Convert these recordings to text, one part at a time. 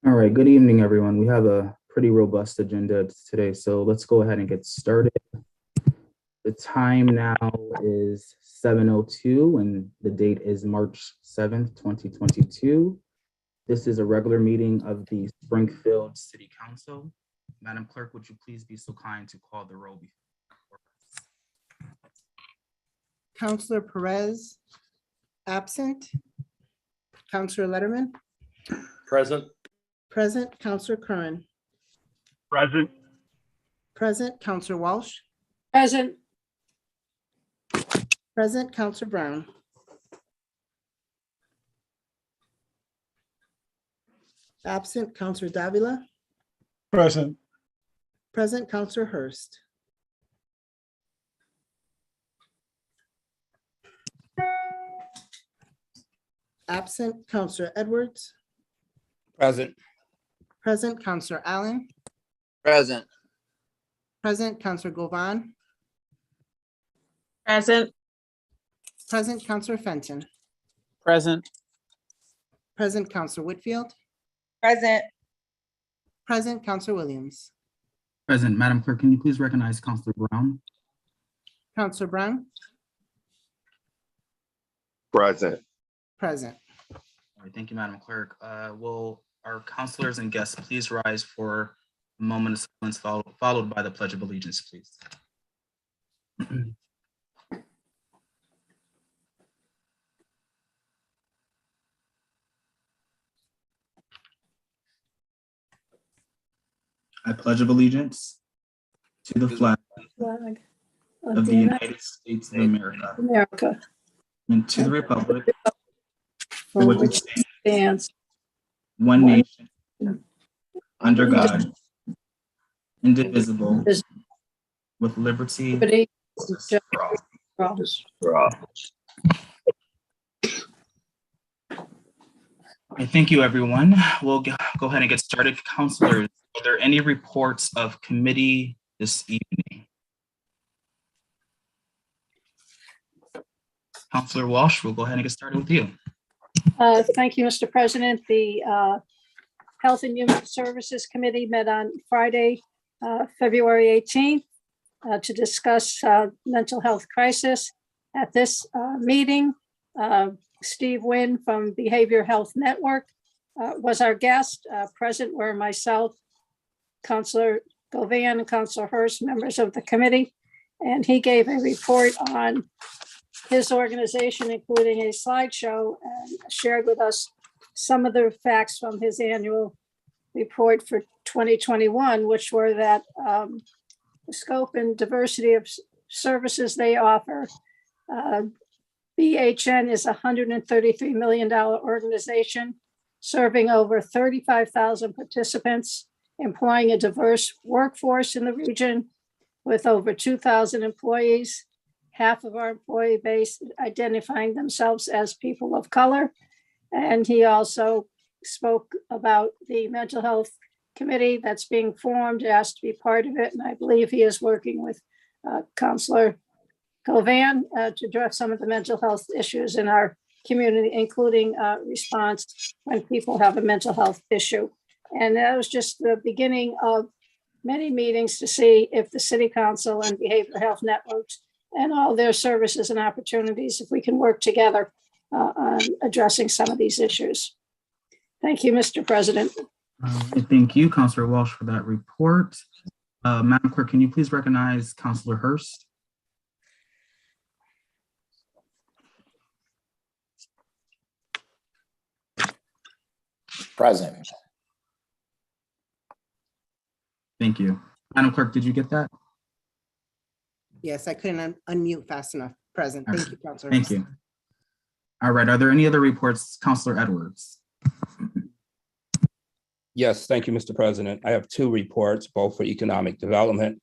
All right, good evening, everyone. We have a pretty robust agenda today, so let's go ahead and get started. The time now is 7:02 and the date is March 7th, 2022. This is a regular meeting of the Springfield City Council. Madam Clerk, would you please be so kind to call the roll before? Councilor Perez, absent. Councilor Letterman, Present. present. Councilor Curran, Present. present. Councilor Walsh, Present. present. Councilor Brown, absent. Councilor Davila, Present. present. Councilor Hurst, absent. Councilor Edwards, Present. present. Councilor Allen, Present. present. Councilor Govan, Present. present. Councilor Fenton, Present. present. Councilor Whitfield, Present. present. Councilor Williams, Present. Madam Clerk, can you please recognize Councilor Brown? Councilor Brown, Present. present. All right, thank you, Madam Clerk. Will our councilors and guests please rise for a moment of silence followed by the Pledge of Allegiance, please. I pledge of allegiance to the flag Flag of the United States of America America. and to the republic For for which it which stands, stands one nation, under God, indivisible, with liberty and liberty justice for all. for all. Okay, thank you, everyone. We'll go ahead and get started. Councilors, are there any reports of committee this evening? Councilor Walsh, we'll go ahead and get started with you. Thank you, Mr. President. The Health and Human Services Committee met on Friday, February 18th, to discuss mental health crisis. At this meeting, Steve Wynn from Behavior Health Network was our guest. Present were myself, Councilor Govan, and Councilor Hurst, members of the committee, and he gave a report on his organization, including a slideshow, and shared with us some of the facts from his annual report for 2021, which were that the scope and diversity of services they offer. BHN is a $133 million organization serving over 35,000 participants, employing a diverse workforce in the region with over 2,000 employees. Half of our employee base identifying themselves as people of color. And he also spoke about the mental health committee that's being formed, asked to be part of it. And I believe he is working with Councilor Govan to address some of the mental health issues in our community, including response when people have a mental health issue. And that was just the beginning of many meetings to see if the City Council and Behavioral Health Networks and all their services and opportunities, if we can work together on addressing some of these issues. Thank you, Mr. President. Thank you, Councilor Walsh, for that report. Madam Clerk, can you please recognize Councilor Hurst? Present. Thank you. Madam Clerk, did you get that? Yes, I couldn't unmute fast enough. Present. Thank you, Councilor. Thank you. All right, are there any other reports? Councilor Edwards. Yes, thank you, Mr. President. I have two reports, both for economic development.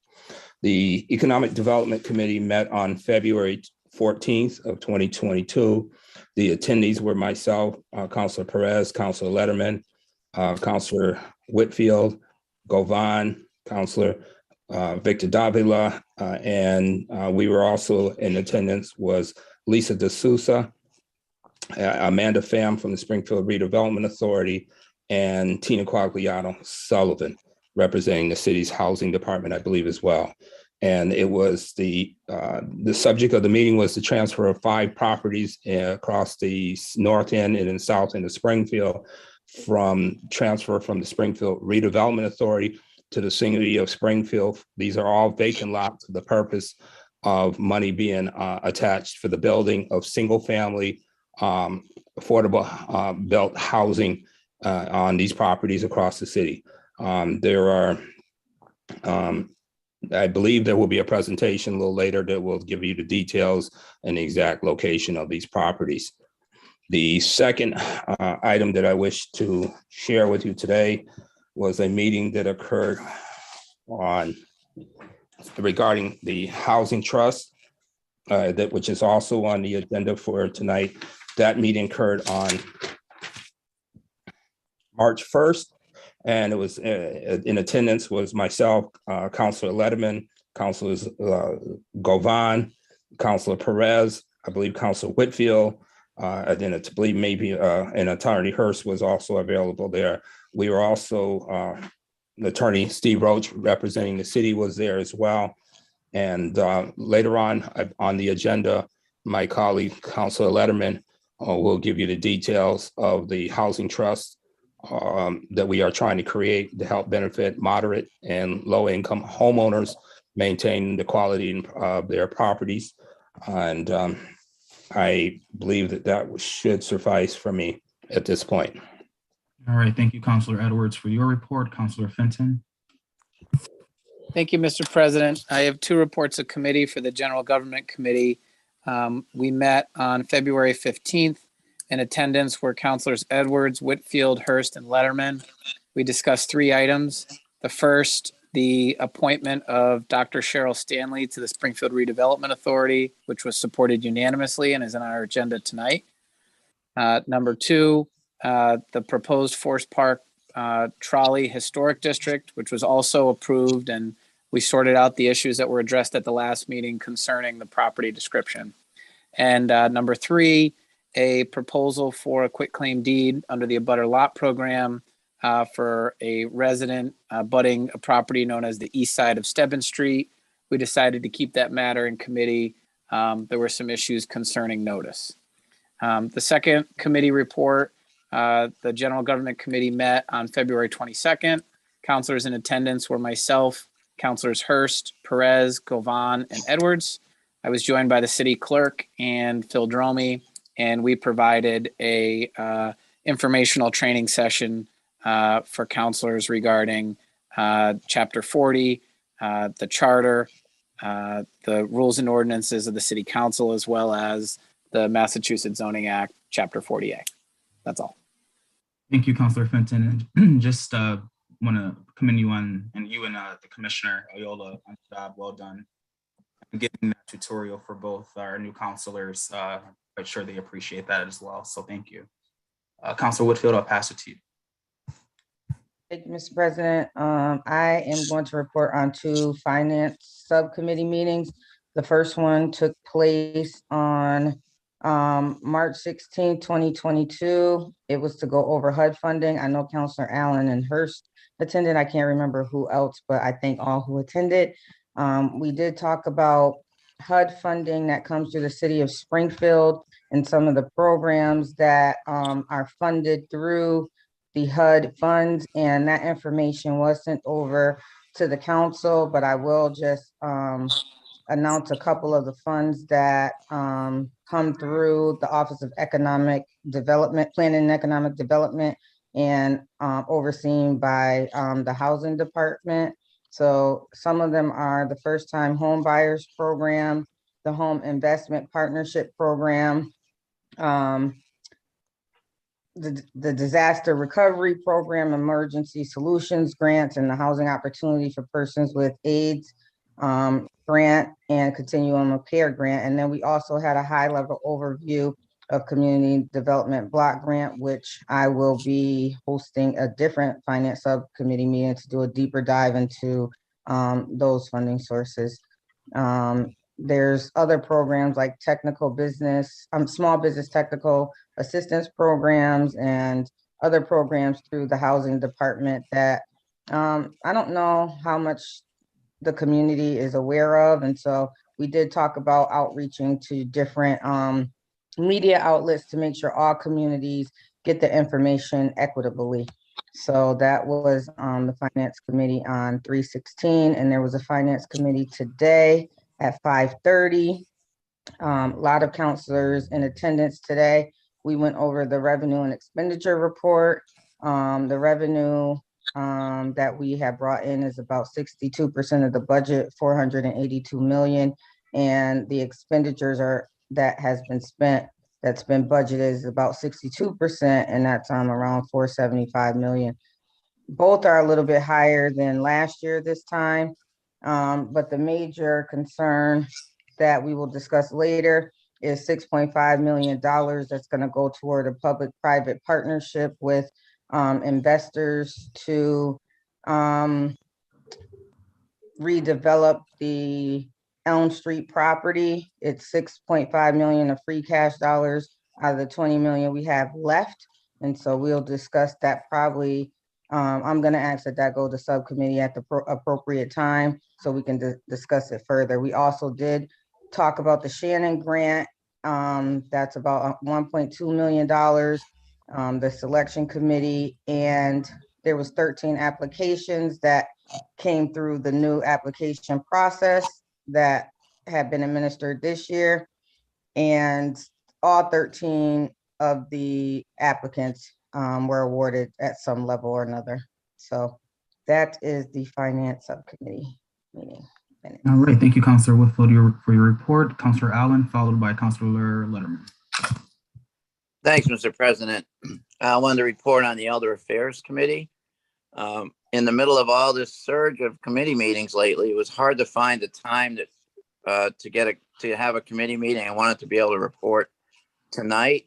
The Economic Development Committee met on February 14th of 2022. The attendees were myself, Councilor Perez, Councilor Letterman, Councilor Whitfield, Govan, Councilor Victor Davila, and we were also in attendance was Lisa D'Souza, Amanda Pham from the Springfield Redevelopment Authority, and Tina Quagliano Sullivan, representing the city's housing department, I believe, as well. And it was the subject of the meeting was the transfer of 5 properties across the north end and in south end of Springfield, transfer from the Springfield Redevelopment Authority to the City of Springfield. These are all vacant lots for the purpose of money being attached for the building of single family affordable built housing on these properties across the city. There are I believe there will be a presentation a little later that will give you the details and the exact location of these properties. The second item that I wish to share with you today was a meeting that occurred regarding the housing trust, which is also on the agenda for tonight. That meeting occurred on March 1st. And it was in attendance was myself, Councilor Letterman, Councilors Govan, Councilor Perez, I believe Councilor Whitfield, and then I believe maybe an Attorney Hurst was also available there. We were also, Attorney Steve Roach representing the city was there as well. And later on the agenda, my colleague, Councilor Letterman, will give you the details of the housing trust that we are trying to create to help benefit moderate and low income homeowners maintain the quality of their properties. And I believe that should suffice for me at this point. All right, thank you, Councilor Edwards, for your report. Councilor Fenton. Thank you, Mr. President. I have 2 reports of committee for the General Government Committee. We met on February 15th. In attendance were Councilors Edwards, Whitfield, Hurst, and Letterman. We discussed 3 items. The first, the appointment of Dr. Cheryl Stanley to the Springfield Redevelopment Authority, which was supported unanimously and is on our agenda tonight. Number 2, the proposed Forest Park Trolley Historic District, which was also approved, and we sorted out the issues that were addressed at the last meeting concerning the property description. And number 3, a proposal for a quitclaim deed under the abutter lot program for a resident abutting a property known as the east side of Stebbins Street. We decided to keep that matter in committee. There were some issues concerning notice. The second committee report, the General Government Committee met on February 22nd. Councilors in attendance were myself, Councilors Hurst, Perez, Govan, and Edwards. I was joined by the city clerk and Phil Dromey, and we provided a informational training session for councilors regarding Chapter 40, the charter, the rules and ordinances of the city council, as well as the Massachusetts Zoning Act, Chapter 40A. That's all. Thank you, Councilor Fenton. And just want to commend you on, and you and the Commissioner Ayola on the job. Well done. Giving that tutorial for both our new councilors. Quite sure they appreciate that as well. So thank you. Councilor Whitfield, I'll pass it to you. Thank you, Mr. President. I am going to report on 2 finance subcommittee meetings. The first one took place on March 16, 2022. It was to go over HUD funding. I know Councilor Allen and Hurst attended. I can't remember who else, but I thank all who attended. We did talk about HUD funding that comes through the city of Springfield and some of the programs that are funded through the HUD funds, and that information was sent over to the council, but I will just announce a couple of the funds that come through the Office of Economic Development, Planning and Economic Development, and overseen by the Housing Department. So some of them are the First Time Home Buyers Program, the Home Investment Partnership Program, the Disaster Recovery Program, Emergency Solutions Grants, and the Housing Opportunity for Persons with AIDS grant, and Continuum of Care grant. And then we also had a high-level overview of Community Development Block Grant, which I will be hosting a different finance subcommittee meeting to do a deeper dive into those funding sources. There's other programs like technical business, small business technical assistance programs, and other programs through the housing department that I don't know how much the community is aware of. And so we did talk about outreaching to different media outlets to make sure all communities get the information equitably. So that was the Finance Committee on 3/16, and there was a Finance Committee today at 5:30. A lot of counselors in attendance today. We went over the revenue and expenditure report. The revenue that we have brought in is about 62% of the budget, 482 million. And the expenditures that has been spent, that's been budgeted, is about 62%, and that's around 475 million. Both are a little bit higher than last year this time. But the major concern that we will discuss later is $6.5 million that's going to go toward a public-private partnership with investors to redevelop the Elm Street property. It's 6.5 million of free cash dollars out of the 20 million we have left. And so we'll discuss that probably. I'm going to ask that go to subcommittee at the appropriate time so we can discuss it further. We also did talk about the Shannon Grant. That's about $1.2 million. The selection committee, and there was 13 applications that came through the new application process that have been administered this year. And all 13 of the applicants were awarded at some level or another. So that is the Finance Subcommittee meeting. All right, thank you, Councilor Whitfield, for your report. Councilor Allen, followed by Councilor Letterman. Thanks, Mr. President. I wanted to report on the Elder Affairs Committee. In the middle of all this surge of committee meetings lately, it was hard to find the time to have a committee meeting. I wanted to be able to report tonight.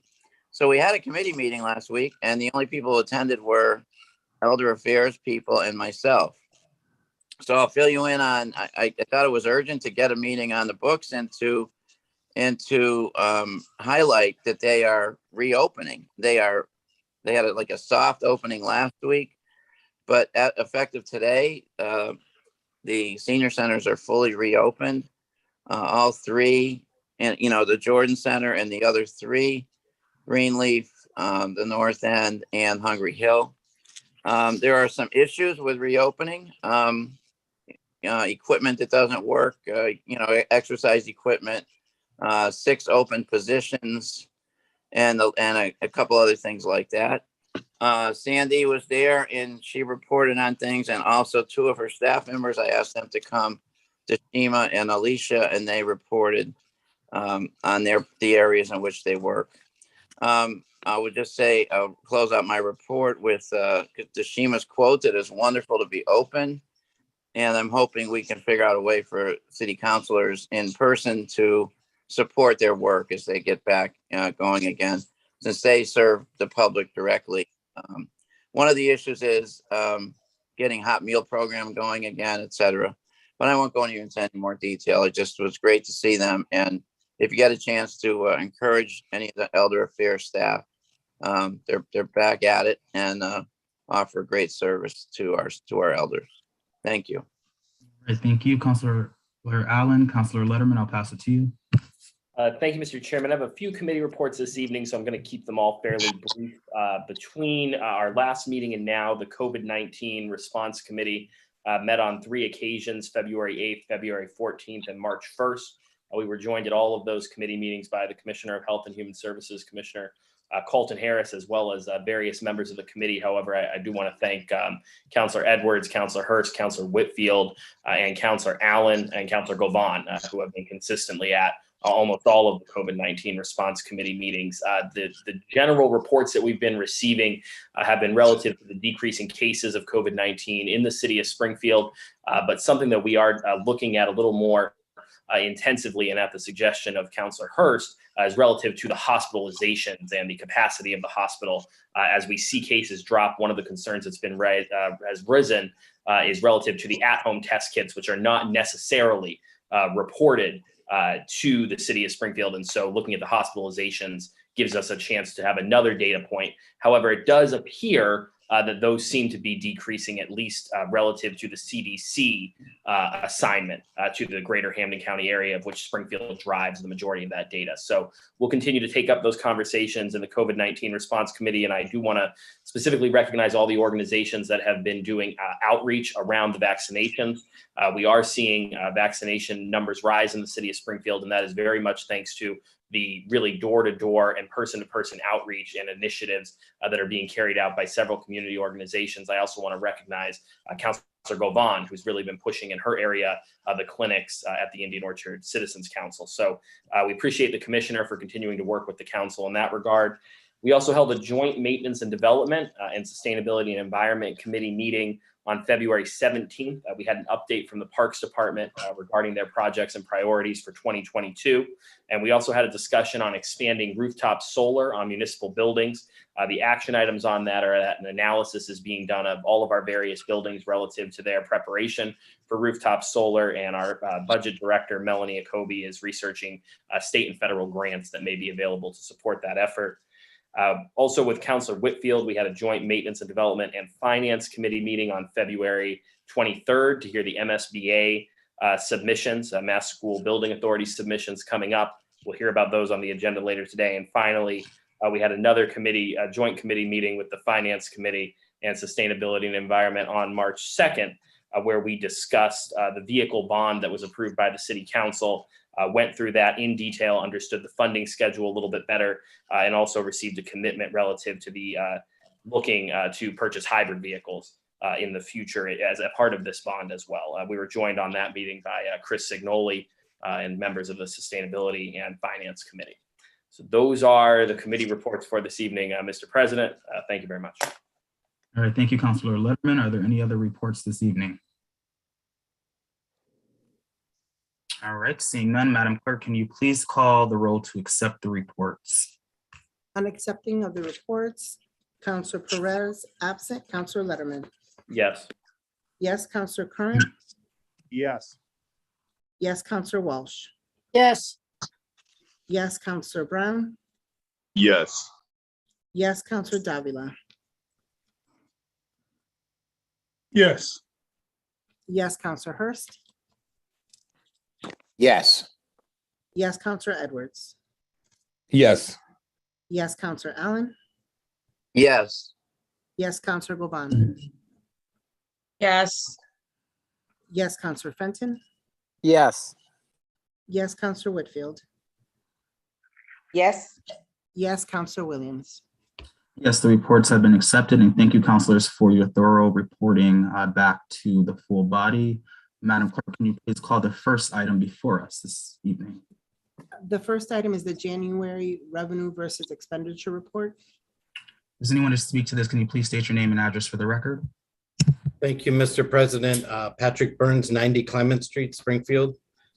So we had a committee meeting last week, and the only people who attended were Elder Affairs people and myself. So I'll fill you in on, I thought it was urgent to get a meeting on the books and to highlight that they are reopening. They had like a soft opening last week, but effective today, the senior centers are fully reopened. All three, and the Jordan Center and the other three, Greenleaf, the North End, and Hungry Hill. There are some issues with reopening. Equipment that doesn't work, exercise equipment, 6 open positions, and a couple other things like that. Sandy was there and she reported on things, and also 2 of her staff members, I asked them to come, to Shima and Alicia, and they reported on the areas in which they work. I would just say, I'll close out my report with Shima's quote that it's wonderful to be open. And I'm hoping we can figure out a way for city councilors in person to support their work as they get back going again, since they serve the public directly. One of the issues is getting hot meal program going again, et cetera. But I won't go into any more detail. It just was great to see them. And if you get a chance to encourage any of the Elder Affairs staff, they're back at it and offer great service to our elders. Thank you. All right, thank you, Councilor Allen. Councilor Letterman, I'll pass it to you. Thank you, Mr. Chairman. I have a few committee reports this evening, so I'm going to keep them all fairly brief. Between our last meeting and now, the COVID-19 Response Committee met on 3 occasions, February 8th, February 14th, and March 1st. We were joined at all of those committee meetings by the Commissioner of Health and Human Services, Commissioner Colton Harris, as well as various members of the committee. However, I do want to thank Councilor Edwards, Councilor Hurst, Councilor Whitfield, and Councilor Allen and Councilor Govan, who have been consistently at almost all of the COVID-19 response committee meetings. The general reports that we've been receiving have been relative to the decrease in cases of COVID-19 in the city of Springfield, but something that we are looking at a little more intensively, and at the suggestion of Councilor Hurst, is relative to the hospitalizations and the capacity of the hospital. As we see cases drop, one of the concerns that's been has risen is relative to the at-home test kits, which are not necessarily reported to the city of Springfield. And so looking at the hospitalizations gives us a chance to have another data point. However, it does appear that those seem to be decreasing, at least relative to the CDC assignment to the greater Hampden County area, of which Springfield drives the majority of that data. So we'll continue to take up those conversations in the COVID-19 response committee. And I do want to specifically recognize all the organizations that have been doing outreach around the vaccinations. We are seeing vaccination numbers rise in the city of Springfield, and that is very much thanks to the really door-to-door and person-to-person outreach and initiatives that are being carried out by several community organizations. I also want to recognize Councilor Govan, who's really been pushing in her area the clinics at the Indian Orchard Citizens Council. So we appreciate the commissioner for continuing to work with the council in that regard. We also held a joint maintenance and development and sustainability and environment committee meeting on February 17th. We had an update from the Parks Department regarding their projects and priorities for 2022. And we also had a discussion on expanding rooftop solar on municipal buildings. The action items on that are that an analysis is being done of all of our various buildings relative to their preparation for rooftop solar. And our budget director, Melanie Akobe, is researching state and federal grants that may be available to support that effort. Also with Councilor Whitfield, we had a joint maintenance and development and finance committee meeting on February 23rd to hear the MSBA submissions, Mass School Building Authority submissions coming up. We'll hear about those on the agenda later today. And finally, we had another committee, joint committee meeting with the Finance Committee and Sustainability and Environment on March 2nd, where we discussed the vehicle bond that was approved by the City Council. Went through that in detail, understood the funding schedule a little bit better, and also received a commitment relative to the looking to purchase hybrid vehicles in the future as a part of this bond as well. We were joined on that meeting by Chris Signoli and members of the Sustainability and Finance Committee. So those are the committee reports for this evening, Mr. President. Thank you very much. All right, thank you, Councilor Letterman. Are there any other reports this evening? All right, seeing none, Madam Clerk, can you please call the roll to accept the reports? On accepting of the reports, Councilor Perez, absent. Councilor Letterman. Yes. Yes, Councilor Curran. Yes. Yes, Councilor Walsh. yes, Yes, Councilor Brown. Yes. Yes, Councilor Davila. Yes. Yes, Councilor Hurst. Yes. Yes, Councilor Edwards. Yes. Yes, Councilor Allen. Yes. Yes, Councilor Govan. Yes. Yes, Councilor Fenton. Yes. Yes, Councilor Whitfield. Yes. Yes, Councilor Williams. Yes, the reports have been accepted, and thank you, councilors, for your thorough reporting back to the full body. Madam Clerk, can you please call the first item before us this evening? The first item is the January revenue versus expenditure report. Does anyone to speak to this? Can you please state your name and address for the record? Thank you, Mr. President. Patrick Burns, 90 Clement Street, Springfield.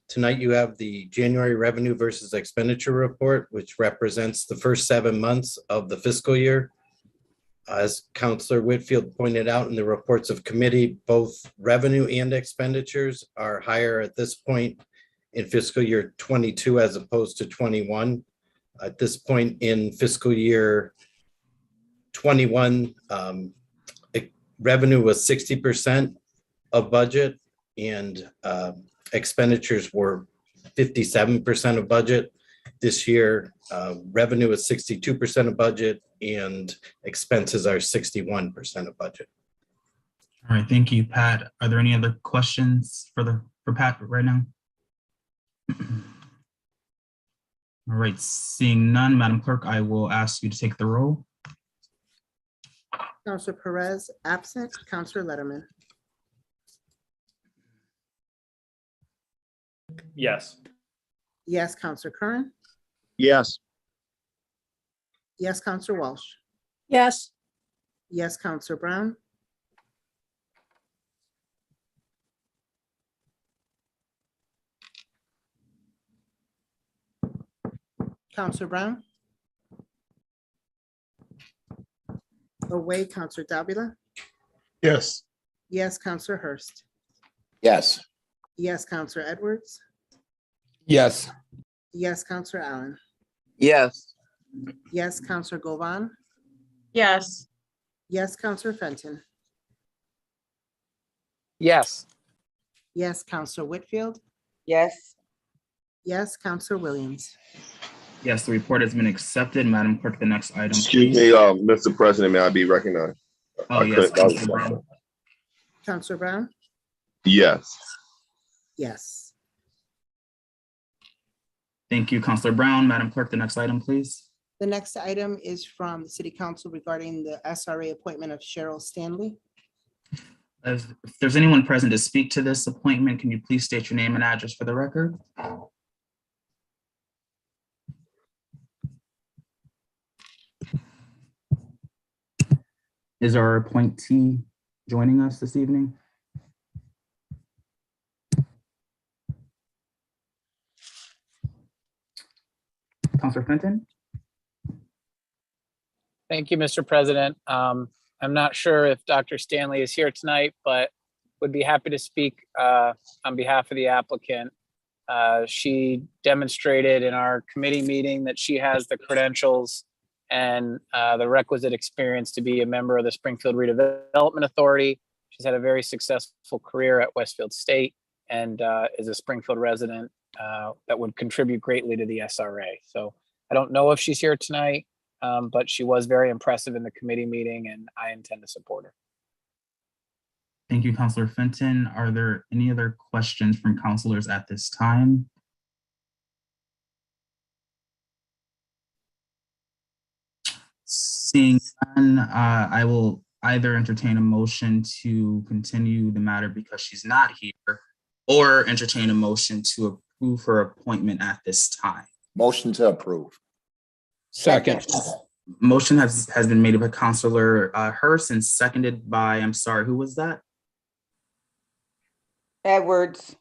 Tonight you have the January revenue versus expenditure report, which represents the first 7 months of the fiscal year. As Councilor Whitfield pointed out in the reports of committee, both revenue and expenditures are higher at this point in fiscal year 22 as opposed to 21. At this point in fiscal year 21, revenue was 60% of budget and expenditures were 57% of budget. This year, revenue is 62% of budget and expenses are 61% of budget. All right, thank you, Pat. Are there any other questions for Pat right now? All right, seeing none, Madam Clerk, I will ask you to take the roll. Councilor Perez, absent. Councilor Letterman. Yes. Yes, Councilor Curran. Yes. Yes, Councilor Walsh. yes, Yes, Councilor Brown. Councilor Brown. Away, Councilor Davila. Yes. Yes, Councilor Hurst. Yes. Yes, Councilor Edwards. Yes. Yes, Councilor Allen. Yes. Yes, Counselor Govan. Yes. Yes, Counselor Fenton. Yes. Yes, Counselor Whitfield. Yes. Yes, Counselor Williams. Yes, the report has been accepted. Madam Clerk, the next item. Excuse please. me, Mr. President, may I be recognized? Oh, I yes, couldn't- that was Counselor my Brown. fault. Counselor Brown. Yes. Yes. Thank you, Counselor Brown. Madam Clerk, the next item, please. The next item is from the City Council regarding the SRA appointment of Cheryl Stanley. If there's anyone present to speak to this appointment, can you please state your name and address for the record? Is our appointee joining us this evening? Counselor Fenton? Thank you, Mr. President. I'm not sure if Dr. Stanley is here tonight, but would be happy to speak on behalf of the applicant. She demonstrated in our committee meeting that she has the credentials and the requisite experience to be a member of the Springfield Redevelopment Authority. She's had a very successful career at Westfield State and is a Springfield resident that would contribute greatly to the SRA. So I don't know if she's here tonight, but she was very impressive in the committee meeting and I intend to support her. Thank you, Counselor Fenton. Are there any other questions from counselors at this time? Seeing none, I will either entertain a motion to continue the matter because she's not here, or entertain a motion to approve her appointment at this time. Motion to approve. Second. Motion has been made by Counselor Hurst and seconded by, I'm sorry, who was that? Edwards.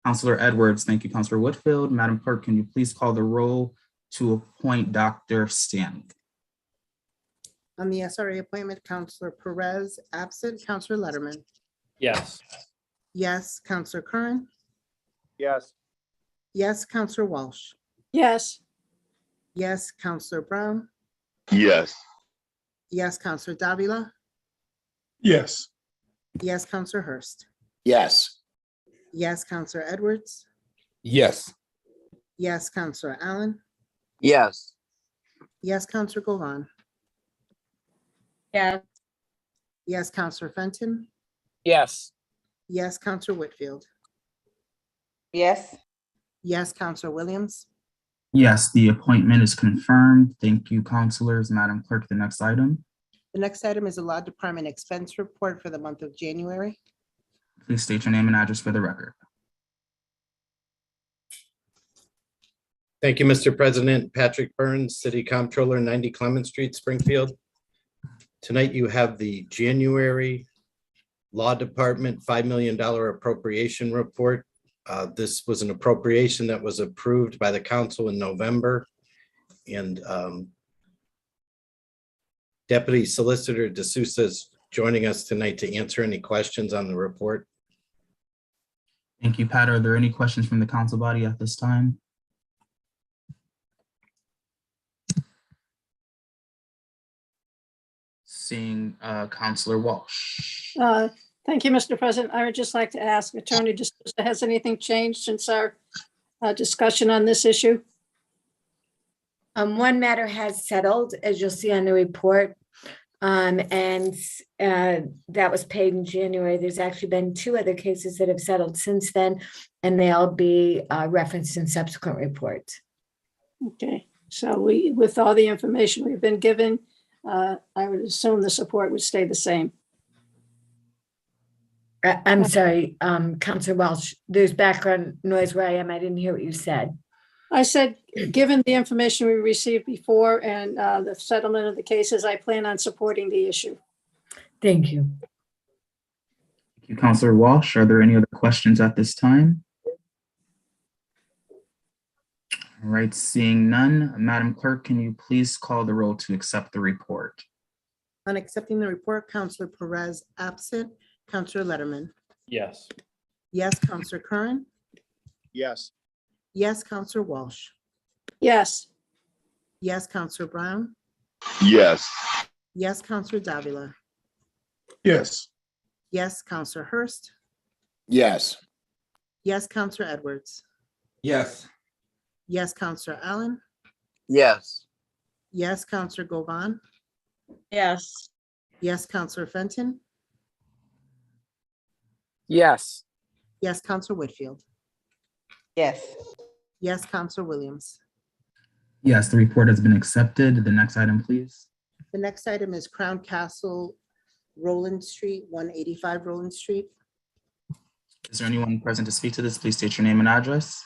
Counselor Edwards. Thank you, Counselor Whitfield. Madam Clerk, can you please call the roll to appoint Dr. Stanley? On the SRA appointment, Counselor Perez, absent. Counselor Letterman. Yes. Yes, Counselor Curran. Yes. Yes, Counselor Walsh. Yes. Yes, Counselor Brown. Yes. Yes, Counselor Davila. Yes. Yes, Counselor Hurst. Yes. Yes, Counselor Edwards. Yes. Yes, Counselor Allen. Yes. Yes, Counselor Govan. Yes. Yes, Counselor Fenton. Yes. Yes, Counselor Whitfield. Yes. Yes, Counselor Williams. Yes, the appointment is confirmed. Thank you, counselors. Madam Clerk, the next item. The next item is the Law Department expense report for the month of January. Please state your name and address for the record. Thank you, Mr. President. Patrick Burns, City Comptroller, 90 Clement Street, Springfield. Tonight you have the January Law Department $5 million appropriation report. This was an appropriation that was approved by the council in November. And Deputy Solicitor D'Souza is joining us tonight to answer any questions on the report. Thank you, Pat. Are there any questions from the council body at this time? Seeing Counselor Walsh. Thank you, Mr. President. I would just like to ask Attorney D'Souza, has anything changed since our discussion on this issue? One matter has settled, as you'll see on the report. And that was paid in January. There's actually been 2 other cases that have settled since then, and they'll be referenced in subsequent reports. Okay, so with all the information we've been given, I would assume the support would stay the same. I'm sorry, Councilor Welch, there's background noise where I am. I didn't hear what you said. I said, given the information we received before and the settlement of the cases, I plan on supporting the issue. Thank you. Thank you, Counselor Walsh. Are there any other questions at this time? All right, seeing none, Madam Clerk, can you please call the roll to accept the report? On accepting the report, Counselor Perez, absent. Counselor Letterman. Yes. Yes, Counselor Curran. Yes. Yes, Counselor Walsh. Yes. Yes, Counselor Brown. Yes. Yes, Counselor Davila. Yes. Yes, Counselor Hurst. Yes. Yes, Counselor Edwards. Yes. Yes, Counselor Allen. Yes. Yes, Counselor Govan. Yes. Yes, Counselor Fenton. Yes. Yes, Counselor Whitfield. Yes. Yes, Counselor Williams. Yes, the report has been accepted. The next item, please. The next item is Crown Castle, Roland Street, 185 Roland Street. Is there anyone present to speak to this? Please state your name and address.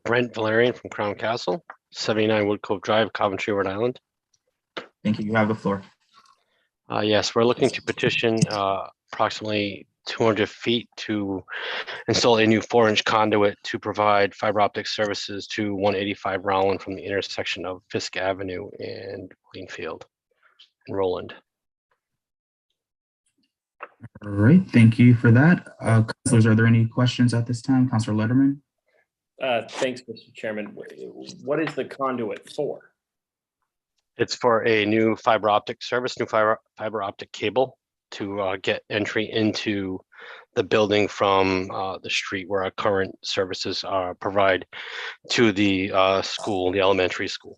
Brent Valerian from Crown Castle, 79 Wood Cove Drive, Coventry, Rhode Island. Thank you. You have the floor. Yes, we're looking to petition approximately 200 feet to install a new 4-inch conduit to provide fiber optic services to 185 Roland from the intersection of Fisk Avenue and Greenfield and Roland. All right, thank you for that. Councilors, are there any questions at this time? Councilor Letterman? Thanks, Mr. Chairman. What is the conduit for? It's for a new fiber optic service, new fiber optic cable to get entry into the building from the street where our current services provide to the school, the elementary school.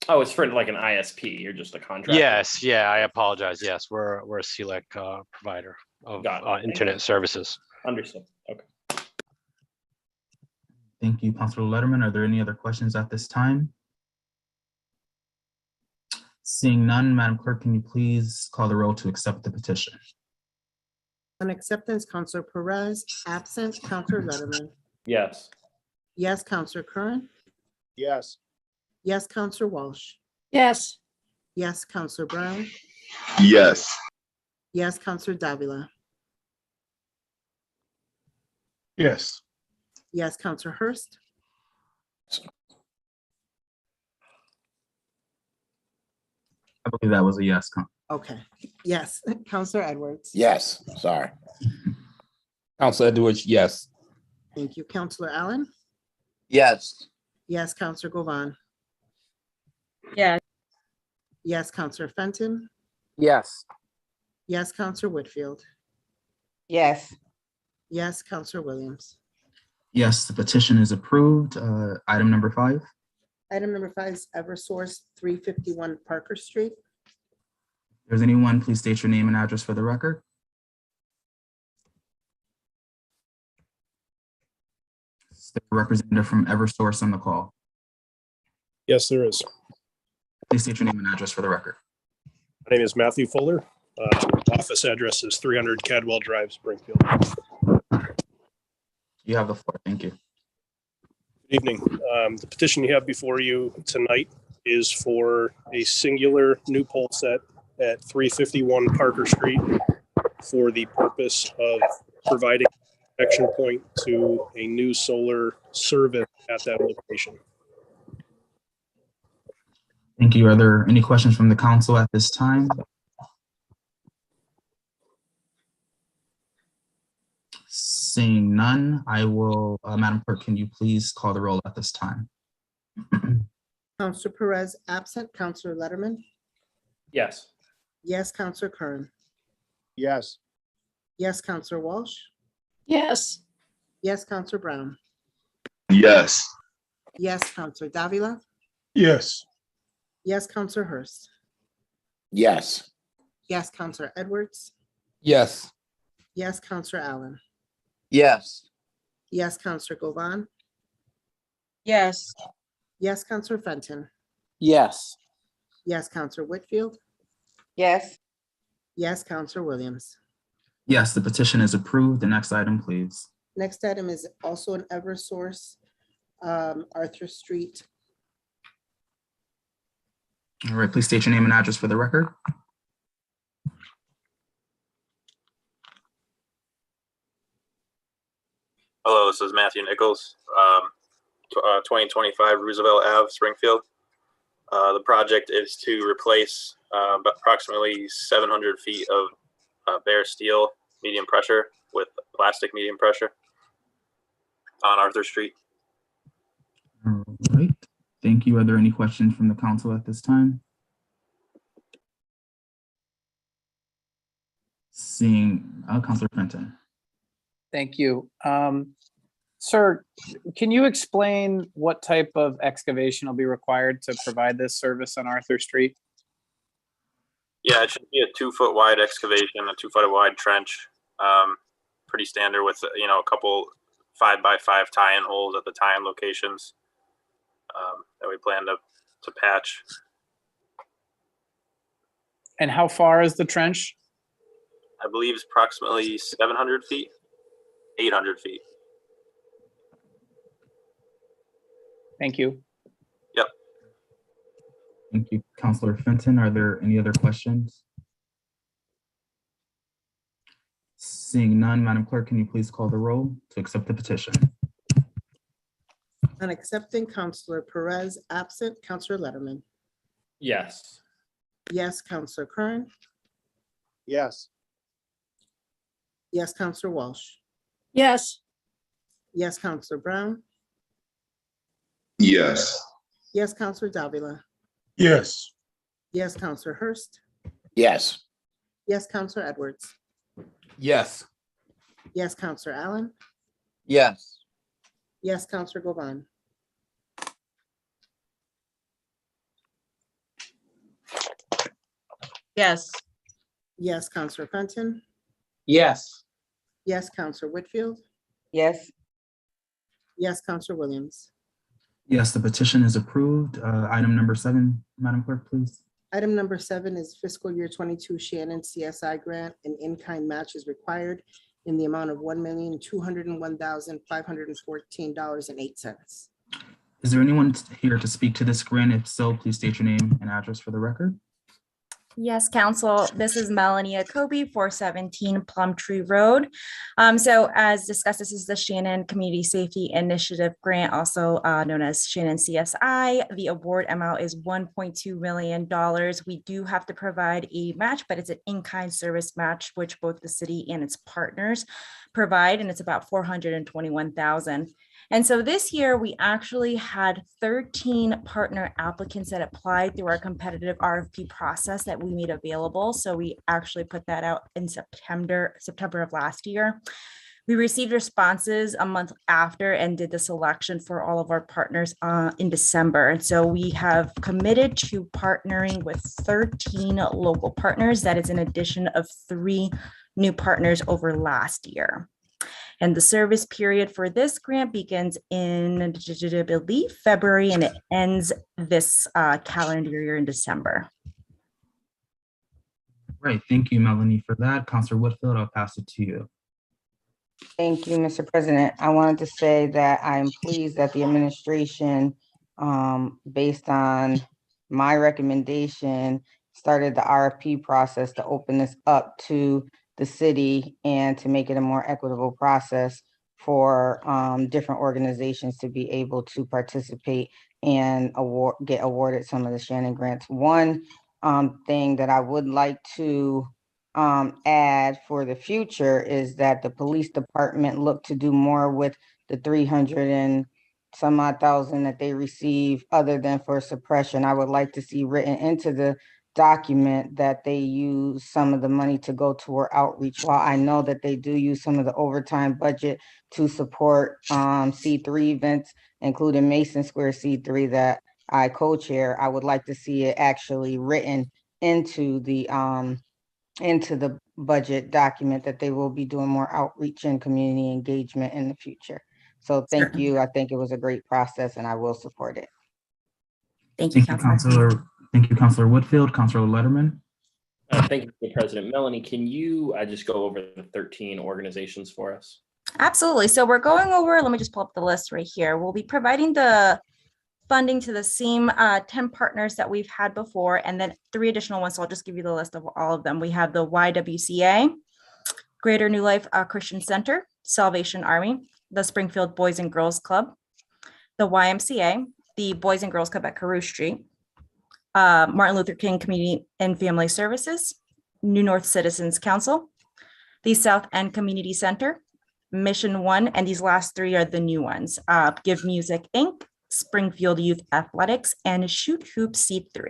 Oh, it's for like an ISP. You're just a contractor. Yes, yeah, I apologize. Yes, we're a CLEC provider of internet services. Understood. Okay. Thank you, Councilor Letterman. Are there any other questions at this time? Seeing none, Madam Clerk, can you please call the roll to accept the petition? On acceptance, Counselor Perez, absent, Counselor Letterman. Yes. Yes, Counselor Curran. Yes. Yes, Counselor Walsh. yes, Yes, Counselor Brown. Yes. Yes, Counselor Davila. Yes. Yes, Counselor Hurst. I believe that was a yes. Okay, yes, Counselor Edwards. Yes. Sorry. Council Edwards, yes. Thank you, Counselor Allen. Yes. Yes, Counselor Govan. Yes. Yes, Counselor Fenton. Yes. Yes, Counselor Whitfield. Yes. Yes, Counselor Williams. Yes, the petition is approved. Item number 5. Item number 5 is Eversource, 351 Parker Street. If there's anyone, please state your name and address for the record. Is there a representative from Eversource on the call? Yes, there is. Please state your name and address for the record. My name is Matthew Fuller. Office address is 300 Cadwell Drive, Springfield. You have the floor. Thank you. Good evening. The petition you have before you tonight is for a singular new pole set at 351 Parker Street for the purpose of providing a connection point to a new solar service at that location. Thank you. Are there any questions from the council at this time? Seeing none, I will, Madam Clerk, can you please call the roll at this time? Counselor Perez, absent, Counselor Letterman. Yes. Yes, Counselor Curran. Yes. Yes, Counselor Walsh. yes, Yes, Counselor Brown. Yes. Yes, Counselor Davila. Yes. Yes, Counselor Hurst. Yes. Yes, Counselor Edwards. Yes. Yes, Counselor Allen. Yes. Yes, Counselor Govan. Yes. Yes, Counselor Fenton. Yes. Yes, Counselor Whitfield. Yes. Yes, Counselor Williams. Yes, the petition is approved. The next item, please. Next item is also an Eversource, Arthur Street. All right, please state your name and address for the record. Hello, this is Matthew Nichols, 2025 Roosevelt Ave, Springfield. The project is to replace approximately 700 feet of bare steel medium pressure with plastic medium pressure on Arthur Street. Thank you. Are there any questions from the council at this time? Seeing Councilor Fenton. Thank you. Sir, can you explain what type of excavation will be required to provide this service on Arthur Street? Yeah, it should be a 2-foot wide excavation, a 2-foot wide trench. Pretty standard with, a couple 5x5 tie-in holes at the tie-in locations that we plan to patch. And how far is the trench? I believe it's approximately 700 feet, 800 feet. Thank you. Yep. Thank you, Councilor Fenton. Are there any other questions? Seeing none, Madam Clerk, can you please call the roll to accept the petition? On accepting, Counselor Perez absent, Counselor Letterman. Yes. Yes, Counselor Kern. Yes. Yes, Counselor Walsh. yes, Yes, Counselor Brown. Yes. Yes, Counselor Davila. Yes. Yes, Counselor Hurst. Yes. Yes, Counselor Edwards. Yes. Yes, Counselor Allen. Yes. Yes, Counselor Govan. Yes. Yes, Counselor Fenton. Yes. Yes, Counselor Whitfield. Yes. Yes, Counselor Williams. Yes, the petition is approved. Item number 7, Madam Clerk, please. Item number 7 is fiscal year 22 Shannon CSI grant. An in-kind match is required in the amount of $1,201,514.08. Is there anyone here to speak to this grant? If so, please state your name and address for the record. Yes, Council. This is Melanie Akobe, 417 Plumtree Road. So as discussed, this is the Shannon Community Safety Initiative Grant, also known as Shannon CSI. The award amount is $1.2 million. We do have to provide a match, but it's an in-kind service match, which both the city and its partners provide, and it's about $421,000. And so this year, we actually had 13 partner applicants that applied through our competitive RFP process that we made available. So we actually put that out in September of last year. We received responses a month after and did the selection for all of our partners in December. And so we have committed to partnering with 13 local partners. That is in addition of 3 new partners over last year. And the service period for this grant begins in, I believe, February, and it ends this calendar year in December. Right. Thank you, Melanie, for that. Councilor Whitfield, I'll pass it to you. Thank you, Mr. President. I wanted to say that I'm pleased that the administration, based on my recommendation, started the RFP process to open this up to the city and to make it a more equitable process for different organizations to be able to participate and get awarded some of the Shannon grants. One thing that I would like to add for the future is that the police department look to do more with the 300 and some odd thousand that they receive other than for suppression. I would like to see written into the document that they use some of the money to go toward outreach. While I know that they do use some of the overtime budget to support C3 events, including Mason Square C3 that I co-chair, I would like to see it actually written into the budget document that they will be doing more outreach and community engagement in the future. So thank you. I think it was a great process and I will support it. Thank you, Councilor. Thank you, Councilor Whitfield. Councilor Letterman. Thank you, Mr. President. Melanie, can you just go over the 13 organizations for us? Absolutely. So we're going over, let me just pull up the list right here. We'll be providing the funding to the same 10 partners that we've had before, and then 3 additional ones. So I'll just give you the list of all of them. We have the YWCA, Greater New Life Christian Center, Salvation Army, the Springfield Boys and Girls Club, the YMCA, the Boys and Girls Club at Carew Street, Martin Luther King Community and Family Services, New North Citizens Council, the South End Community Center, Mission One, and these last 3 are the new ones, Give Music Inc., Springfield Youth Athletics, and Shoot Hoop C3.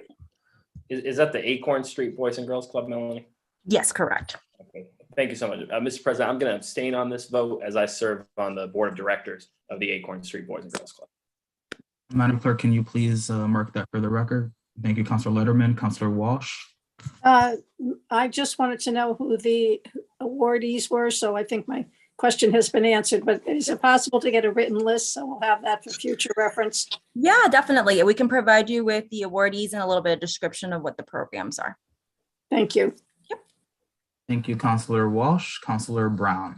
Is that the Acorn Street Boys and Girls Club, Melanie? Yes, correct. Okay. Thank you so much. Mr. President, I'm going to abstain on this vote as I serve on the board of directors of the Acorn Street Boys and Girls Club. Madam Clerk, can you please mark that for the record? Thank you, Counselor Letterman. Counselor Walsh. I just wanted to know who the awardees were, so I think my question has been answered, but is it possible to get a written list? So we'll have that for future reference. Yeah, definitely. We can provide you with the awardees and a little bit of description of what the programs are. Thank you. Thank you, Counselor Walsh. Counselor Brown.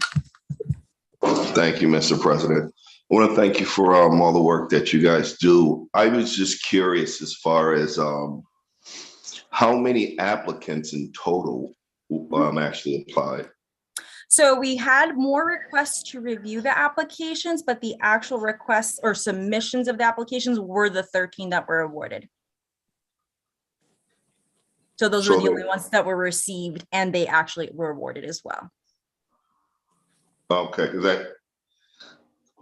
Thank you, Mr. President. I want to thank you for all the work that you guys do. I was just curious as far as how many applicants in total actually applied. So we had more requests to review the applications, but the actual requests or submissions of the applications were the 13 that were awarded. So those were the only ones that were received, and they actually were awarded as well. Okay,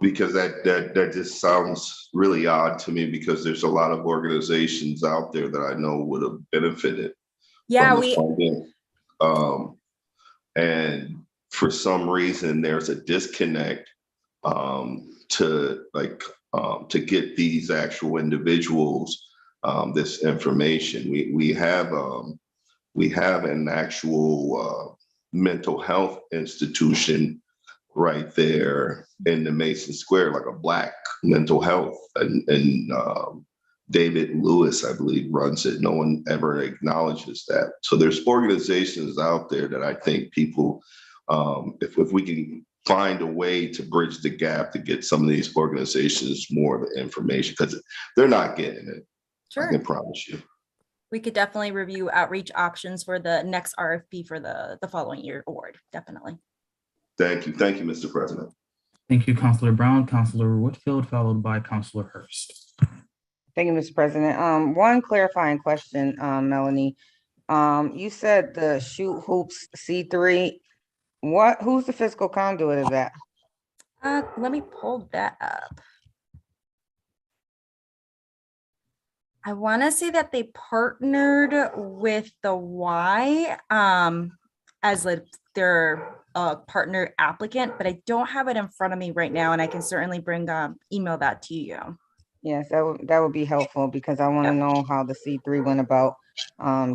because that just sounds really odd to me, because there's a lot of organizations out there that I know would have benefited. Yeah, from the funding. And for some reason there's a disconnect to get these actual individuals this information. We have an actual mental health institution right there in the Mason Square, like a Black mental health, and David Lewis, I believe, runs it. No one ever acknowledges that. So there's organizations out there that I think people, if we can find a way to bridge the gap to get some of these organizations more of the information, because they're not getting it. Sure. I can promise you. We could definitely review outreach options for the next RFP for the following year award. Definitely. Thank you. Thank you, Mr. President. Thank you, Counselor Brown. Counselor Whitfield, followed by Counselor Hurst. Thank you, Mr. President. One clarifying question, Melanie. You said the Shoot Hoops C3. Who's the fiscal conduit of that? Let me pull that up. I want to say that they partnered with the Y as their partner applicant, but I don't have it in front of me right now, and I can certainly email that to you. Yes, that would be helpful, because I want to know how the C3 went about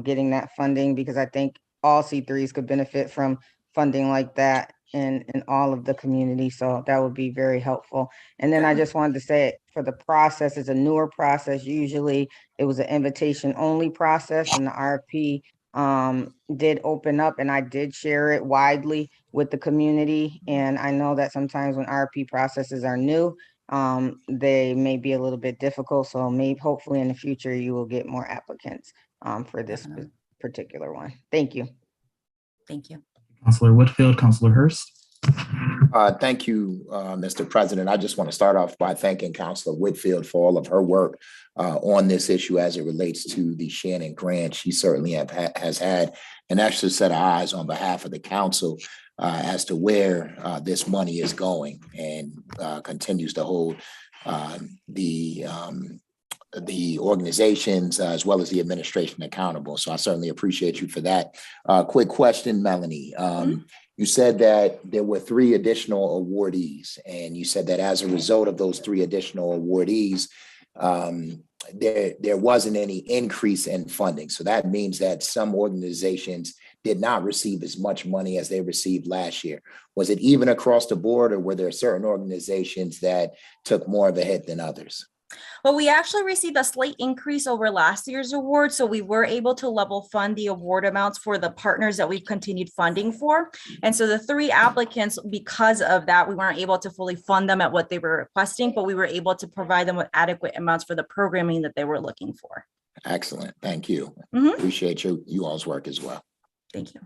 getting that funding, because I think all C3s could benefit from funding like that in all of the community. So that would be very helpful. And then I just wanted to say, for the process, it's a newer process. Usually it was an invitation only process, and the RFP did open up, and I did share it widely with the community. And I know that sometimes when RFP processes are new, they may be a little bit difficult. So hopefully in the future, you will get more applicants for this particular one. Thank you. Thank you. Counselor Whitfield, Counselor Hurst. Thank you, Mr. President. I just want to start off by thanking Counselor Whitfield for all of her work on this issue as it relates to the Shannon Grant. She certainly has had an extra set of eyes on behalf of the council as to where this money is going, and continues to hold the organizations as well as the administration accountable. So I certainly appreciate you for that. Quick question, Melanie. You said that there were 3 additional awardees, and you said that as a result of those 3 additional awardees, there wasn't any increase in funding. So that means that some organizations did not receive as much money as they received last year. Was it even across the board, or were there certain organizations that took more of a hit than others? Well, we actually received a slight increase over last year's award, so we were able to level fund the award amounts for the partners that we've continued funding for. And so the 3 applicants, because of that, we weren't able to fully fund them at what they were requesting, but we were able to provide them with adequate amounts for the programming that they were looking for. Excellent. Thank you. Appreciate you all's work as well. Thank you.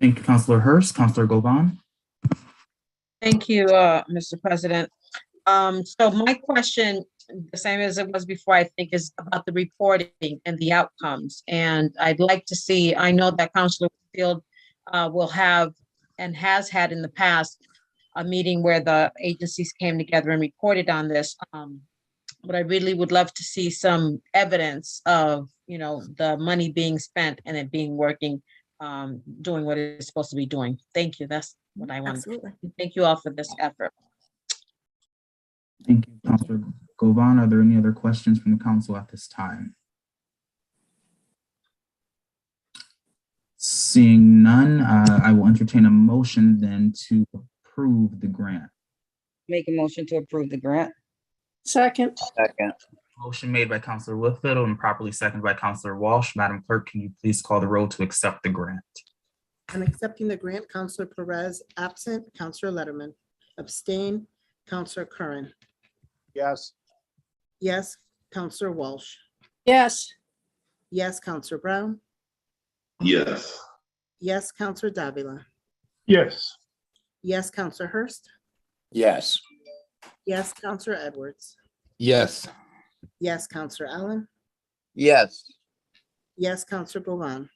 Thank you, Counselor Hurst. Counselor Govan. Thank you, Mr. President. So my question, the same as it was before, I think, is about the reporting and the outcomes. And I'd like to see, I know that Councilor Field will have and has had in the past a meeting where the agencies came together and reported on this. but I really would love to see some evidence of, the money being spent and it being working, doing what it's supposed to be doing. Thank you. That's what I want. Absolutely. Thank you all for this effort. Thank you, Councilor Govan. Are there any other questions from the council at this time? Seeing none, I will entertain a motion then to approve the grant. Make a motion to approve the grant. Second, Second. Motion made by Councilor Whitfield and properly seconded by Councilor Walsh. Madam Clerk, can you please call the roll to accept the grant? On accepting the grant, Counselor Perez, absent. Counselor Letterman, abstain. Counselor Curran, Yes. yes. Counselor Walsh, yes. yes. Counselor Brown, Yes. yes. Counselor Davila, Yes. yes. Counselor Hurst, Yes. yes. Counselor Edwards, Yes. yes. Counselor Allen, Yes. yes. Counselor Govan,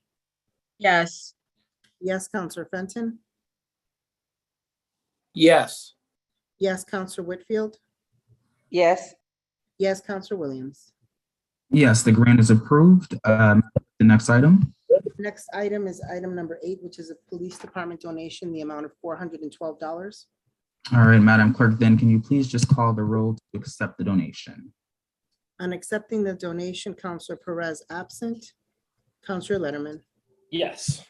Yes. yes. Counselor Fenton, Yes. yes. Counselor Whitfield, Yes. yes. Counselor Williams. Yes, the grant is approved. The next item. Next item is item number 8, which is a police department donation, the amount of $412. All right, Madam Clerk, then can you please just call the roll to accept the donation? On accepting the donation, Counselor Perez, absent. Counselor Letterman, Yes.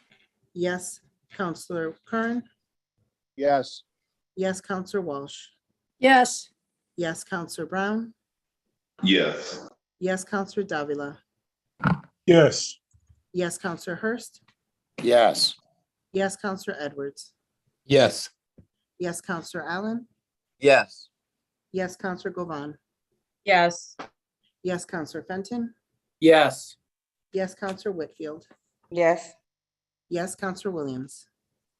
yes. Counselor Curran, Yes. yes. Counselor Walsh, Yes, yes. Counselor Brown, Yes. yes. Counselor Davila, Yes. yes. Counselor Hurst, Yes. yes. Counselor Edwards, Yes. yes. Counselor Allen, Yes. yes. Counselor Govan, Yes. yes. Counselor Fenton, Yes. yes. Counselor Whitfield, Yes. yes. Counselor Williams.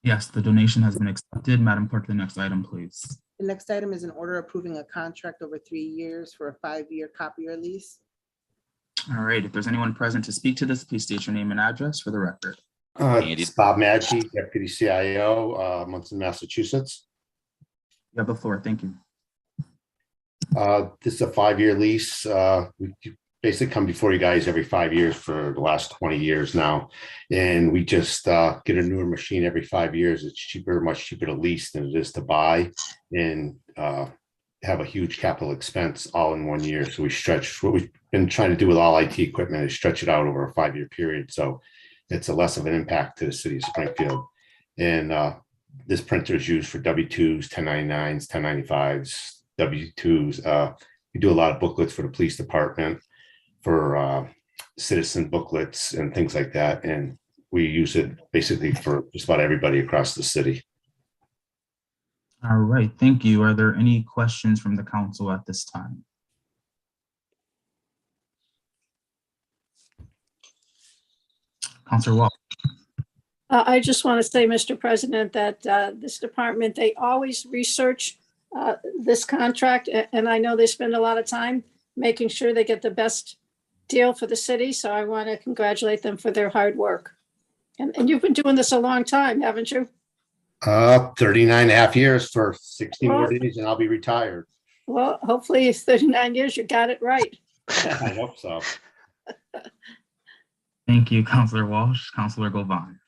Yes, the donation has been accepted. Madam Clerk, the next item, please. The next item is an order approving a contract over 3 years for a 5-year copier lease. All right, if there's anyone present to speak to this, please state your name and address for the record. It's Bob Maggi, Deputy CIO, Munson, Massachusetts. You have the floor. Thank you. This is a 5-year lease. We basically come before you guys every 5 years for the last 20 years now. And we just get a newer machine every 5 years. It's cheaper, much cheaper to lease than it is to buy, and have a huge capital expense all in 1 year. So we stretch what we've been trying to do with all IT equipment is stretch it out over a 5-year period. So it's a less of an impact to the city of Springfield. And this printer is used for W-2s, 1099s, 1095s, W-2s. We do a lot of booklets for the police department, for citizen booklets and things like that. And we use it basically for just about everybody across the city. All right, thank you. Are there any questions from the council at this time? Councilor Walsh. I just want to say, Mr. President, that this department, they always research this contract, and I know they spend a lot of time making sure they get the best deal for the city. So I want to congratulate them for their hard work. And you've been doing this a long time, haven't you? 39 and a half years for 60 more days and I'll be retired. Well, hopefully 39 years, you got it right. I hope so. Thank you, Councilor Walsh. Councilor Govan.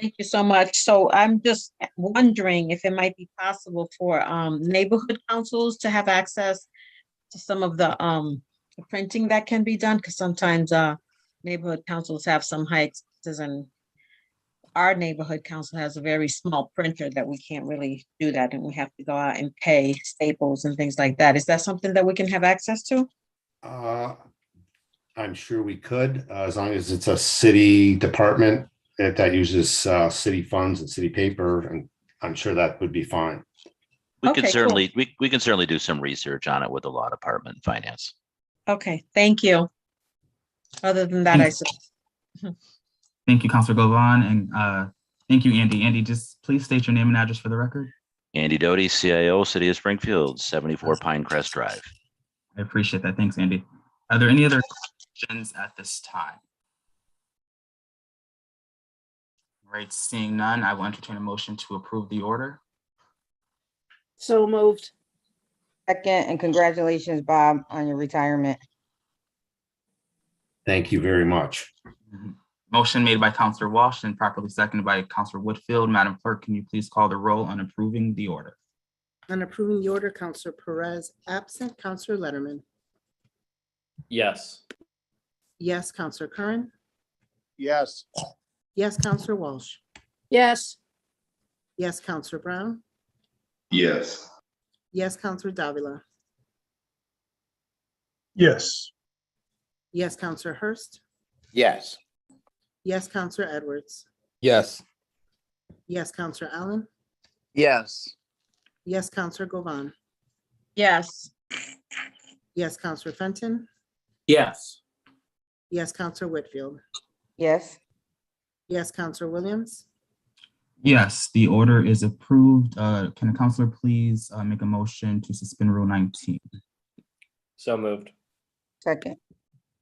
Thank you so much. So I'm just wondering if it might be possible for neighborhood councils to have access to some of the printing that can be done, because sometimes neighborhood councils have some high expenses, and our neighborhood council has a very small printer that we can't really do that, and we have to go out and pay Staples and things like that. Is that something that we can have access to? I'm sure we could, as long as it's a city department that uses city funds and city paper, and I'm sure that would be fine. We Okay, can certainly cool. we can certainly do some research on it with the law department and finance. Okay, thank you. Other than that, Thank you, Councilor Govan, and thank you, Andy. Andy, just please state your name and address for the record. Andy Doty, CIO, City of Springfield, 74 Pinecrest Drive. I appreciate that. Thanks, Andy. Are there any other questions at this time? Right, seeing none, I will entertain a motion to approve the order. So moved. Second, and congratulations, Bob, on your retirement. Thank you very much. Motion made by Counselor Walsh and properly seconded by Counselor Whitfield. Madam Clerk, can you please call the roll on approving the order? On approving the order, Counselor Perez absent, Counselor Letterman. Yes. Yes, Counselor Curran. Yes. Yes, Counselor Walsh. Yes. Yes, Counselor Brown. Yes. Yes, Counselor Davila. Yes. Yes, Counselor Hurst. Yes. Yes, Counselor Edwards. Yes. Yes, Counselor Allen. Yes. Yes, Counselor Govan. Yes. Yes, Counselor Fenton. Yes. Yes, Counselor Whitfield. Yes. Yes, Counselor Williams. Yes, the order is approved. Can a counselor please make a motion to suspend Rule 19? So moved. Second.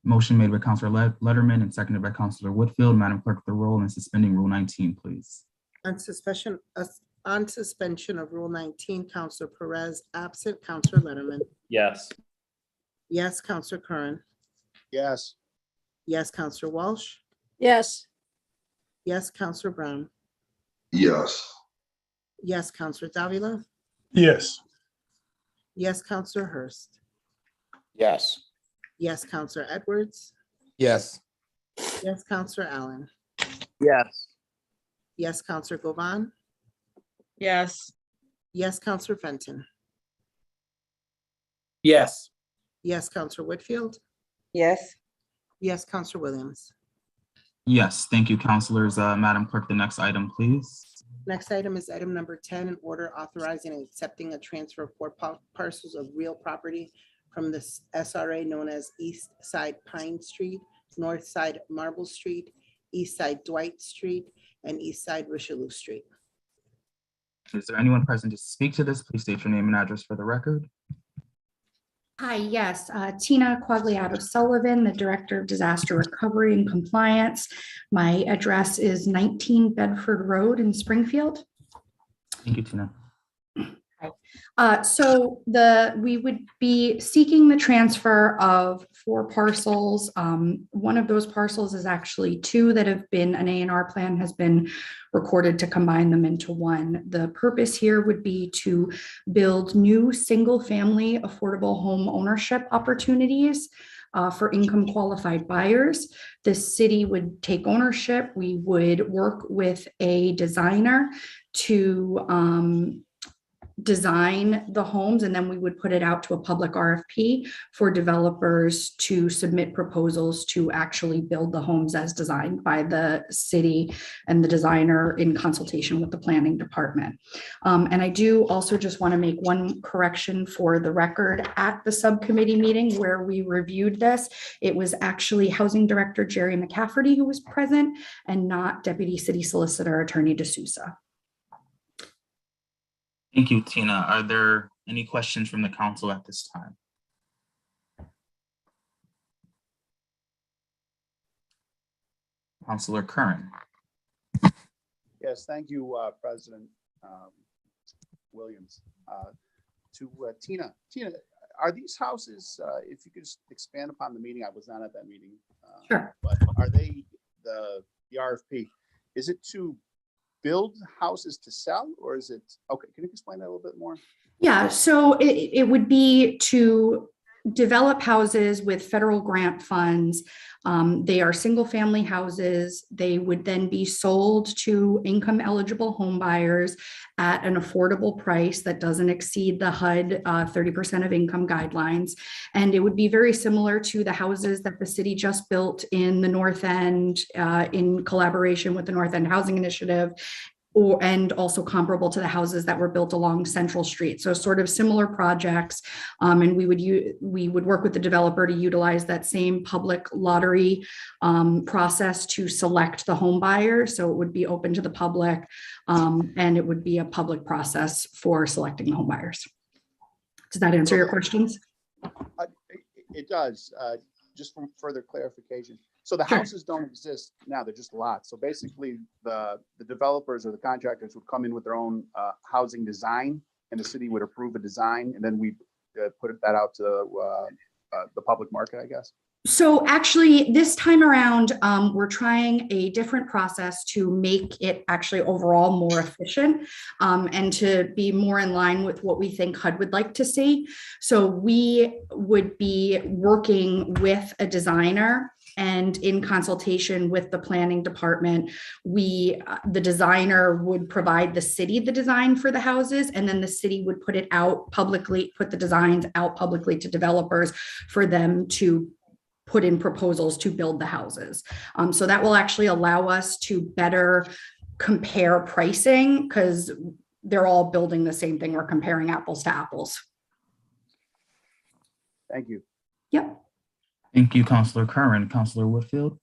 Motion made by Counselor Letterman and seconded by Counselor Whitfield. Madam Clerk, the roll on suspending Rule 19, please. On suspension of Rule 19, Counselor Perez absent, Counselor Letterman. Yes. Yes, Counselor Curran. Yes. Yes, Counselor Walsh. Yes. Yes, Counselor Brown. Yes. Yes, Counselor Davila. Yes. Yes, Counselor Hurst. Yes. Yes, Counselor Edwards. Yes. Yes, Counselor Allen. Yes. Yes, Counselor Govan. Yes. Yes, Counselor Fenton. Yes. Yes, Counselor Whitfield. Yes. Yes, Counselor Williams. Yes, thank you, counselors. Madam Clerk, the next item, please. Next item is item number 10, an order authorizing and accepting a transfer of 4 parcels of real property from the SRA known as East Side Pine Street, North Side Marble Street, East Side Dwight Street, and East Side Richelieu Street. Is there anyone present to speak to this? Please state your name and address for the record. Hi, yes, Tina Quagliato Sullivan, the Director of Disaster Recovery and Compliance. My address is 19 Bedford Road in Springfield. Thank you, Tina. So we would be seeking the transfer of 4 parcels. One of those parcels is actually 2 that have been, an A&R plan has been recorded to combine them into 1. The purpose here would be to build new single-family affordable home ownership opportunities for income qualified buyers. The city would take ownership. We would work with a designer to design the homes, and then we would put it out to a public RFP for developers to submit proposals to actually build the homes as designed by the city and the designer in consultation with the planning department. And I do also just want to make one correction for the record. At the subcommittee meeting where we reviewed this, it was actually Housing Director Jerry McCafferty who was present and not Deputy City Solicitor Attorney D'Souza. Thank you, Tina. Are there any questions from the council at this time? Councilor Curran. Yes, thank you, President Williams. To Tina, are these houses, if you could just expand upon the meeting, I was not at that meeting. Sure. But are they, the RFP, is it to build houses to sell, or is it, okay, can you explain that a little bit more? Yeah, so it would be to develop houses with federal grant funds. They are single family houses. They would then be sold to income eligible home buyers at an affordable price that doesn't exceed the HUD 30% of income guidelines. And it would be very similar to the houses that the city just built in the North End in collaboration with the North End Housing Initiative, and also comparable to the houses that were built along Central Street. So sort of similar projects. And we would work with the developer to utilize that same public lottery process to select the home buyer. So it would be open to the public, and it would be a public process for selecting the home buyers. Does that answer your questions? It does. Just from further clarification. So the houses don't exist now, they're just lots. So basically the developers or the contractors would come in with their own housing design and the city would approve a design, and then we put that out to the public market, I guess? So actually, this time around, we're trying a different process to make it actually overall more efficient and to be more in line with what we think HUD would like to see. So we would be working with a designer, and in consultation with the planning department, the designer would provide the city the design for the houses, and then the city would put it out publicly, put the designs out publicly to developers for them to put in proposals to build the houses. So that will actually allow us to better compare pricing, because they're all building the same thing. We're comparing apples to apples. Thank you. Yep. Thank you, Councilor Curran. Councilor Whitfield.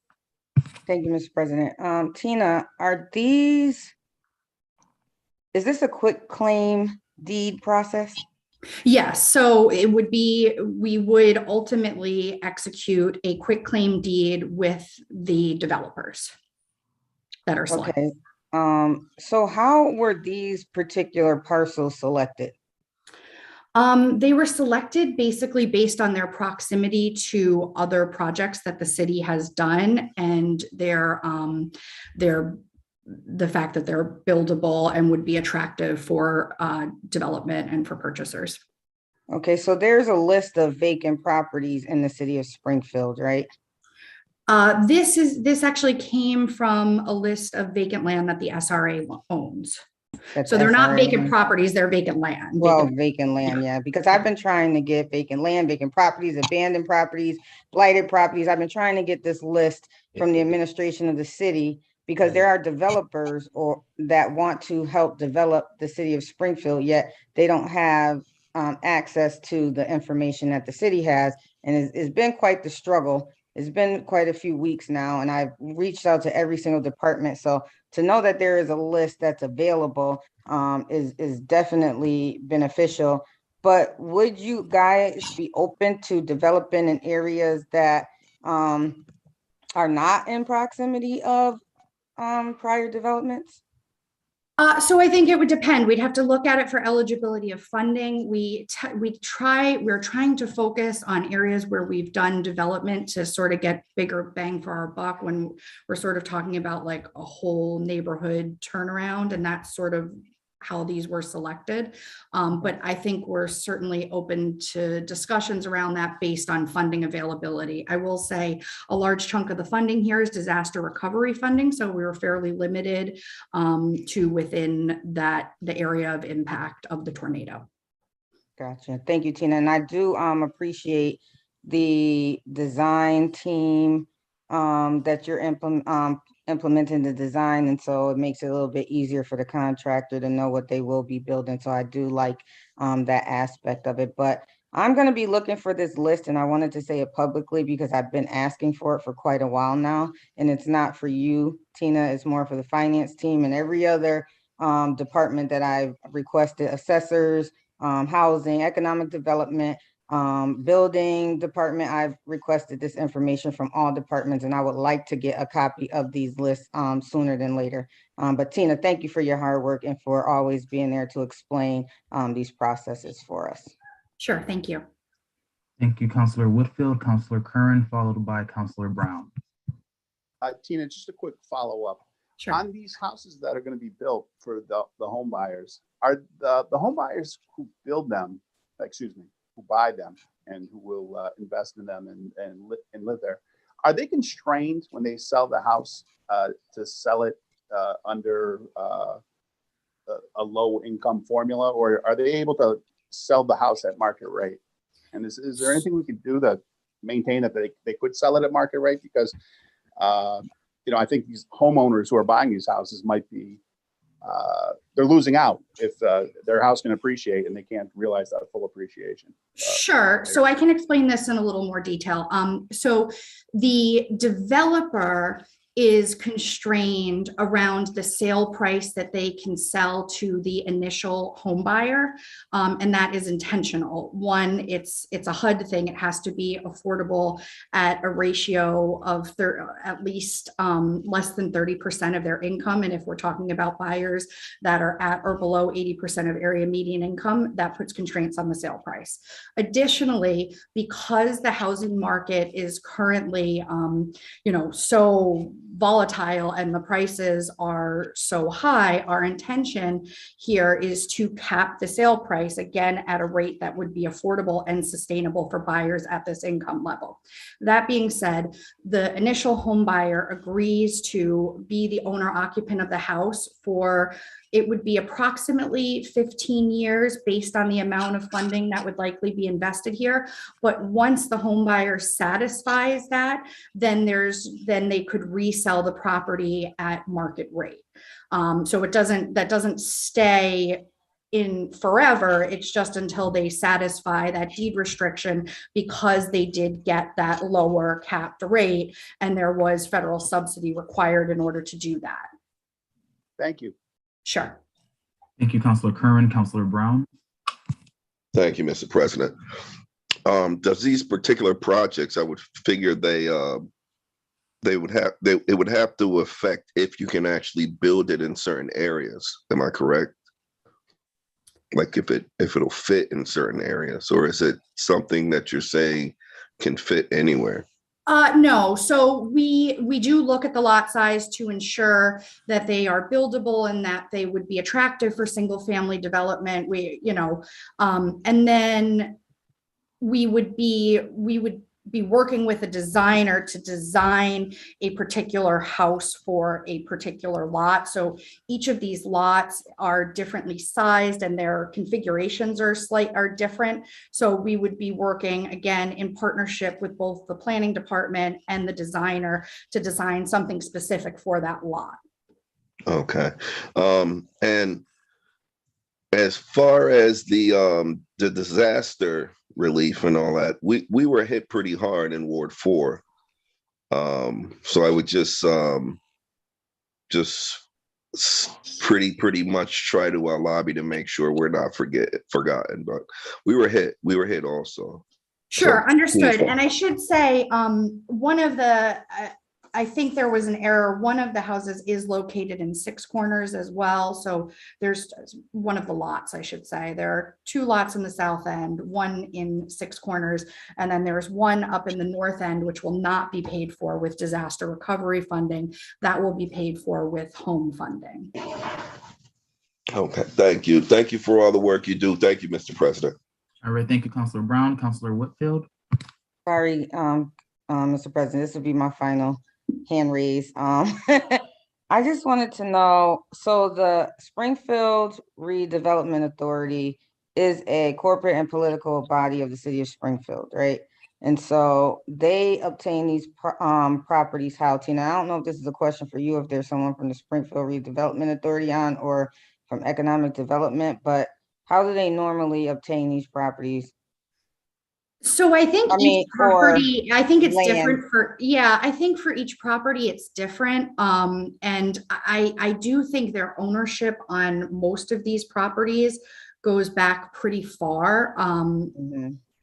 Thank you, Mr. President. Tina, is this a quick claim deed process? Yes, so it would be, we would ultimately execute a quitclaim deed with the developers that are selected. Okay. So how were these particular parcels selected? They were selected basically based on their proximity to other projects that the city has done, and the fact that they're buildable and would be attractive for development and for purchasers. Okay, so there's a list of vacant properties in the city of Springfield, right? This actually came from a list of vacant land that the SRA owns. So they're not vacant properties, they're vacant land. Well, vacant land, yeah, because I've been trying to get vacant land, vacant properties, abandoned properties, blighted properties. I've been trying to get this list from the administration of the city, because there are developers that want to help develop the city of Springfield, yet they don't have access to the information that the city has. And it's been quite the struggle. It's been quite a few weeks now, and I've reached out to every single department. So to know that there is a list that's available is definitely beneficial. But would you guys be open to developing in areas that are not in proximity of prior developments? So I think it would depend. We'd have to look at it for eligibility of funding. We're trying to focus on areas where we've done development to sort of get bigger bang for our buck, when we're sort of talking about like a whole neighborhood turnaround, and that's sort of how these were selected. But I think we're certainly open to discussions around that based on funding availability. I will say a large chunk of the funding here is disaster recovery funding. So we were fairly limited to within the area of impact of the tornado. Gotcha. Thank you, Tina. And I do appreciate the design team that you're implementing the design, and so it makes it a little bit easier for the contractor to know what they will be building. So I do like that aspect of it. But I'm going to be looking for this list, and I wanted to say it publicly because I've been asking for it for quite a while now. And it's not for you, Tina, it's more for the finance team and every other department that I've requested: assessors, housing, economic development, building department. I've requested this information from all departments, and I would like to get a copy of these lists sooner than later. But Tina, thank you for your hard work and for always being there to explain these processes for us. Sure, thank you. Thank you, Councilor Whitfield. Councilor Curran, followed by Councilor Brown. Tina, just a quick follow-up. Sure. On these houses that are going to be built for the home buyers, are the home buyers who build them, who buy them and who will invest in them and live there, are they constrained when they sell the house to sell it under a low income formula, or are they able to sell the house at market rate? And is there anything we can do to maintain that they could sell it at market rate? Because I think these homeowners who are buying these houses might be they're losing out if their house can appreciate and they can't realize that full appreciation. Sure. So I can explain this in a little more detail. So the developer is constrained around the sale price that they can sell to the initial home buyer. And that is intentional. One, it's a HUD thing. It has to be affordable at a ratio of at least less than 30% of their income. And if we're talking about buyers that are at or below 80% of area median income, that puts constraints on the sale price. Additionally, because the housing market is currently, so volatile and the prices are so high, our intention here is to cap the sale price again at a rate that would be affordable and sustainable for buyers at this income level. That being said, the initial home buyer agrees to be the owner occupant of the house for, it would be approximately 15 years based on the amount of funding that would likely be invested here. But once the home buyer satisfies that, then they could resell the property at market rate. So that doesn't stay in forever. It's just until they satisfy that deed restriction, because they did get that lower capped rate and there was federal subsidy required in order to do that. Thank you. Sure. Thank you, Councilor Curran. Councilor Brown. Thank you, Mr. President. Does these particular projects, I would figure it would have to affect if you can actually build it in certain areas. Am I correct? Like if it'll fit in certain areas, or is it something that you're saying can fit anywhere? No, so we do look at the lot size to ensure that they are buildable and that they would be attractive for single family development. And then we would be working with a designer to design a particular house for a particular lot. So each of these lots are differently sized and their configurations are different. So we would be working again in partnership with both the planning department and the designer to design something specific for that lot. Okay. And as far as the disaster relief and all that, we were hit pretty hard in Ward 4. So I would just pretty much try to lobby to make sure we're not forgotten. But we were hit also. Sure, So, understood. And I should say, one of the, I think there was an error. One of the houses is located in Six Corners as well. So there's one of the lots, I should say. There are two lots in the south end, one in Six Corners, and then there's one up in the north end, which will not be paid for with disaster recovery funding. That will be paid for with home funding. Okay, thank you. Thank you for all the work you do. Thank you, Mr. President. All right, thank you, Councilor Brown. Councilor Whitfield. Sorry, Mr. President, this will be my final hand raise. I just wanted to know, so the Springfield Redevelopment Authority is a corporate and political body of the city of Springfield, right? And so they obtain these properties, how, Tina? I don't know if this is a question for you, if there's someone from the Springfield Redevelopment Authority on, or from Economic Development, but how do they normally obtain these properties? So I think each property, I think it's land. different for, I think for each property it's different. And I do think their ownership on most of these properties goes back pretty far.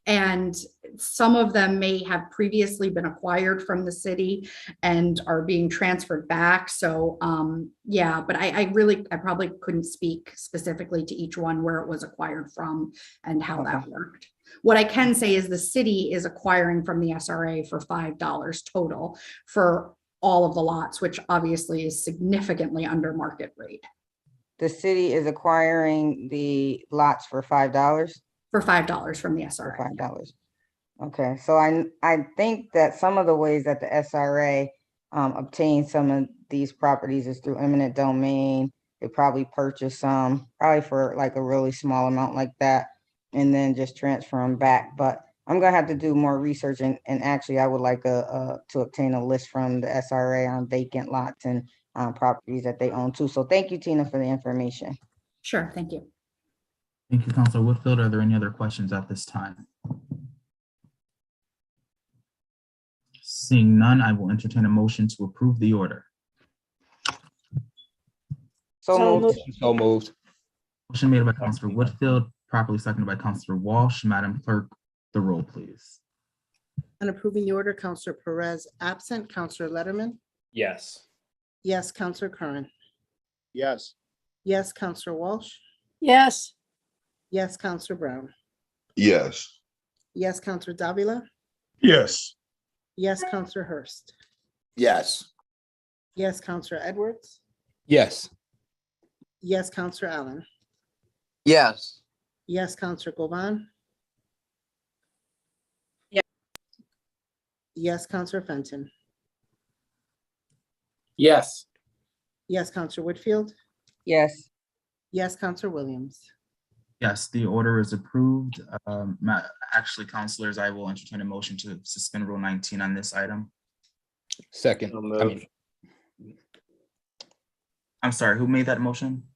And some of them may have previously been acquired from the city and are being transferred back. So but I probably couldn't speak specifically to each one where it was acquired from and how that worked. What I can say is the city is acquiring from the SRA for $5 total for all of the lots, which obviously is significantly under market rate. The city is acquiring the lots for $5? For $5 from the SRA. For $5. Okay, so I think that some of the ways that the SRA obtains some of these properties is through eminent domain. They probably purchase some, probably for like a really small amount like that, and then just transfer them back. But I'm gonna have to do more research, and actually I would like to obtain a list from the SRA on vacant lots and properties that they own too. So thank you, Tina, for the information. Sure, thank you. Thank you, Councilor Whitfield. Are there any other questions at this time? Seeing none, I will entertain a motion to approve the order. So moved. So moved. Motion made by Counselor Whitfield, properly seconded by Counselor Walsh. Madam Clerk, the roll, please. On approving the order, Counselor Perez absent, Counselor Letterman, Yes. yes, Counselor Curran, Yes. yes, Counselor Walsh, yes, yes, Counselor Brown, Yes. yes, Counselor Davila, Yes. yes, Counselor Hurst, Yes. yes, Counselor Edwards, Yes. yes, Counselor Allen, yes, yes, Counselor Govan, Yes. yes, Counselor Fenton, Yes. yes, Counselor Whitfield, Yes. yes, Counselor Williams. Yes, the order is approved. Actually, counselors, I will entertain a motion to suspend Rule 19 on this item. Second. So I moved. mean, I'm sorry, who made that motion?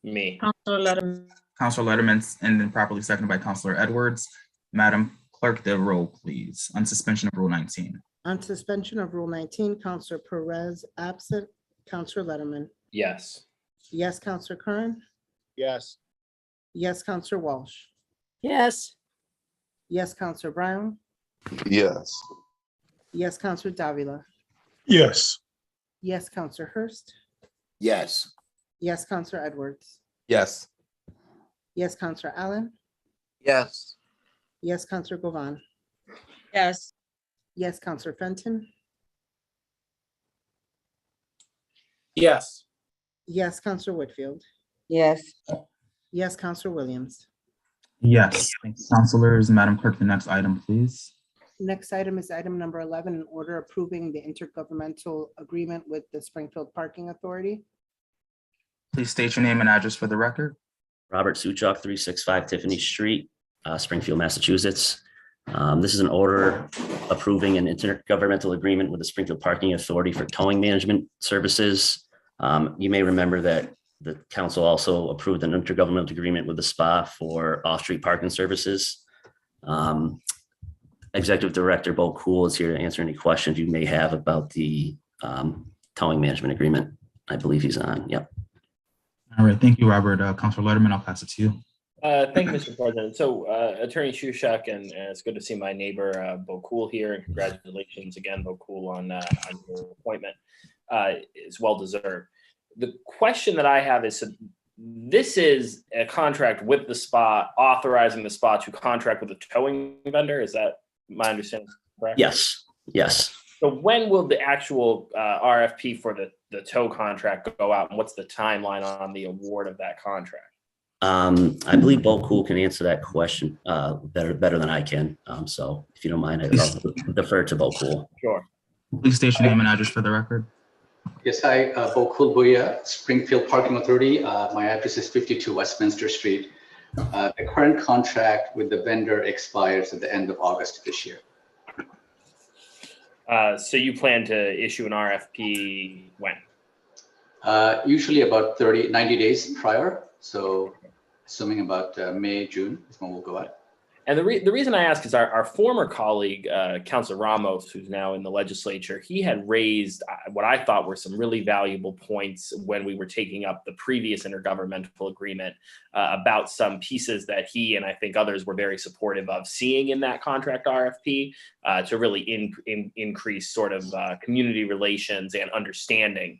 Me. Counselor Letterman. Counselor Letterman, and then properly seconded by Counselor Edwards. Madam Clerk, the roll, please, on suspension of Rule 19. On suspension of Rule 19, Counselor Perez absent, Counselor Letterman, Yes. yes, Counselor Curran, Yes. yes, Counselor Walsh, yes, yes, Counselor Brown, Yes. yes, Counselor Davila, Yes. yes, Counselor Hurst, Yes. yes, Counselor Edwards, yes. yes, Counselor Allen, yes, yes, Counselor Govan, Yes. yes, Counselor Fenton, Yes. yes, Counselor Whitfield, Yes. yes, Counselor Williams. Yes, thank you, counselors. Madam Clerk, the next item, please. Next item is item number 11, an order approving the intergovernmental agreement with the Springfield Parking Authority. Please state your name and address for the record. Robert Suchok, 365 Tiffany Street, Springfield, Massachusetts. This is an order approving an intergovernmental agreement with the Springfield Parking Authority for towing management services. You may remember that the council also approved an intergovernmental agreement with the SPA for off-street parking services. Executive Director Bo Cool is here to answer any questions you may have about the towing management agreement. I believe he's on. Yep. All right, thank you, Robert. Counselor Letterman, I'll pass it to you. Thank you, Mr. President. So Attorney Shushak, and it's good to see my neighbor, Bo Cool here. And congratulations again, Bo Cool, on your appointment. It's well-deserved. The question that I have is, so this is a contract with the SPA, authorizing the SPA to contract with a towing vendor. Is that my understanding correct? Yes. Yes. So when will the actual RFP for the tow contract go out, and what's the timeline on the award of that contract? I believe Bo Cool can answer that question better than I can. So if you don't mind, I'll defer to Bo Cool. Sure. Please state your name and address for the record. Yes, hi, Bokul Buya, Springfield Parking Authority. My address is 52 Westminster Street. The current contract with the vendor expires at the end of August this year. So you plan to issue an RFP when? Usually about 90 days prior. So assuming about May, June is when we'll go out. And the reason I ask is our former colleague, Councilor Ramos, who's now in the legislature, he had raised what I thought were some really valuable points when we were taking up the previous intergovernmental agreement about some pieces that he and I think others were very supportive of seeing in that contract RFP to really increase sort of community relations and understanding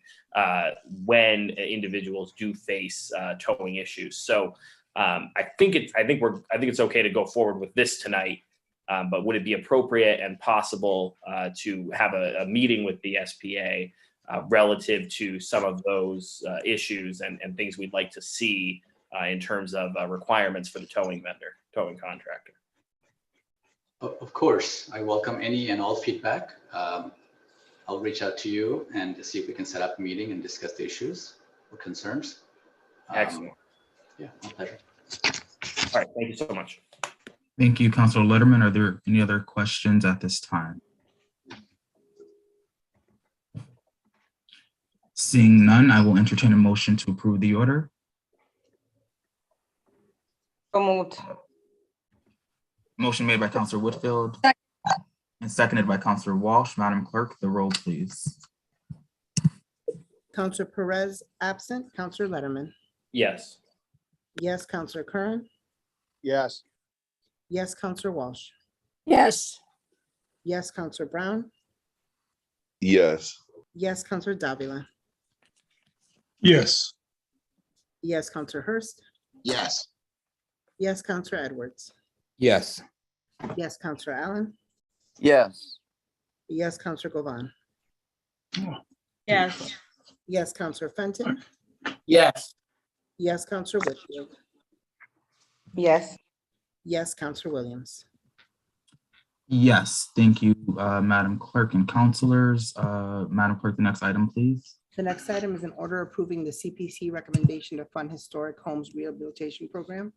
when individuals do face towing issues. So I think it's okay to go forward with this tonight, but would it be appropriate and possible to have a meeting with the SPA relative to some of those issues and things we'd like to see in terms of requirements for the towing contractor? Of course, I welcome any and all feedback. I'll reach out to you and see if we can set up a meeting and discuss the issues or concerns. Excellent. Yeah, my pleasure. All right, thank you so much. Thank you, Councilor Letterman. Are there any other questions at this time? Seeing none, I will entertain a motion to approve the order. So moved. Motion made by Councilor Whitfield, and seconded by Counselor Walsh. Madam Clerk, the roll, please. Counselor Perez absent, Counselor Letterman. Yes. Yes, Counselor Curran. Yes. Yes, Counselor Walsh. yes, Yes, Counselor Brown. Yes. Yes, Counselor Davila. Yes. Yes, Counselor Hurst. Yes. Yes, Counselor Edwards. Yes. Yes, Counselor Allen. Yes. Yes, Counselor Govan. yes, Yes, Counselor Fenton. Yes. Yes, Counselor Whitfield. yes, Yes, Counselor Williams. Yes, thank you, Madam Clerk and counselors. Madam Clerk, the next item, please. The next item is an order approving the CPC recommendation to fund historic homes rehabilitation program.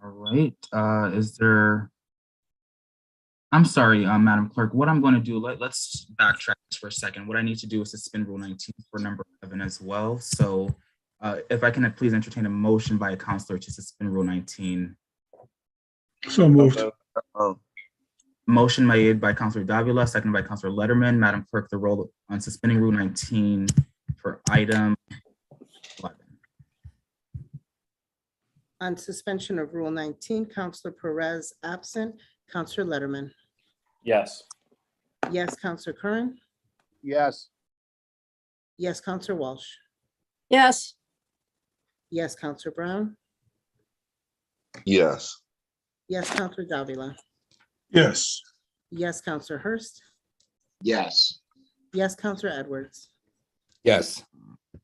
All right, I'm sorry, Madam Clerk, what I'm going to do, let's backtrack for a second. What I need to do is suspend Rule 19 for number 11 as well. So if I can please entertain a motion by a counselor to suspend Rule 19. So moved. Motion made by Counselor Davila, seconded by Counselor Letterman. Madam Clerk, the roll on suspending Rule 19 for item 11. On suspension of Rule 19, Counselor Perez absent, Counselor Letterman. Yes. Yes, Counselor Curran. Yes. Yes, Counselor Walsh. yes, Yes, Counselor Brown. Yes. Yes, Counselor Davila. Yes. Yes, Counselor Hurst. Yes. Yes, Counselor Edwards. Yes.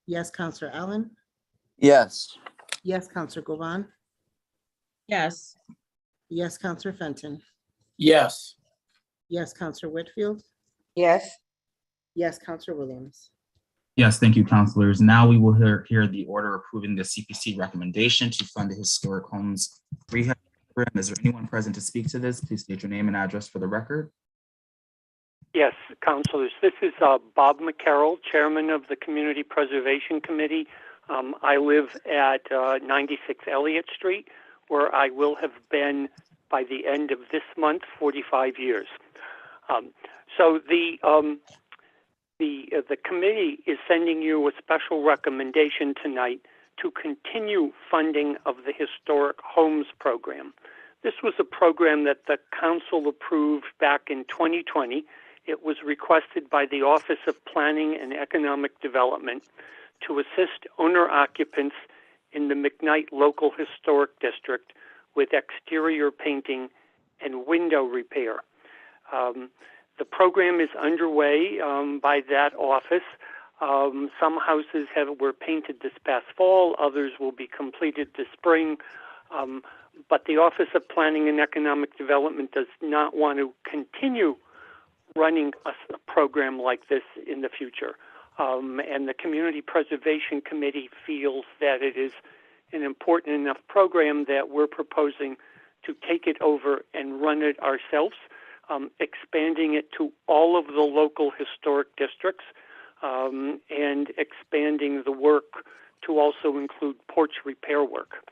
Yes, Counselor Allen. Yes. Yes, Counselor Govan. yes, Yes, Counselor Fenton. Yes. Yes, Counselor Whitfield. yes, Yes, Counselor Williams. Yes, thank you, counselors. Now we will hear the order approving the CPC recommendation to fund the historic homes rehab program. Is there anyone present to speak to this? Please state your name and address for the record. Yes, councilors. This is Bob McCarroll, chairman of the Community Preservation Committee. I live at 96 Elliott Street, where I will have been by the end of this month, 45 years. So the committee is sending you a special recommendation tonight to continue funding of the Historic Homes Program. This was a program that the council approved back in 2020. It was requested by the Office of Planning and Economic Development to assist owner occupants in the McKnight Local Historic District with exterior painting and window repair. The program is underway by that office. Some houses were painted this past fall, others will be completed this spring. But the Office of Planning and Economic Development does not want to continue running a program like this in the future. And the Community Preservation Committee feels that it is an important enough program that we're proposing to take it over and run it ourselves, expanding it to all of the local historic districts, and expanding the work to also include porch repair work.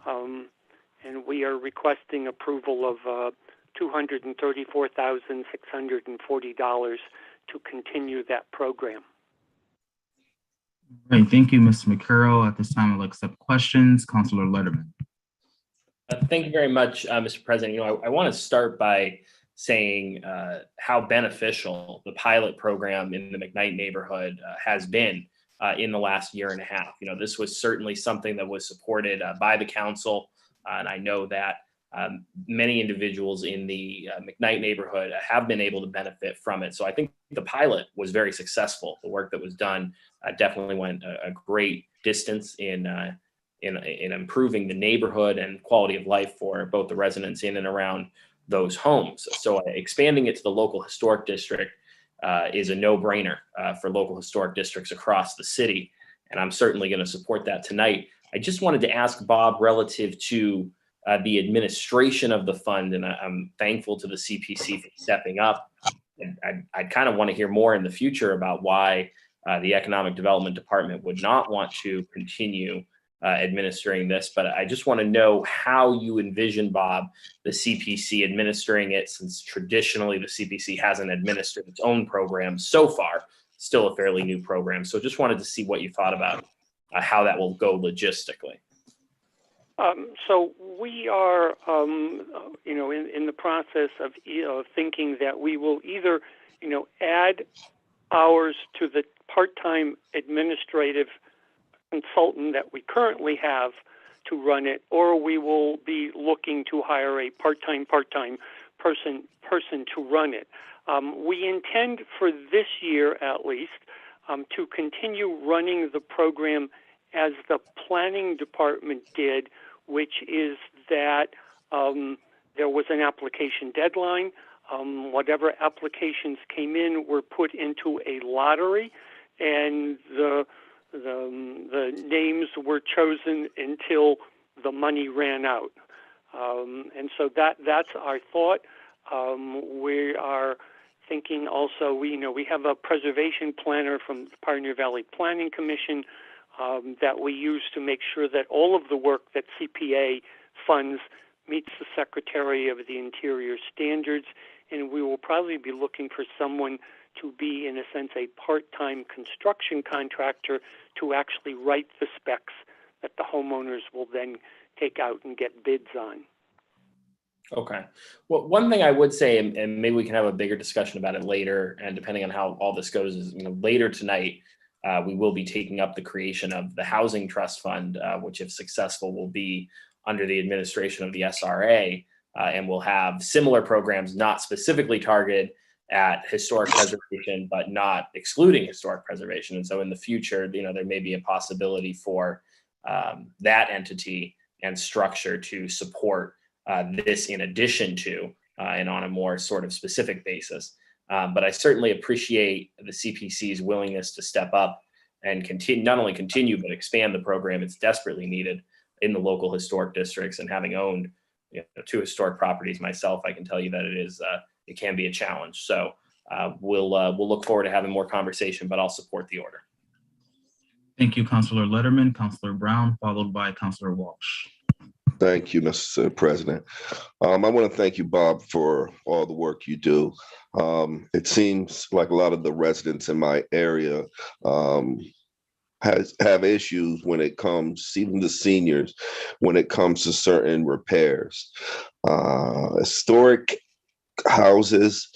And we are requesting approval of $234,640 to continue that program. All right, thank you, Mr. McCarroll. At this time, I'll accept questions. Councilor Letterman. Thank you very much, Mr. President. I want to start by saying how beneficial the pilot program in the McKnight neighborhood has been in the last year and a half. This was certainly something that was supported by the council, and I know that many individuals in the McKnight neighborhood have been able to benefit from it. So I think the pilot was very successful. The work that was done definitely went a great distance in improving the neighborhood and quality of life for both the residents in and around those homes. So expanding it to the local historic district is a no-brainer for local historic districts across the city. And I'm certainly going to support that tonight. I just wanted to ask Bob relative to the administration of the fund, and I'm thankful to the CPC for stepping up. And I'd kind of want to hear more in the future about why the Economic Development Department would not want to continue administering this, but I just want to know how you envision, Bob, the CPC administering it, since traditionally the CPC hasn't administered its own program so far, still a fairly new program. So just wanted to see what you thought about how that will go logistically. So we are, in the process of thinking that we will either, add hours to the part-time administrative consultant that we currently have to run it, or we will be looking to hire a part-time person to run it. We intend for this year, at least, to continue running the program as the planning department did, which is that there was an application deadline. Whatever applications came in were put into a lottery, and the names were chosen until the money ran out. And so that's our thought. We are thinking also, we have a preservation planner from the Pioneer Valley Planning Commission that we use to make sure that all of the work that CPA funds meets the Secretary of the Interior standards, and we will probably be looking for someone to be, in a sense, a part-time construction contractor to actually write the specs that the homeowners will then take out and get bids on. Okay. Well, one thing I would say, and maybe we can have a bigger discussion about it later, and depending on how all this goes, is later tonight, we will be taking up the creation of the Housing Trust Fund, which, if successful, will be under the administration of the SRA, and will have similar programs not specifically targeted at historic preservation, but not excluding historic preservation. And so in the future, there may be a possibility for that entity and structure to support this in addition to and on a more sort of specific basis. But I certainly appreciate the CPC's willingness to step up and continue, not only continue, but expand the program. It's desperately needed in the local historic districts. And having owned 2 historic properties myself, I can tell you that it can be a challenge. So we'll look forward to having more conversation, but I'll support the order. Thank you, Councilor Letterman, Councilor Brown, followed by Councilor Walsh. Thank you, Mr. President. I want to thank you, Bob, for all the work you do. It seems like a lot of the residents in my area have issues when it comes, even the seniors, when it comes to certain repairs. Historic houses,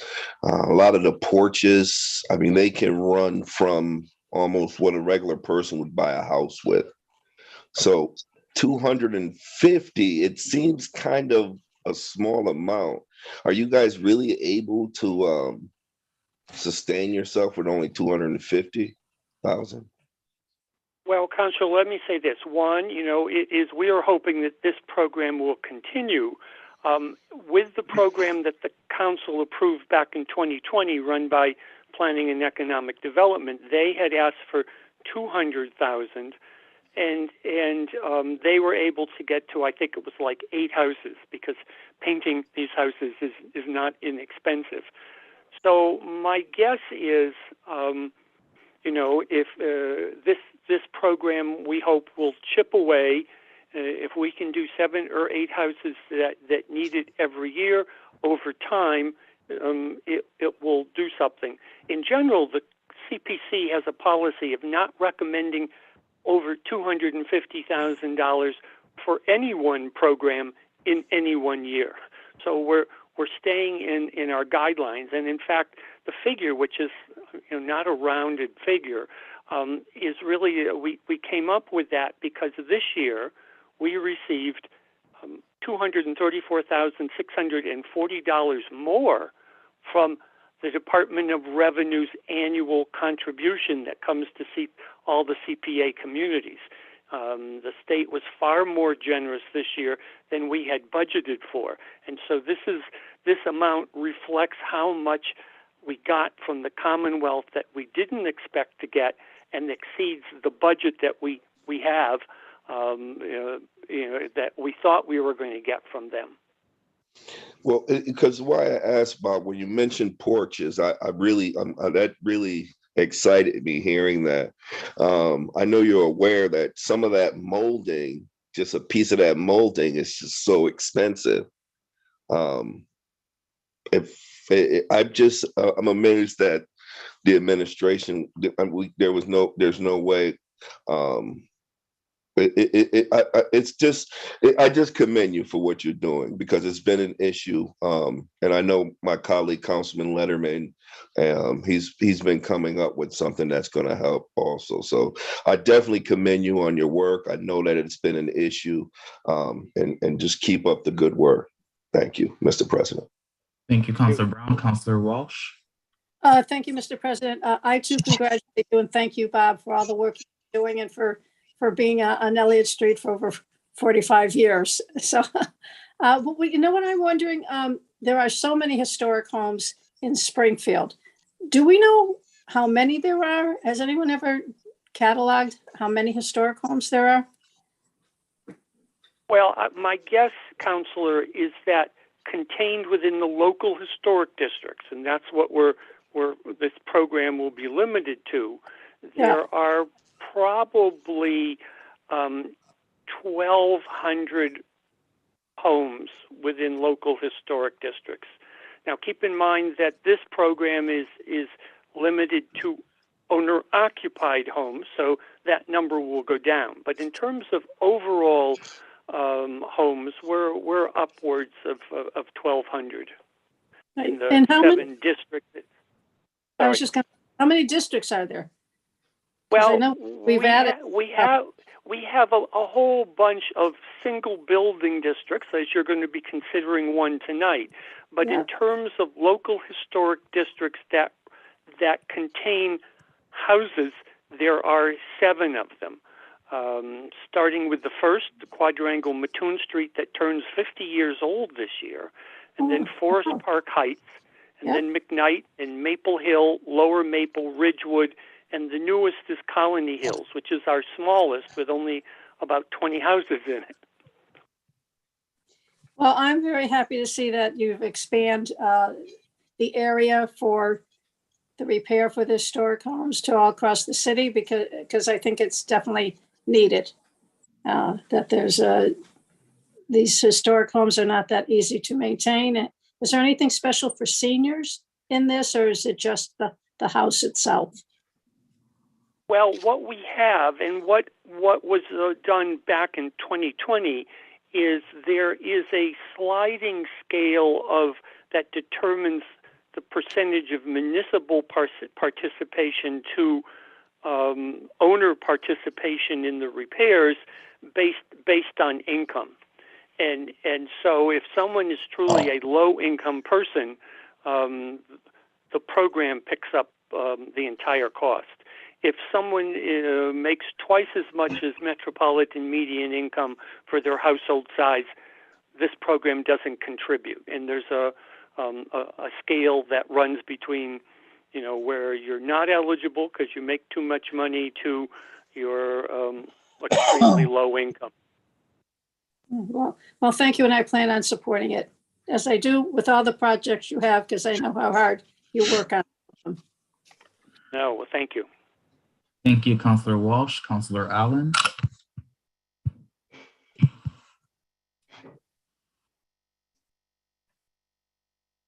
a lot of the porches, they can run from almost what a regular person would buy a house with. So 250, it seems kind of a small amount. Are you guys really able to sustain yourself with only 250,000? Well, Councilor, let me say this. One, we are hoping that this program will continue. With the program that the council approved back in 2020, run by Planning and Economic Development, they had asked for 200,000. And they were able to get to, I think it was like 8 houses, because painting these houses is not inexpensive. So my guess is, if this program, we hope, will chip away. If we can do 7 or 8 houses that need it every year, over time, it will do something. In general, the CPC has a policy of not recommending over $250,000 for any one program in any one year. So we're staying in our guidelines. And in fact, the figure, which is not a rounded figure, is really, we came up with that because this year we received $234,640 more from the Department of Revenue's annual contribution that comes to all the CPA communities. The state was far more generous this year than we had budgeted for. And so this amount reflects how much we got from the Commonwealth that we didn't expect to get, and exceeds the budget that we have, that we thought we were going to get from them. Well, because why I asked, Bob, when you mentioned porches, that really excited me hearing that. I know you're aware that some of that molding, just a piece of that molding, is just so expensive. I'm amazed that the administration, there's no way. I just commend you for what you're doing, because it's been an issue. And I know my colleague, Councilman Letterman, he's been coming up with something that's going to help also. So I definitely commend you on your work. I know that it's been an issue, and just keep up the good work. Thank you, Mr. President. Thank you, Councilor Brown. Councilor Walsh. Thank you, Mr. President. I too congratulate you and thank you, Bob, for all the work you're doing and for being on Elliott Street for over 45 years. So, but you know what I'm wondering? There are so many historic homes in Springfield. Do we know how many there are? Has anyone ever cataloged how many historic homes there are? Well, my guess, Counselor, is that contained within the local historic districts, and that's what this program will be limited to. There are probably 1,200 homes within local historic districts. Now, keep in mind that this program is limited to owner-occupied homes, so that number will go down. But in terms of overall homes, we're upwards of 1,200 in the And how 7 many districts. I was just how many districts are there? Well, I know we have a whole bunch of single building districts, as you're going to be considering one tonight. But in terms of local historic districts that contain houses, there are 7 of them. Starting with the first, the quadrangle Mattoon Street that turns 50 years old this year, and then Forest Park Heights, and then McKnight and Maple Hill, Lower Maple, Ridgewood, and the newest is Colony Hills, which is our smallest with only about 20 houses in it. Well, I'm very happy to see that you've expanded the area for the repair for the historic homes to all across the city, because I think it's definitely needed. That there's these historic homes are not that easy to maintain. Is there anything special for seniors in this, or is it just the house itself? Well, what we have and what was done back in 2020 is there is a sliding scale that determines the percentage of municipal participation to owner participation in the repairs based on income. And so if someone is truly a low income person, the program picks up the entire cost. If someone makes twice as much as metropolitan median income for their household size, this program doesn't contribute. And there's a scale that runs between, where you're not eligible because you make too much money to your extremely low income. Well, thank you, and I plan on supporting it, as I do with all the projects you have, because I know how hard you work on them. No, well, thank you. Thank you, Councilor Walsh. Councilor Allen.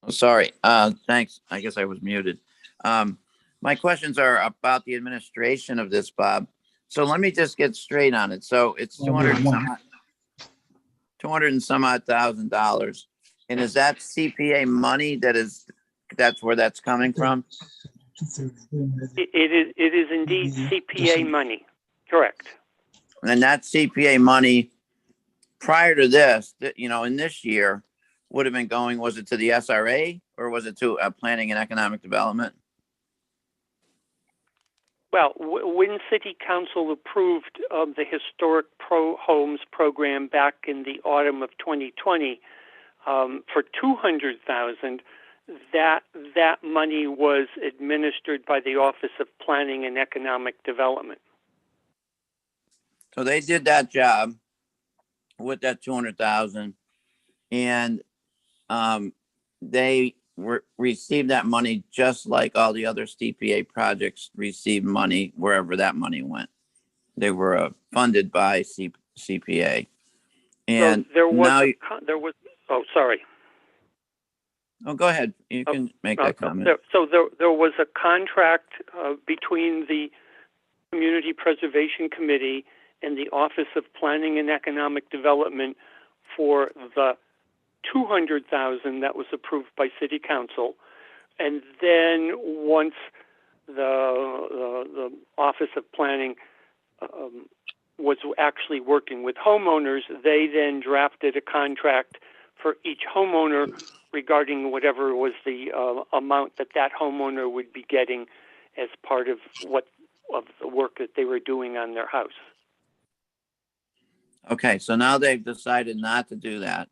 Oh, sorry. Thanks. I guess I was muted. My questions are about the administration of this, Bob. So let me just get straight on it. So it's 200 and some odd $1,000. And is that CPA money that's where that's coming from? It is indeed CPA money, correct. And that CPA money prior to this, in this year, would have been going, was it to the SRA or was it to planning and economic development? Well, when City Council approved the Historic Homes program back in the autumn of 2020 for $200,000, that money was administered by the Office of Planning and Economic Development. So they did that job with that $200,000, and they received that money just like all the other CPA projects received money wherever that money went. They were funded by CPA. And so now, oh, sorry. Oh, go ahead. You can make that comment. There was a contract between the Community Preservation Committee and the Office of Planning and Economic Development for the $200,000 that was approved by City Council, and then once the Office of Planning was actually working with homeowners, they then drafted a contract for each homeowner regarding whatever was the amount that homeowner would be getting as part of the work that they were doing on their house. Okay, so now they've decided not to do that,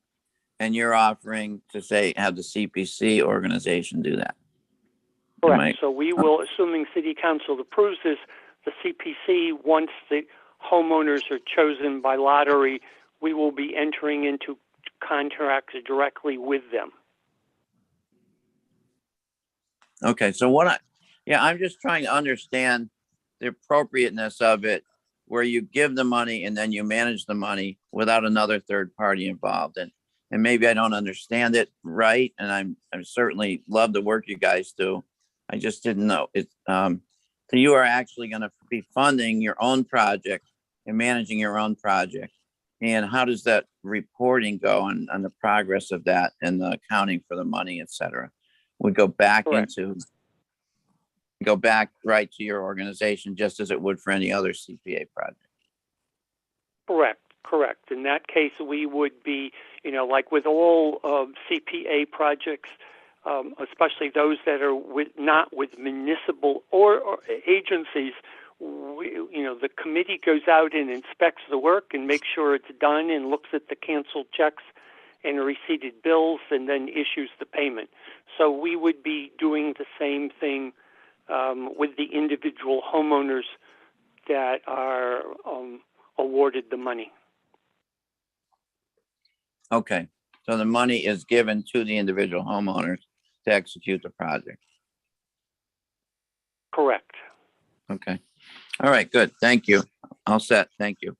and you're offering to have the CPC organization do that. Correct. So we will, assuming City Council approves this, the CPC, once the homeowners are chosen by lottery, we will be entering into contracts directly with them. Okay, so I'm just trying to understand the appropriateness of it, where you give the money and then you manage the money without another third party involved. And maybe I don't understand it right. And I certainly love the work you guys do. I just didn't know it. So you are actually going to be funding your own project and managing your own project. And how does that reporting go on the progress of that and the accounting for the money, et cetera? Would go back right to your organization, just as it would for any other CPA project. Correct. In that case, we would be, like with all CPA projects, especially those that are not with municipal or agencies, the committee goes out and inspects the work and makes sure it's done and looks at the canceled checks and receipted bills and then issues the payment. So we would be doing the same thing with the individual homeowners that are awarded the money. Okay, so the money is given to the individual homeowners to execute the project. Correct. Okay. All right, good. Thank you. All set. Thank you.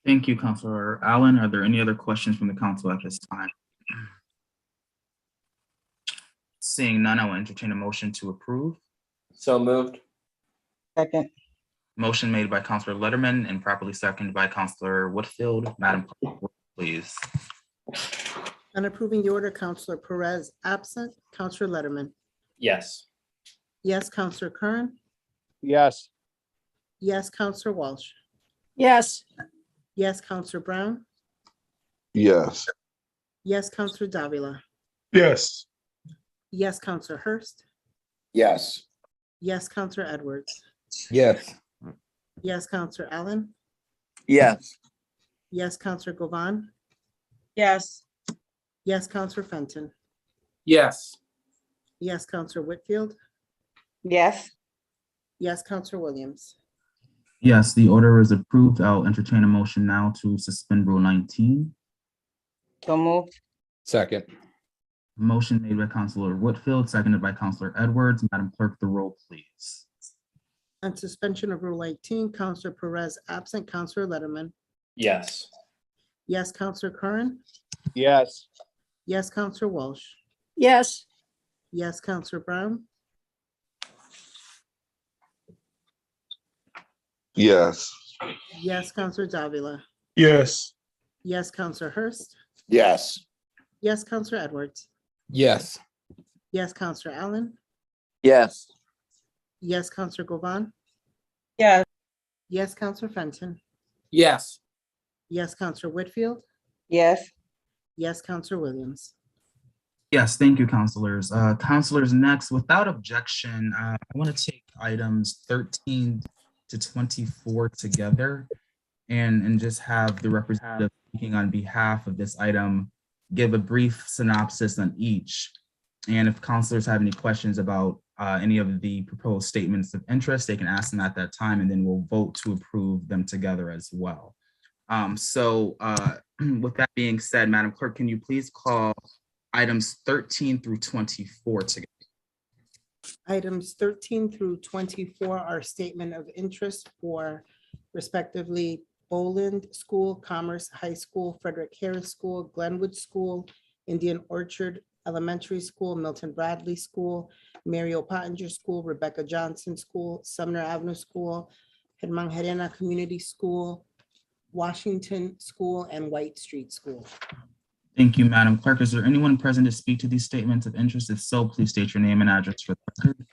Thank you, Councilor Allen. Are there any other questions from the council at this time? Seeing none, I will entertain a motion to approve. So moved. Second. Motion made by Councilor Letterman and properly seconded by Councilor Whitfield. Madam Clerk, please. On approving the order, Councilor Perez absent, Councilor Letterman. Yes. Yes, Councilor Kern. Yes. Yes, Councilor Walsh. yes, Yes, Councilor Brown. Yes. Yes, Councilor Davila. Yes. Yes, Councilor Hurst. Yes. Yes, Councilor Edwards. Yes. Yes, Councilor Allen. Yes. Yes, Councilor Govan. yes, Yes, Councilor Fenton. Yes. Yes, Councilor Whitfield. Yes. Yes, Councilor Williams. Yes, the order is approved. I'll entertain a motion now to suspend Rule 19. So moved. Second. Motion made by Councilor Whitfield, seconded by Councilor Edwards. Madam Clerk, the roll, please. On suspension of Rule 18, Councilor Perez absent, Councilor Letterman. Yes. Yes, Councilor Curran. Yes. Yes, Councilor Walsh. yes, Yes, Councilor Brown. Yes. Yes, Councilor Davila. Yes. Yes, Councilor Hurst. Yes. Yes, Councilor Edwards. Yes. Yes, Councilor Allen. Yes. Yes, Councilor Govan. yes, Yes, Councilor Fenton. Yes. Yes, Councilor Whitfield. Yes. Yes, Councilor Williams. Yes, thank you, councilors. Councilors, next, without objection, I want to take items 13 to 24 together and just have the representative speaking on behalf of this item give a brief synopsis on each. And if councilors have any questions about any of the proposed statements of interest, they can ask them at that time, and then we'll vote to approve them together as well. With that being said, Madam Clerk, can you please call items 13 through 24 together. Items 13 through 24 are statement of interest for respectively Boland School, Commerce High School, Frederick Harris School, Glenwood School, Indian Orchard Elementary School, Milton Bradley School, Mario Pottinger School, Rebecca Johnson School, Sumner Avenue School, Herman Helena Community School, Washington School, and White Street School. Thank you, Madam Clerk. Is there anyone present to speak to these statements of interest? If so, please state your name and address for the record.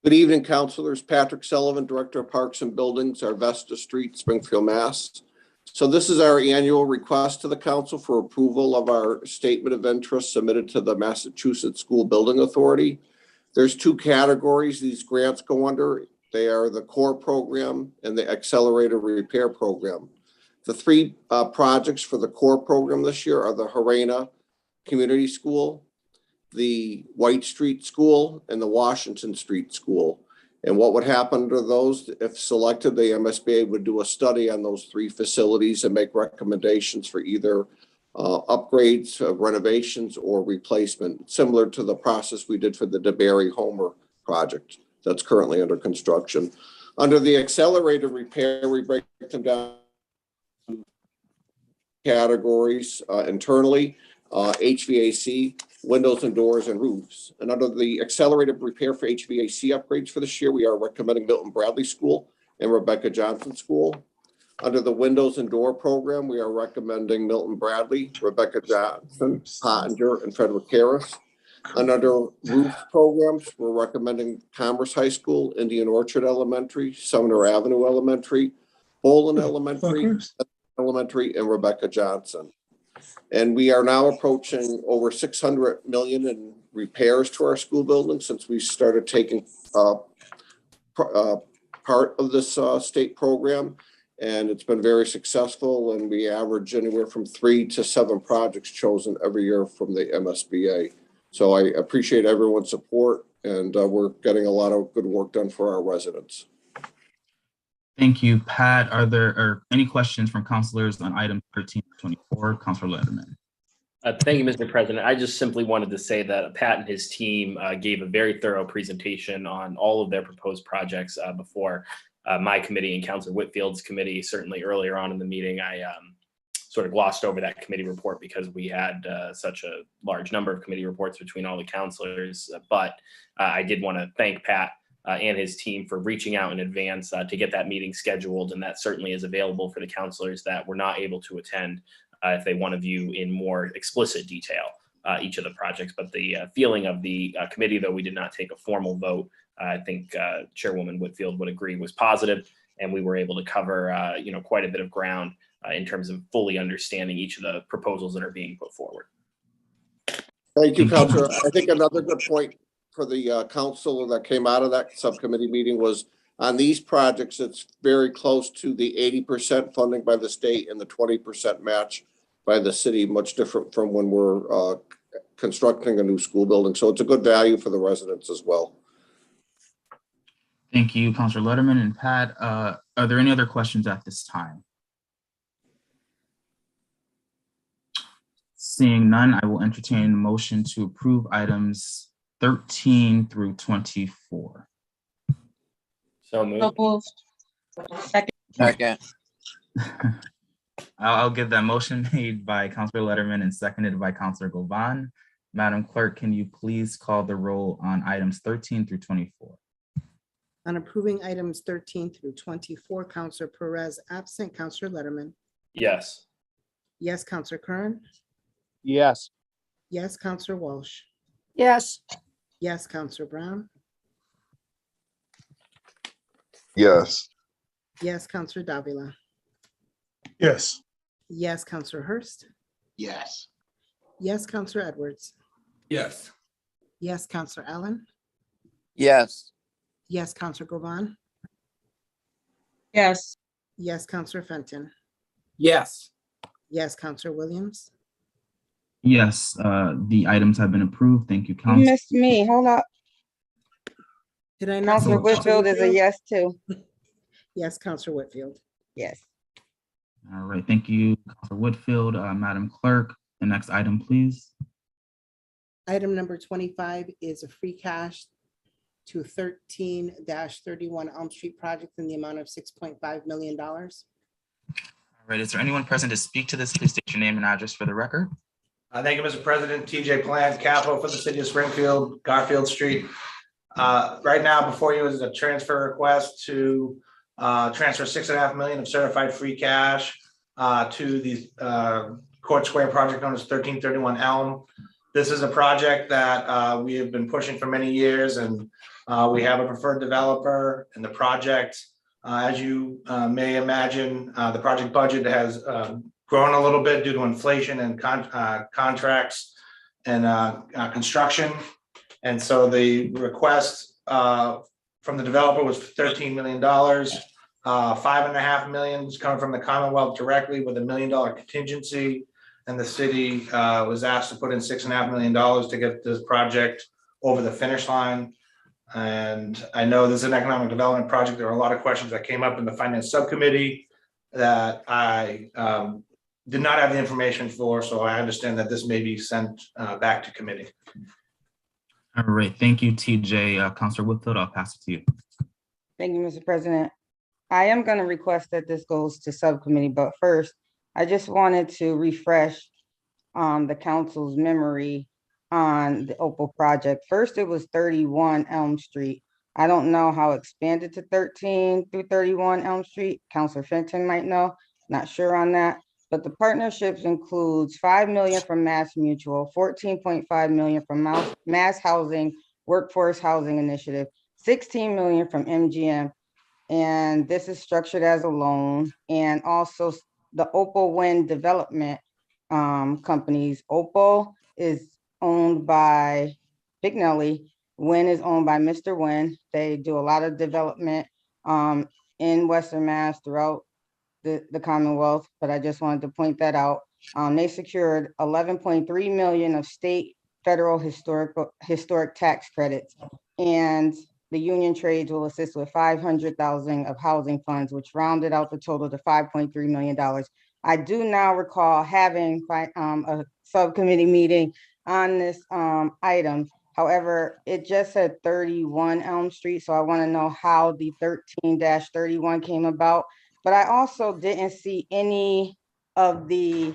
Good evening, councilors. Patrick Sullivan, Director of Parks and Buildings, Arvesta Street, Springfield, Mass. So this is our annual request to the council for approval of our statement of interest submitted to the Massachusetts School Building Authority. There's two categories these grants go under. They are the core program and the accelerated repair program. The three projects for the core program this year are the Harena Community School, the White Street School, and the Washington Street School. And what would happen to those, if selected, the MSBA would do a study on those three facilities and make recommendations for either upgrades, renovations, or replacement, similar to the process we did for the DeBerry Homer project that's currently under construction. Under the accelerated repair, we break them down categories internally, HVAC, windows and doors and roofs. And under the accelerated repair for HVAC upgrades for this year, we are recommending Milton Bradley School and Rebecca Johnson School. Under the windows and door program, we are recommending Milton Bradley, Rebecca Johnson, Pottinger, and Frederick Harris. And under roof programs, we're recommending Commerce High School, Indian Orchard Elementary, Sumner Avenue Elementary, Boland Elementary, and Rebecca Johnson. And we are now approaching over 600 million in repairs to our school buildings since we started taking part of this state program. And it's been very successful, and we average anywhere from 3 to 7 projects chosen every year from the MSBA. So I appreciate everyone's support, and we're getting a lot of good work done for our residents. Thank you, Pat. Are there any questions from councilors on item 13 to 24? Councilor Letterman. Thank you, Mr. President. I just simply wanted to say that Pat and his team gave a very thorough presentation on all of their proposed projects before my committee and Councilor Whitfield's committee. Certainly earlier on in the meeting, I sort of glossed over that committee report because we had such a large number of committee reports between all the councilors. But I did want to thank Pat and his team for reaching out in advance to get that meeting scheduled. And that certainly is available for the councilors that were not able to attend if they want to view in more explicit detail each of the projects. But the feeling of the committee, though we did not take a formal vote, I think Chairwoman Whitfield would agree was positive, and we were able to cover quite a bit of ground in terms of fully understanding each of the proposals that are being put forward. Thank you, Councilor. I think another good point for the council that came out of that subcommittee meeting was on these projects, it's very close to the 80% funding by the state and the 20% match by the city, much different from when we're constructing a new school building. So it's a good value for the residents as well. Thank you, Councilor Letterman and Pat. Are there any other questions at this time? Seeing none, I will entertain a motion to approve items 13 through 24. So moved. Second. I'll give that motion made by Councilor Letterman and seconded by Councilor Govan. Madam Clerk, can you please call the roll on items 13 through 24? On approving items 13 through 24, Councilor Perez absent, Councilor Letterman. Yes. Yes, Councilor Curran. Yes. Yes, Councilor Walsh. yes, Yes, Councilor Brown. Yes. Yes, Councilor Davila. Yes. Yes, Councilor Hurst. Yes. Yes, Councilor Edwards. Yes. Yes, Councilor Allen. Yes. Yes, Councilor Govan. yes, Yes, Councilor Fenton. Yes. Yes, Councilor Williams. Yes, the items have been approved. Thank you, You Council. missed me. Hold up. Did I not? Councilor see Whitfield is a Whitfield? yes too. Yes, Councilor Whitfield. Yes. All right, thank you, Councilor Whitfield. Madam Clerk, the next item, please. Item number 25 is a free cash to 13-31 Elm Street project in the amount of $6.5 million. All right, is there anyone present to speak to this? Please state your name and address for the record. Thank you, Mr. President. TJ Plant, capital for the city of Springfield, Garfield Street. Right now, before you is a transfer request to transfer $6.5 million of certified free cash to the Court Square project known as 1331 Elm. This is a project that we have been pushing for many years, and we have a preferred developer in the project. As you may imagine, the project budget has grown a little bit due to inflation and contracts and construction. And so the request from the developer was $13 million. $5.5 million is coming from the Commonwealth directly with $1 million contingency. And the city was asked to put in $6.5 million to get this project over the finish line. And I know this is an economic development project. There are a lot of questions that came up in the finance subcommittee that I did not have the information for. So I understand that this may be sent back to committee. All right, thank you, TJ. Councilor Whitfield, I'll pass it to you. Thank you, Mr. President. I am going to request that this goes to subcommittee, but first, I just wanted to refresh the council's memory on the Opal project. First, it was 31 Elm Street. I don't know how it expanded to 13 through 31 Elm Street. Councilor Fenton might know, not sure on that. But the partnerships includes $5 million from Mass Mutual, $14.5 million from Mass Housing, Workforce Housing Initiative, $16 million from MGM. And this is structured as a loan, and also the Opal Wind Development companies. Opal is owned by Pignelli. Wind is owned by Mr. Wind. They do a lot of development in Western Mass throughout the Commonwealth, but I just wanted to point that out. They secured $11.3 million of state, federal historic tax credits, and the union trades will assist with $500,000 of housing funds, which rounded out the total to $5.3 million. I do now recall having a subcommittee meeting on this item. However, it just said 31 Elm Street, so I want to know how the 13-31 came about. But I also didn't see any of the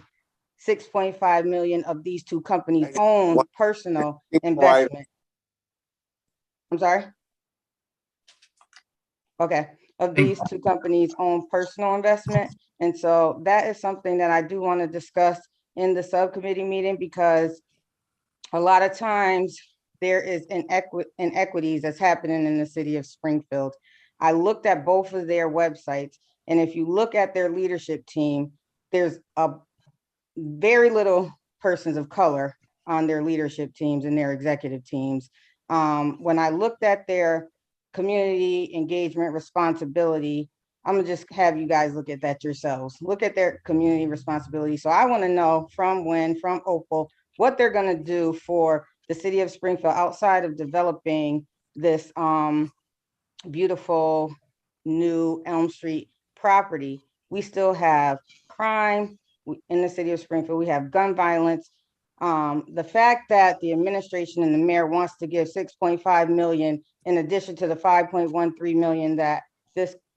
6.5 million of these two companies' own personal investment. I'm sorry? Okay, of these two companies' own personal investment. And so that is something that I do want to discuss in the subcommittee meeting, because a lot of times there is inequities that's happening in the city of Springfield. I looked at both of their websites, and if you look at their leadership team, there's a very little persons of color on their leadership teams and their executive teams. When I looked at their community engagement responsibility, I'm gonna just have you guys look at that yourselves. Look at their community responsibility. So I want to know from Opal, what they're gonna do for the city of Springfield outside of developing this beautiful new Elm Street property. We still have crime in the city of Springfield. We have gun violence. The fact that the administration and the mayor wants to give 6.5 million in addition to the 5.13 million that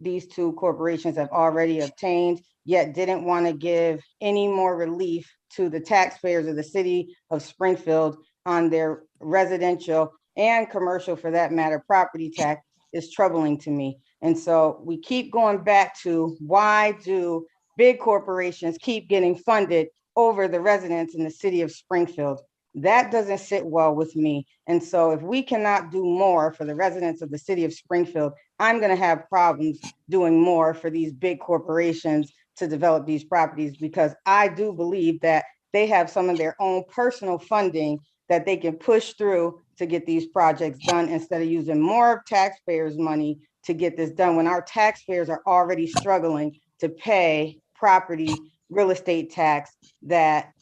these two corporations have already obtained, yet didn't want to give any more relief to the taxpayers of the city of Springfield on their residential and commercial, for that matter, property tax, is troubling to me. And so we keep going back to, why do big corporations keep getting funded over the residents in the city of Springfield? That doesn't sit well with me. And so if we cannot do more for the residents of the city of Springfield, I'm going to have problems doing more for these big corporations to develop these properties, because I do believe that they have some of their own personal funding that they can push through to get these projects done, instead of using more of taxpayers' money to get this done, when our taxpayers are already struggling to pay property real estate tax that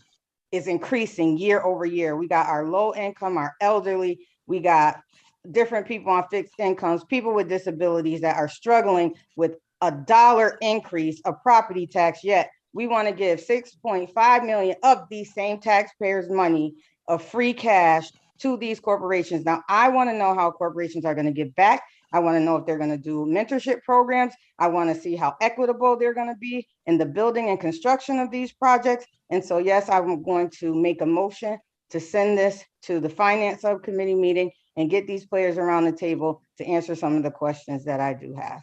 is increasing year over year. We got our low income, our elderly, we got different people on fixed incomes, people with disabilities that are struggling with $1 increase of property tax, yet we want to give 6.5 million of these same taxpayers' money of free cash to these corporations. Now, I want to know how corporations are going to give back. I want to know if they're going to do mentorship programs. I want to see how equitable they're going to be in the building and construction of these projects. And so, yes, I'm going to make a motion to send this to the Finance Subcommittee meeting and get these players around the table to answer some of the questions that I do have.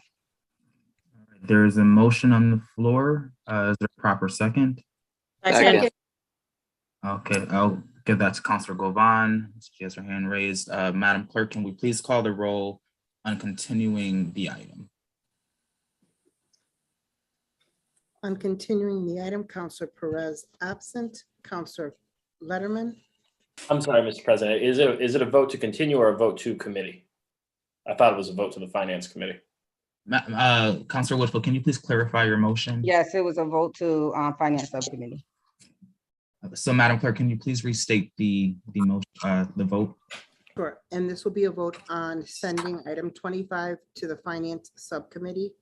There is a motion on the floor. Is there a proper second? Second. Okay, I'll give that to Councilor Govan. She has her hand raised. Madam Clerk, can we please call the roll on continuing the item? On continuing the item, Counselor Perez absent, Counselor Letterman, I'm sorry, Mr. President. Is it a vote to continue or a vote to committee? I thought it was a vote to the Finance Committee. Councilor Woodfield, can you please clarify your motion? Yes, it was a vote to Finance Subcommittee. So, Madam Clerk, can you please restate the motion, the vote? sure, and this will be a vote on sending item 25 to the Finance Subcommittee.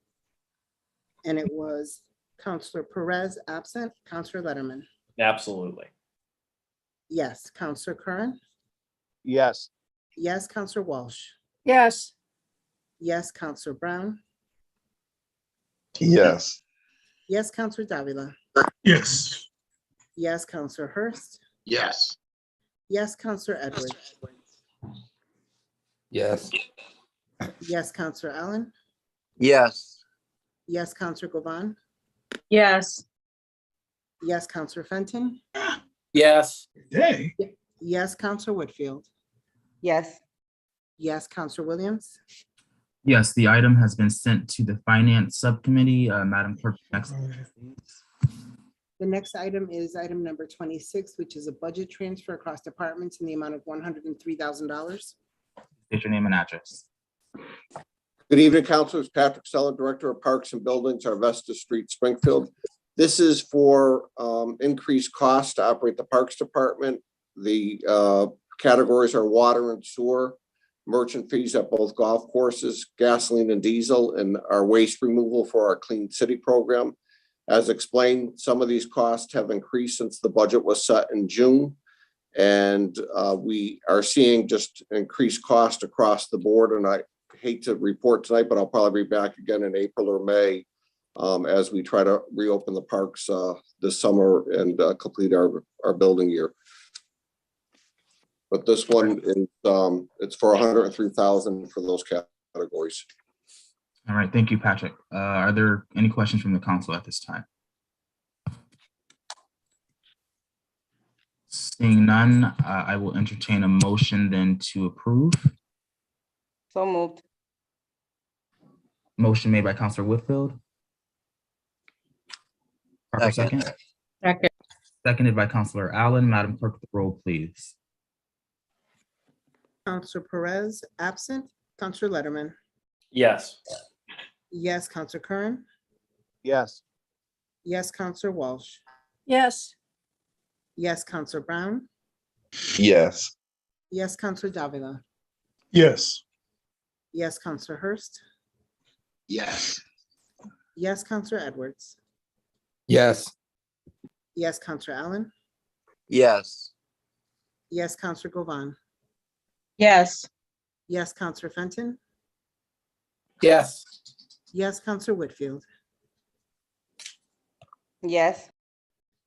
And it was Counselor Perez absent, Counselor Letterman. Absolutely. Yes, Counselor Curran. Yes. Yes, Counselor Walsh. yes, Yes, Counselor Brown. Yes. Yes, Counselor Davila. Yes. Yes, Counselor Hurst. Yes. Yes, Counselor Edwards. Yes. Yes, Counselor Allen. Yes. Yes, Counselor Govan. yes, Yes, Counselor Fenton. Yes. Hey. Yes, Counselor Whitfield. Yes, Yes, Counselor Williams. Yes, the item has been sent to the Finance Subcommittee. Madam Clerk, next. The next item is item number 26, which is a budget transfer across departments in the amount of $103,000. State your name and address. Good evening, councilors. Patrick Seller, Director of Parks and Buildings, Arvesta Street, Springfield. This is for increased cost to operate the Parks Department. The categories are water and sewer, merchant fees at both golf courses, gasoline and diesel, and our waste removal for our Clean City program. As explained, some of these costs have increased since the budget was set in June. And we are seeing just increased cost across the board. And I hate to report tonight, but I'll probably be back again in April or May as we try to reopen the parks this summer and complete our building year. But this one is it's for $103,000 for those categories. All right, thank you, Patrick. Are there any questions from the council at this time? Seeing none, I will entertain a motion then to approve. so moved. Motion made by Councilor Whitfield. Proper second. second, Seconded by Councilor Allen. Madam Clerk, the roll, please. Counselor Perez absent, Counselor Letterman. Yes. Yes, Counselor Curran. Yes. Yes, Counselor Walsh. yes, Yes, Counselor Brown. Yes. Yes, Counselor Davila. Yes. Yes, Counselor Hurst. Yes. Yes, Counselor Edwards. Yes. Yes, Counselor Allen. Yes. Yes, Counselor Govan. yes, Yes, Counselor Fenton. Yes. Yes, Counselor Whitfield. Yes,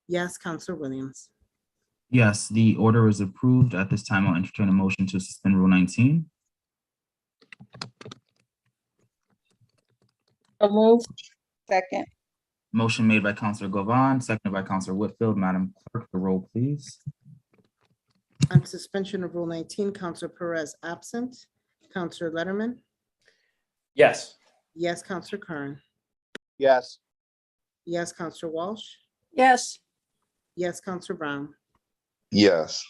Yes, Counselor Williams. Yes, the order is approved. At this time, I'll entertain a motion to suspend Rule 19. so moved, second, Motion made by Councilor Govan, seconded by Councilor Whitfield. Madam Clerk, the roll, please. On suspension of Rule 19, Counselor Perez absent, Counselor Letterman. Yes. Yes, Counselor Curran. Yes. Yes, Counselor Walsh. yes, Yes, Counselor Brown. Yes.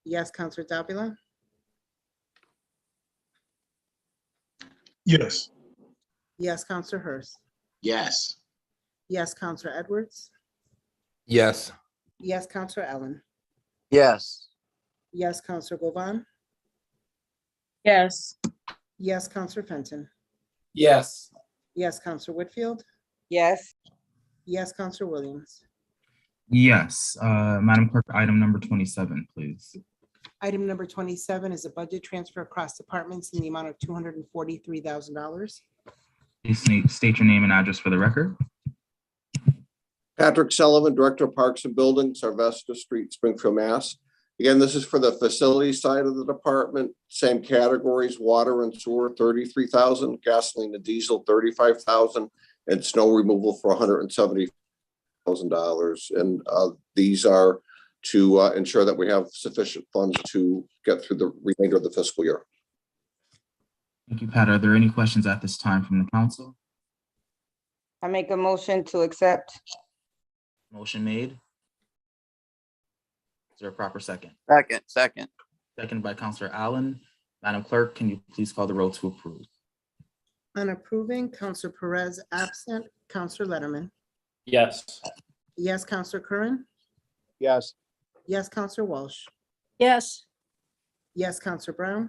Yes, Counselor Davila. Yes. Yes, Counselor Hurst. Yes. Yes, Counselor Edwards. Yes. Yes, Counselor Allen. Yes. Yes, Counselor Govan. yes, Yes, Counselor Fenton. Yes. Yes, Counselor Whitfield. yes, Yes, Counselor Williams. Yes, Madam Clerk, item number 27, please. Item number 27 is a budget transfer across departments in the amount of $243,000. Please state your name and address for the record. Patrick Sullivan, Director of Parks and Buildings, Arvesta Street, Springfield, Mass. Again, this is for the facility side of the department. Same categories: water and sewer, $33,000, gasoline and diesel, $35,000, and snow removal for $170,000. And these are to ensure that we have sufficient funds to get through the remainder of the fiscal year. Thank you, Pat. Are there any questions at this time from the council? I make a motion to accept. Motion made. Is there a proper second? Second. Second by Councilor Allen. Madam Clerk, can you please call the roll to approve? On approving, Counselor Perez absent, Counselor Letterman. Yes. Yes, Counselor Curran. Yes. Yes, Counselor Walsh. yes, Yes, Counselor Brown.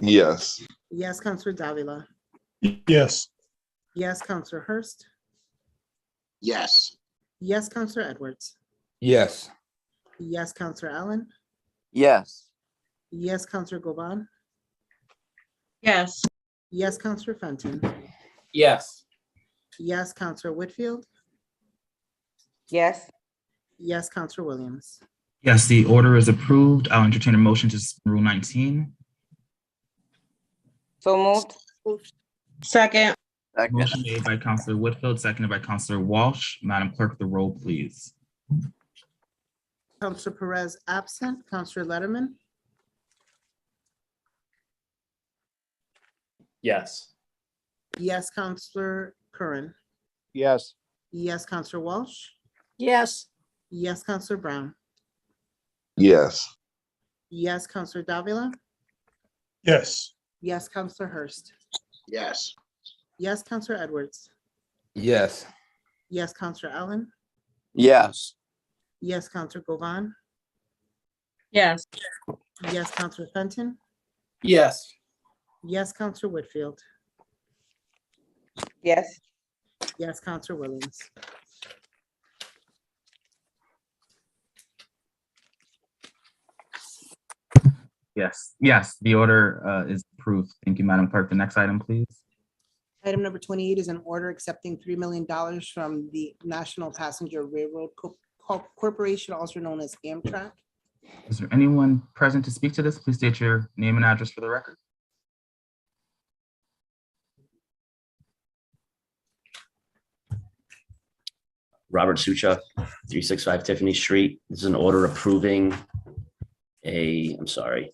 Yes. Yes, Counselor Davila. Yes. Yes, Counselor Hurst. Yes. Yes, Counselor Edwards. Yes. Yes, Counselor Allen. Yes. Yes, Counselor Govan. yes, Yes, Counselor Fenton. Yes. Yes, Counselor Whitfield. Yes, Yes, Counselor Williams. Yes, the order is approved. I'll entertain a motion to suspend Rule 19. so moved. second, Motion made by Councilor Whitfield, seconded by Councilor Walsh. Madam Clerk, the roll, please. Counselor Perez absent, Counselor Letterman. Yes. Yes, Counselor Curran. Yes. Yes, Counselor Walsh. yes, Yes, Counselor Brown. Yes. Yes, Counselor Davila. Yes. Yes, Counselor Hurst. Yes. Yes, Counselor Edwards. Yes. Yes, Counselor Allen. Yes. Yes, Counselor Govan. yes, Yes, Counselor Fenton. Yes. Yes, Counselor Whitfield. Yes, Yes, Counselor Williams. Yes, the order is approved. Thank you, Madam Clerk. The next item, please. Item number 28 is an order accepting $3 million from the National Passenger Railroad Corporation, also known as Amtrak. Is there anyone present to speak to this? Please state your name and address for the record. Robert Sucha, 365 Tiffany Street. This is an order approving I'm sorry,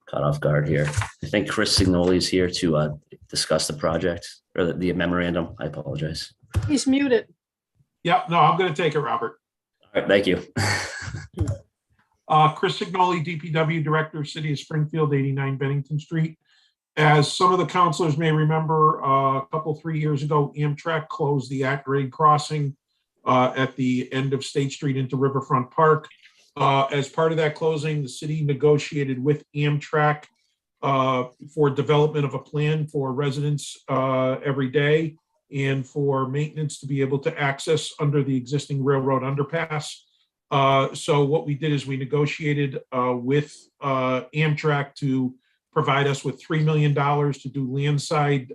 caught off guard here. I think Chris Signoli is here to discuss the project or the memorandum. I apologize. he's muted. Yep, no, I'm going to take it, Robert. All right, thank you. Chris Signoli, DPW Director, City of Springfield, 89 Bennington Street. As some of the councilors may remember, a couple, 3 years ago, Amtrak closed the at-grade crossing at the end of State Street into Riverfront Park. As part of that closing, the city negotiated with Amtrak for development of a plan for residents every day and for maintenance to be able to access under the existing railroad underpass. So what we did is we negotiated with Amtrak to provide us with $3 million to do landside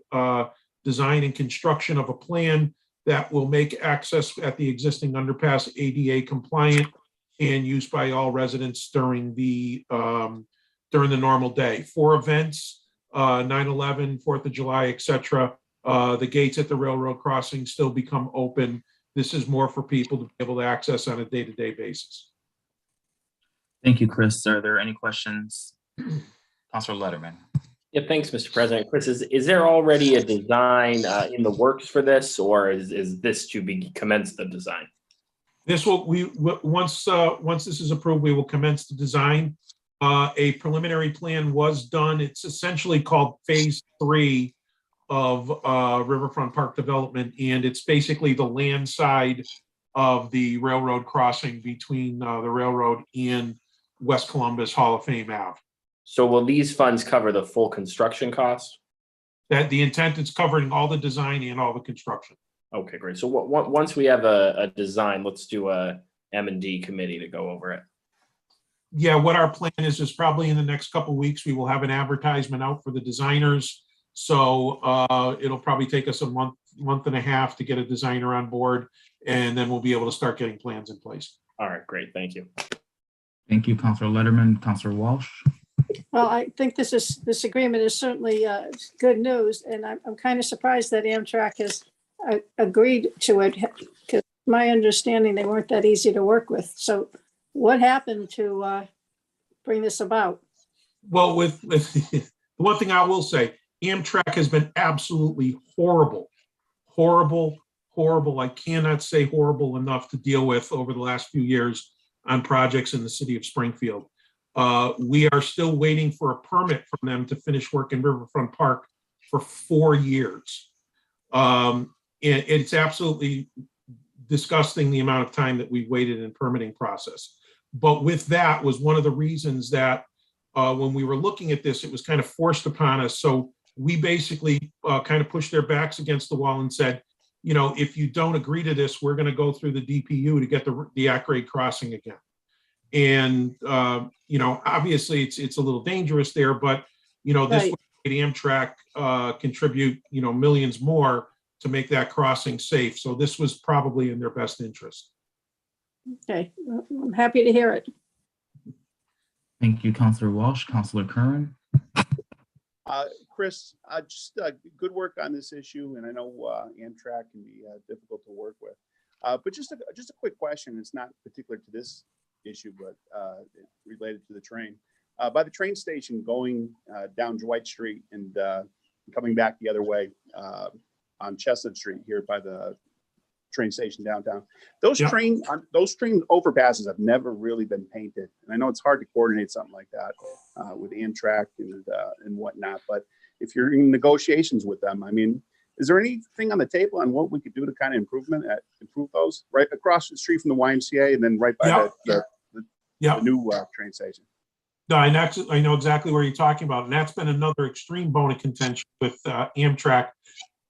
design and construction of a plan that will make access at the existing underpass ADA compliant and used by all residents during the normal day. For events, 9/11, 4th of July, etc., the gates at the railroad crossing still become open. This is more for people to be able to access on a day-to-day basis. Thank you, Chris. Are there any questions? Councilor Letterman. Yeah, thanks, Mr. President. Chris, is there already a design in the works for this, or is this to be commence the design? This will, once this is approved, we will commence the design. A preliminary plan was done. It's essentially called Phase 3 of Riverfront Park development, and it's basically the land side of the railroad crossing between the railroad and West Columbus Hall of Fame Ave. So will these funds cover the full construction cost? That the intent is covering all the design and all the construction. Okay, great. So once we have a design, let's do a M&D committee to go over it. Yeah, what our plan is probably in the next couple of weeks, we will have an advertisement out for the designers. So it'll probably take us a month and a half to get a designer on board, and then we'll be able to start getting plans in place. All right, great. Thank you. Thank you, Councilor Letterman. Councilor Walsh. Well, I think this agreement is certainly good news, and I'm kind of surprised that Amtrak has agreed to it, because my understanding, they weren't that easy to work with. So what happened to bring this about? Well, with the one thing I will say, Amtrak has been absolutely horrible. I cannot say horrible enough to deal with over the last few years on projects in the city of Springfield. We are still waiting for a permit from them to finish work in Riverfront Park for 4 years. It's absolutely disgusting the amount of time that we've waited in permitting process. But with that was one of the reasons that when we were looking at this, it was kind of forced upon us. So we basically kind of pushed their backs against the wall and said, you know, if you don't agree to this, we're going to go through the DPU to get the at-grade crossing again. And, you know, obviously it's a little dangerous there, but, you know, this would Amtrak contribute, you know, millions more to make that crossing safe. So this was probably in their best interest. Okay, well, I'm happy to hear it. Thank you, Councilor Walsh. Councilor Curran. Chris, just good work on this issue, and I know Amtrak can be difficult to work with. But just a quick question. It's not particular to this issue, but related to the train. By the train station going down Dwight Street and coming back the other way on Chestnut Street here by the train station downtown. Those train overpasses have never really been painted, and I know it's hard to coordinate something like that with Amtrak and whatnot. But if you're in negotiations with them, I mean, is there anything on the table on what we could do to kind of improve those right across the street from the YMCA and then right by the new train station? No, I know exactly where you're talking about, and that's been another extreme bone of contention with Amtrak.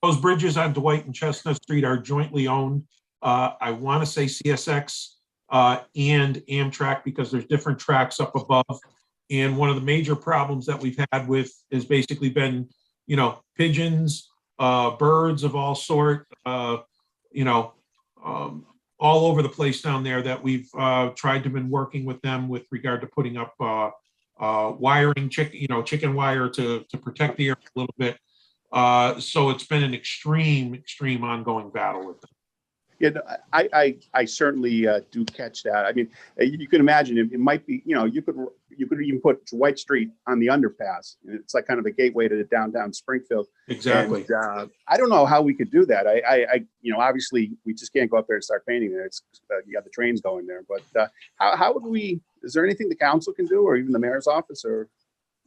Those bridges on Dwight and Chestnut Street are jointly owned. I want to say CSX and Amtrak, because there's different tracks up above. And one of the major problems that we've had with has basically been, you know, pigeons, birds of all sort, you know, all over the place down there that we've tried to been working with them with regard to putting up wiring, chicken wire to protect the area a little bit. So it's been an extreme ongoing battle with them. Yeah, I certainly do catch that. I mean, you can imagine it might be, you know, you could even put Dwight Street on the underpass. It's like kind of a gateway to the downtown Springfield. Exactly. And, I don't know how we could do that. I you know, obviously we just can't go up there and start painting there. It's you got the trains going there, but how would we? Is there anything the council can do, or even the mayor's office, or?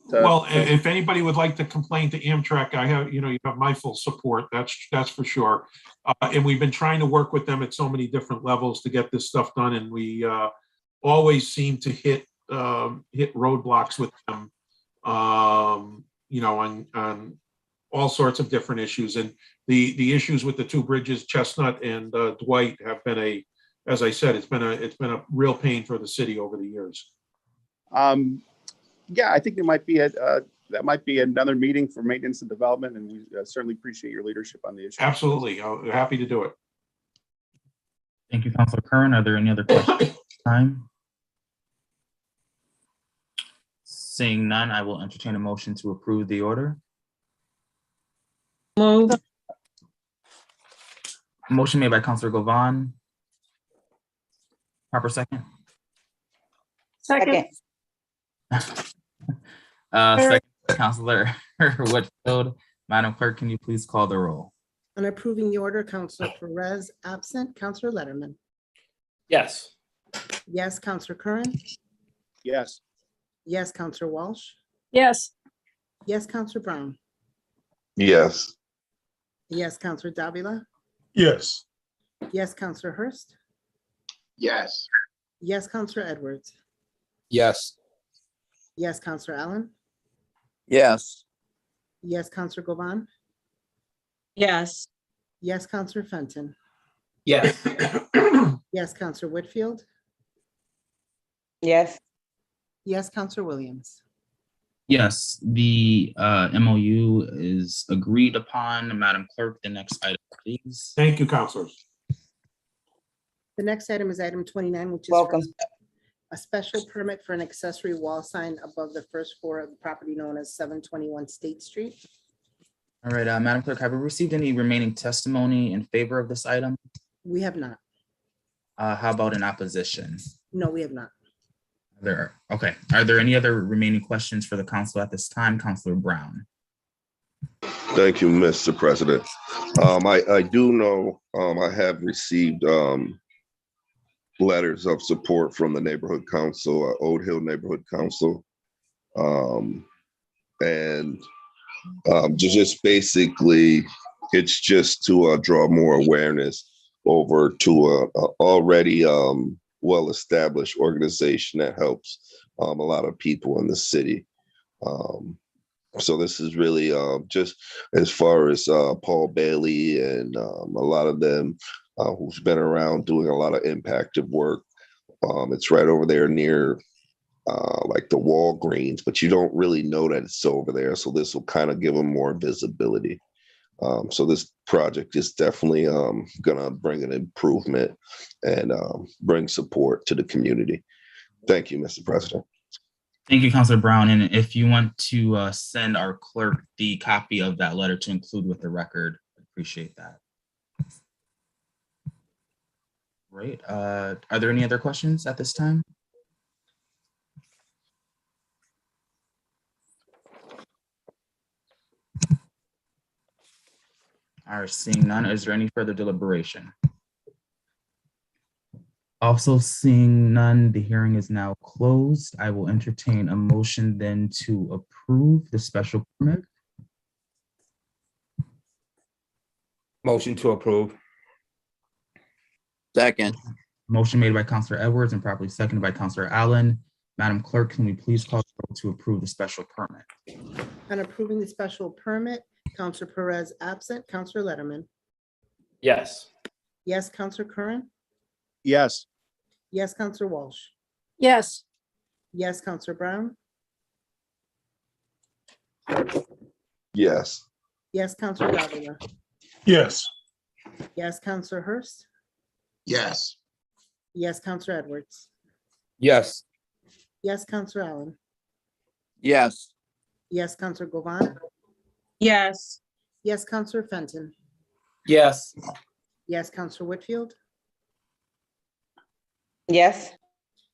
Well, if anybody would like to complain to Amtrak, I have, you know, you have my full support. That's for sure. And we've been trying to work with them at so many different levels to get this stuff done, and we always seem to hit roadblocks with them, you know, on all sorts of different issues. And the issues with the two bridges, Chestnut and Dwight, have been as I said, it's been a real pain for the city over the years. Yeah, I think there might be that might be another meeting for maintenance and development, and we certainly appreciate your leadership on the issue. Absolutely, I'm happy to do it. Thank you, Councilor Curran. Are there any other questions? Time. Seeing none, I will entertain a motion to approve the order. Move. Motion made by Councilor Govan. Proper second. Second. Second, Councilor Whitfield. Madam Clerk, can you please call the roll? On approving the order, Councilor Perez absent, Councilor Letterman. Yes. Yes, Councilor Curran. Yes. Yes, Councilor Walsh. Yes. Yes, Councilor Brown. Yes. Yes, Councilor Davila. Yes. Yes, Councilor Hurst. Yes. Yes, Councilor Edwards. Yes. Yes, Councilor Allen. Yes. Yes, Councilor Govan. Yes. Yes, Councilor Fenton. Yes. Yes, Councilor Whitfield. Yes. Yes, Counselor Williams. Yes, the MOU is agreed upon. Madam Clerk, the next item, please. Thank you, counselors. The next item is item 29, which is for Welcome. a special permit for an accessory wall sign above the first floor of the property known as 721 State Street. All right, Madam Clerk, have we received any remaining testimony in favor of this item? We have not. How about in opposition? No, we have not. Okay. Are there any other remaining questions for the council at this time? Councilor Brown. Thank you, Mr. President. I do know I have received letters of support from the neighborhood council, Old Hill Neighborhood Council. And just basically, it's just to draw more awareness over to a already well-established organization that helps a lot of people in the city. So this is really just as far as Paul Bailey and a lot of them who's been around doing a lot of impacted work. It's right over there near like the Walgreens, but you don't really know that it's over there. So this will kind of give them more visibility. So this project is definitely gonna bring an improvement and bring support to the community. Thank you, Mr. President. Thank you, Councilor Brown. And if you want to send our clerk the copy of that letter to include with the record, appreciate that. Great. Are there any other questions at this time? All right, seeing none, is there any further deliberation? Also seeing none, the hearing is now closed. I will entertain a motion then to approve the special permit. Motion to approve. Second. Motion made by Councilor Edwards and properly seconded by Councilor Allen. Madam Clerk, can we please call the roll to approve the special permit? On approving the special permit, Counselor Perez absent, Counselor Letterman. Yes. Yes, Counselor Curran. Yes. Yes, Counselor Walsh. yes, Yes, Counselor Brown. Yes. Yes, Counselor Davila. Yes. Yes, Counselor Hurst. Yes. Yes, Counselor Edwards. Yes. Yes, Counselor Allen. Yes. Yes, Counselor Govan. yes, Yes, Counselor Fenton. Yes. Yes, Counselor Whitfield. Yes.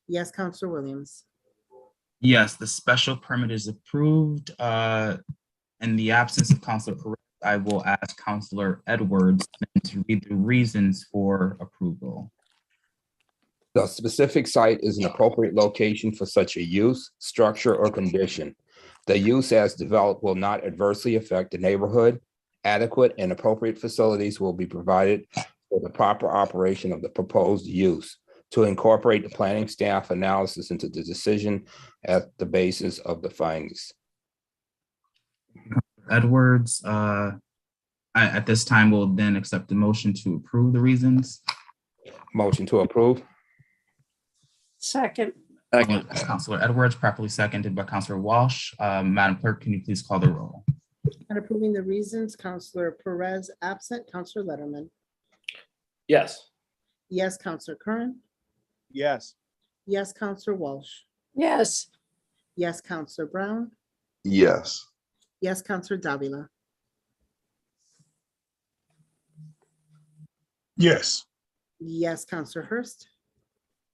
Yes, Counselor Williams. Yes, the special permit is approved. In the absence of Councilor Perez, I will ask Councilor Edwards to read the reasons for approval. The specific site is an appropriate location for such a use, structure, or condition. The use as developed will not adversely affect the neighborhood. Adequate and appropriate facilities will be provided for the proper operation of the proposed use. To incorporate the planning staff analysis into the decision at the basis of the findings. Edwards, at this time, we'll then accept the motion to approve the reasons. Motion to approve. second, Councilor Edwards, properly seconded by Councilor Walsh. Madam Clerk, can you please call the roll? On approving the reasons, Counselor Perez absent, Counselor Letterman. Yes. Yes, Counselor Curran. Yes. Yes, Counselor Walsh. yes, Yes, Counselor Brown. Yes. Yes, Counselor Davila. Yes. Yes, Counselor Hurst.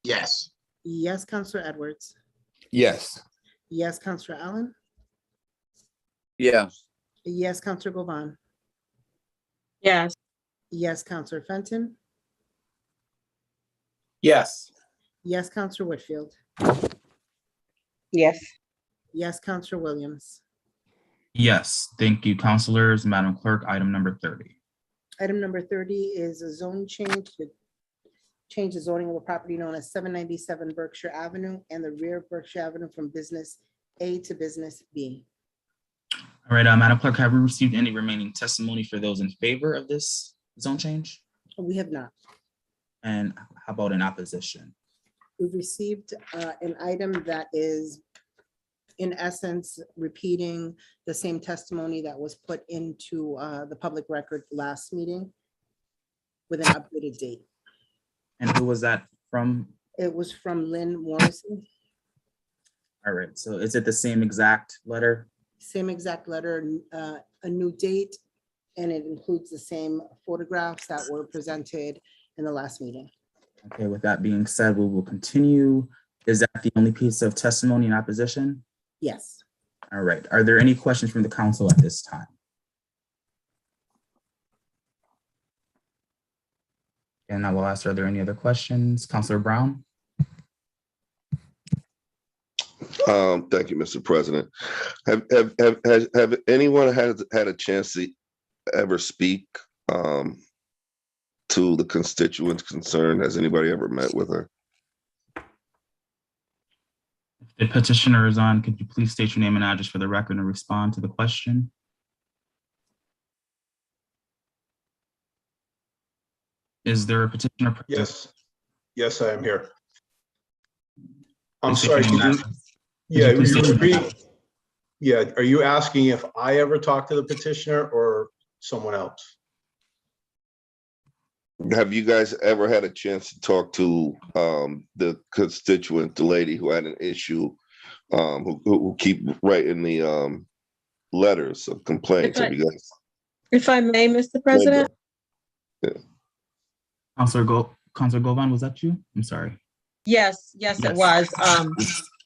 Yes. Yes, Counselor Edwards. Yes. Yes, Counselor Allen. Yes. Yes, Counselor Govan. yes, Yes, Counselor Fenton. Yes. Yes, Counselor Whitfield. Yes. Yes, Counselor Williams. Yes, thank you, councilors. Madam Clerk, item number 30. Item number 30 is a zone change to change the zoning of a property known as 797 Berkshire Avenue and the rear of Berkshire Avenue from business A to business B. All right, Madam Clerk, have we received any remaining testimony for those in favor of this zone change? We have not. And how about in opposition? We've received an item that is in essence repeating the same testimony that was put into the public record last meeting with an updated date. And who was that from? It was from Lynn Morrison. All right, so is it the same exact letter? Same exact letter, a new date, and it includes the same photographs that were presented in the last meeting. Okay, with that being said, we will continue. Is that the only piece of testimony in opposition? Yes. All right, are there any questions from the council at this time? And I will ask, are there any other questions? Councilor Brown? Thank you, Mr. President. Have anyone had a chance to ever speak to the constituents concerned? Has anybody ever met with her? The petitioner is on. Could you please state your name and address for the record and respond to the question? Is there a petitioner? Yes. Yes, I am here. I'm Please state sorry. your name and Could address. Yeah, Could you please state your name? Yeah, are you asking if I ever talked to the petitioner or someone else? Have you guys ever had a chance to talk to the constituent, the lady who had an issue, who keep writing the letters of complaints? Have you guys? If I may, Mr. President? Yeah. Councilor Govan, was that you? I'm sorry. Yes, it Yes. was.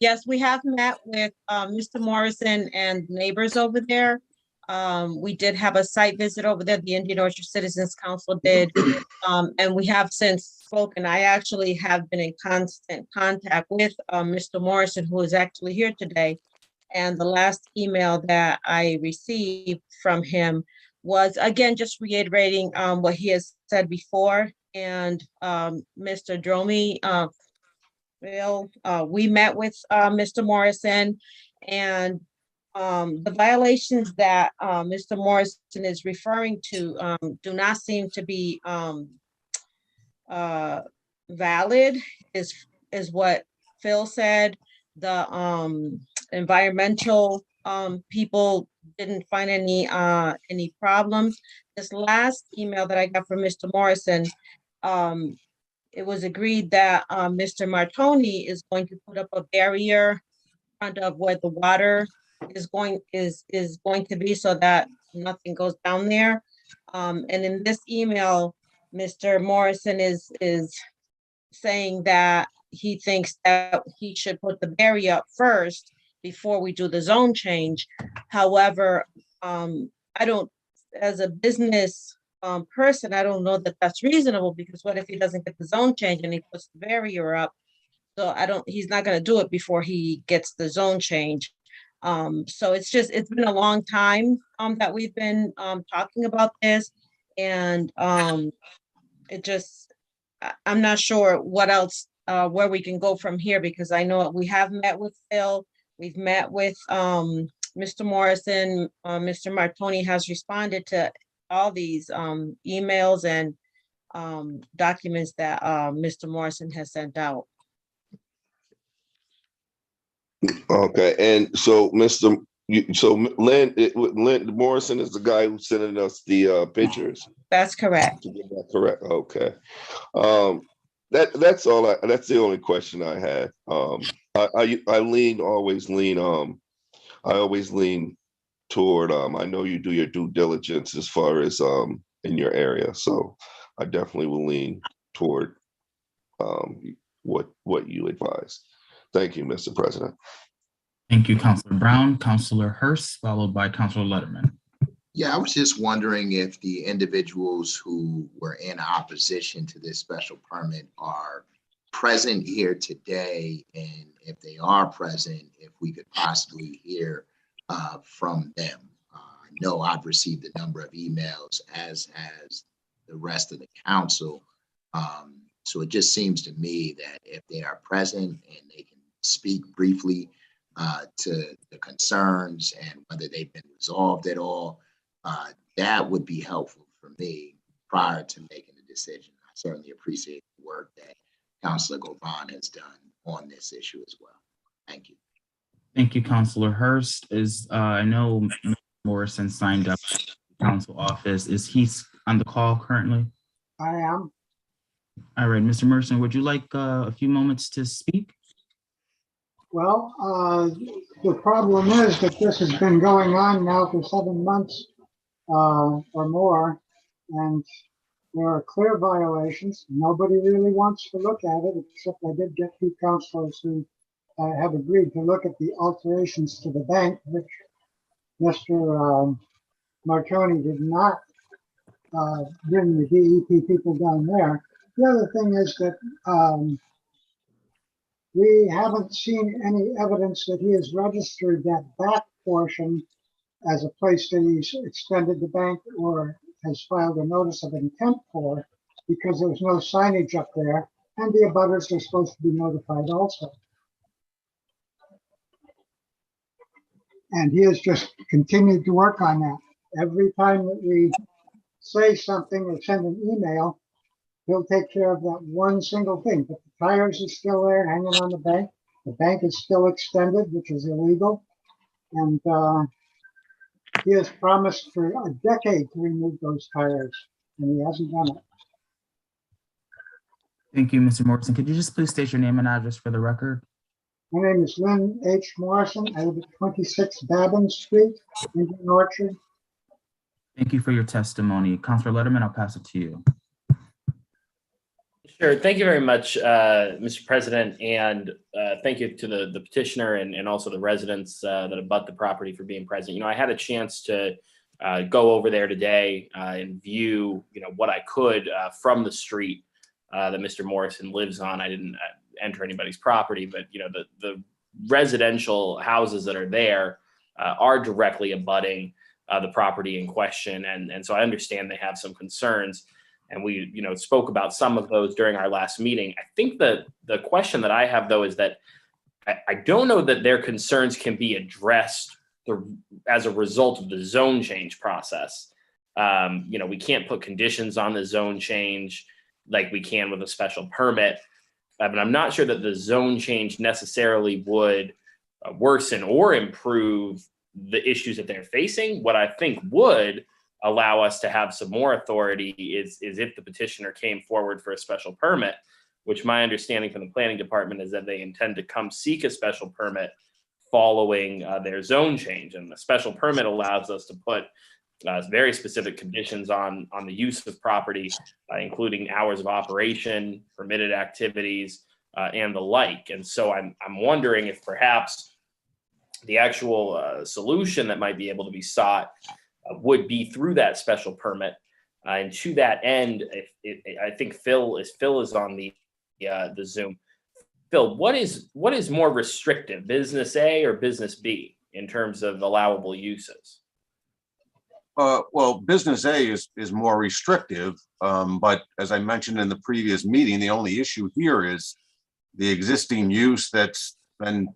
Yes, we have met with Mr. Morrison and neighbors over there. We did have a site visit over there, the Indian Orchard Citizens Council did. And we have since spoken. I actually have been in constant contact with Mr. Morrison, who is actually here today. And the last email that I received from him was, again, just reiterating what he has said before. And Mr. Dromey, we met with Mr. Morrison, and the violations that Mr. Morrison is referring to do not seem to be valid, is what Phil said. The environmental people didn't find any problems. This last email that I got from Mr. Morrison, it was agreed that Mr. Martoni is going to put up a barrier in front of where the water is going to be, so that nothing goes down there. And in this email, Mr. Morrison is saying that he thinks that he should put the barrier up first before we do the zone change. However, I don't, as a business person, I don't know that that's reasonable, because what if he doesn't get the zone change and he puts the barrier up? So he's not going to do it before he gets the zone change. So it's been a long time that we've been talking about this, and I'm not sure what else, where we can go from here, because I know we have met with Phil, we've met with Mr. Morrison, Mr. Martoni has responded to all these emails and documents that Mr. Morrison has sent out. Okay, and so Lynn Morrison is the guy who's sending us the pictures. That's correct. Correct. Okay. That's all. That's the only question I had. I always lean toward. I know you do your due diligence as far as in your area, so I definitely will lean toward what you advise. Thank you, Mr. President. Thank you, Councilor Brown. Councilor Hurst, followed by Councilor Letterman. Yeah, I was just wondering if the individuals who were in opposition to this special permit are present here today, and if they are present, if we could possibly hear from them. I know I've received a number of emails, as has the rest of the council. So it just seems to me that if they are present and they can speak briefly to the concerns and whether they've been resolved at all, that would be helpful for me prior to making a decision. I certainly appreciate the work that Councilor Govan has done on this issue as well. Thank you. Thank you, Councilor Hurst. I know Mr. Morrison signed up to the council office. Is he on the call currently? I am. All right, Mr. Morrison, would you like a few moments to speak? Well, the problem is that this has been going on now for 7 months or more, and there are clear violations. Nobody really wants to look at it, except I did get 2 councilors who have agreed to look at the alterations to the bank, which Mr. Marconi did not bring the DEP people down there. The other thing is that we haven't seen any evidence that he has registered that back portion as a place that he's extended the bank or has filed a notice of intent for, because there's no signage up there, and the abutters are supposed to be notified also. And he has just continued to work on that. Every time that we say something or send an email, he'll take care of that one single thing. But the tires are still there hanging on the bank. The bank is still extended, which is illegal. And he has promised for a decade to remove those tires, and he hasn't done it. Thank you, Mr. Morrison. Could you just please state your name and address for the record? My name is Lynn H. Morrison. I live at 26 Babin Street, Indian Orchard. Thank you for your testimony. Councilor Letterman, I'll pass it to you. Sure. Thank you very much, Mr. President, and thank you to the petitioner and also the residents that abut the property for being present. You know, I had a chance to go over there today and view, what I could from the street that Mr. Morrison lives on. I didn't enter anybody's property, but the residential houses that are there are directly abutting the property in question, and so I understand they have some concerns. And we, spoke about some of those during our last meeting. I think the question that I have, though, is that I don't know that their concerns can be addressed as a result of the zone change process. We can't put conditions on the zone change like we can with a special permit. But I'm not sure that the zone change necessarily would worsen or improve the issues that they're facing. What I think would allow us to have some more authority is if the petitioner came forward for a special permit, which my understanding from the planning department is that they intend to come seek a special permit following their zone change. And the special permit allows us to put very specific conditions on the use of property, including hours of operation, permitted activities, and the like. And so I'm wondering if perhaps the actual solution that might be able to be sought would be through that special permit. And to that end, I think Phil is on the Zoom. Phil, what is more restrictive, business A or business B in terms of allowable uses? Well, business A is more restrictive, but as I mentioned in the previous meeting, the only issue here is the existing use that's been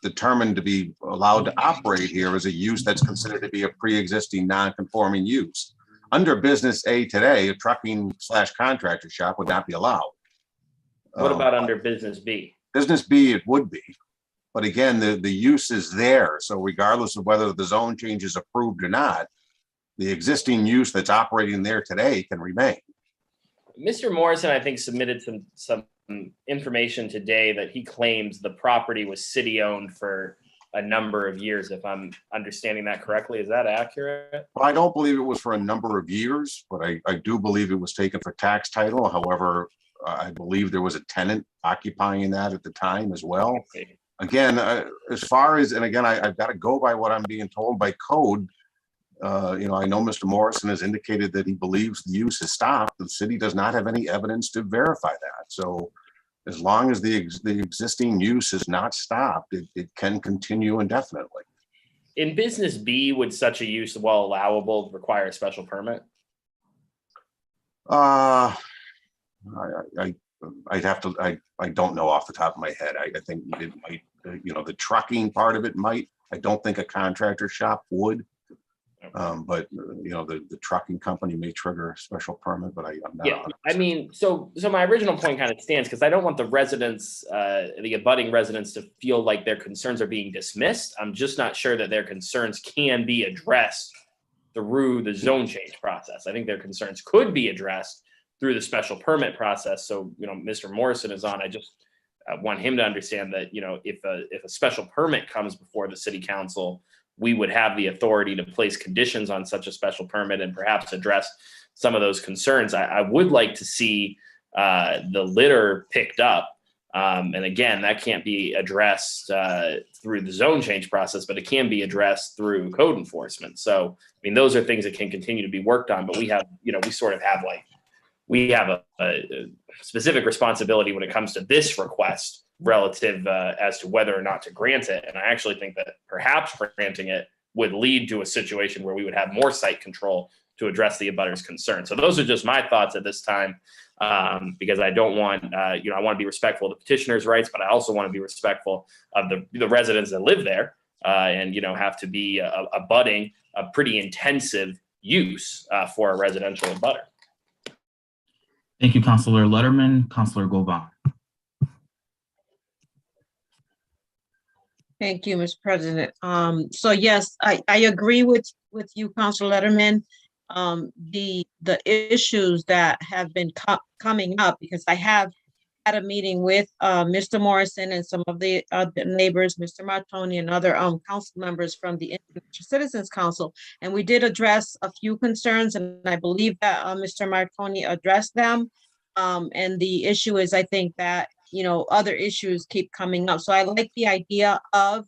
determined to be allowed to operate here as a use that's considered to be a pre-existing non-conforming use. Under business A today, a trucking/contractor shop would not be allowed. What about under business B? Business B, it would be. But again, the use is there. So regardless of whether the zone change is approved or not, the existing use that's operating there today can remain. Mr. Morrison, I think, submitted some information today that he claims the property was city-owned for a number of years, if I'm understanding that correctly. Is that accurate? Well, I don't believe it was for a number of years, but I do believe it was taken for tax title. However, I believe there was a tenant occupying that at the time as well. Okay. Again, as far as, and again, I've got to go by what I'm being told by code. I know Mr. Morrison has indicated that he believes the use is stopped. The city does not have any evidence to verify that. So as long as the existing use is not stopped, it can continue indefinitely. In business B, would such a use, while allowable, require a special permit? I don't know off the top of my head. I think it might, the trucking part of it might. I don't think a contractor shop would. But the trucking company may trigger a special permit, but I'm not. Yeah, I mean, so my original point kind of stands because I don't want the residents, the abutting residents to feel like their concerns are being dismissed. I'm just not sure that their concerns can be addressed through the zone change process. I think their concerns could be addressed through the special permit process. So, Mr. Morrison is on. I just want him to understand that, if a special permit comes before the city council, we would have the authority to place conditions on such a special permit and perhaps address some of those concerns. I would like to see the litter picked up. And again, that can't be addressed through the zone change process, but it can be addressed through code enforcement. So, I mean, those are things that can continue to be worked on, but we have, we sort of have a specific responsibility when it comes to this request relative as to whether or not to grant it. And I actually think that perhaps granting it would lead to a situation where we would have more site control to address the abutters' concerns. So those are just my thoughts at this time, because I don't want, I want to be respectful of the petitioner's rights, but I also want to be respectful of the residents that live there and, have to be abutting a pretty intensive use for a residential abutter. Thank you, Councilor Letterman. Councilor Govan. Thank you, Mr. President. So yes, I agree with you, Councilor Letterman. The issues that have been coming up, because I have had a meeting with Mr. Morrison and some of the neighbors, Mr. Martoni and other council members from the Intergovernmental Citizens Council, and we did address a few concerns, and I believe that Mr. Martoni addressed them. And the issue is, I think that other issues keep coming up. So I like the idea of,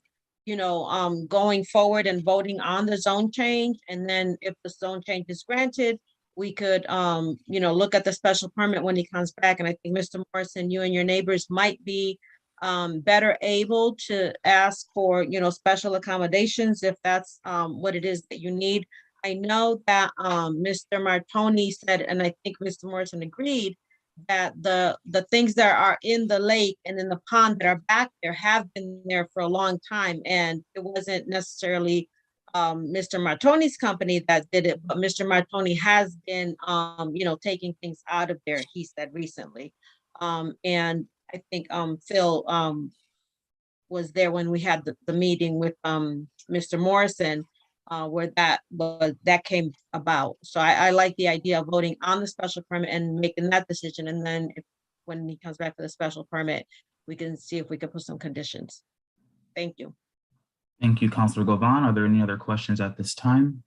going forward and voting on the zone change. And then if the zone change is granted, we could, look at the special permit when he comes back. And I think, Mr. Morrison, you and your neighbors might be better able to ask for, special accommodations if that's what it is that you need. I know that Mr. Martoni said, and I think Mr. Morrison agreed, that the things that are in the lake and in the pond that are back there have been there for a long time. And it wasn't necessarily Mr. Martoni's company that did it, but Mr. Martoni has been, taking things out of there, he said recently. And I think Phil was there when we had the meeting with Mr. Morrison, where that came about. So I like the idea of voting on the special permit and making that decision. And then when he comes back for the special permit, we can see if we can put some conditions. Thank you. Thank you, Councilor Govan. Are there any other questions at this time?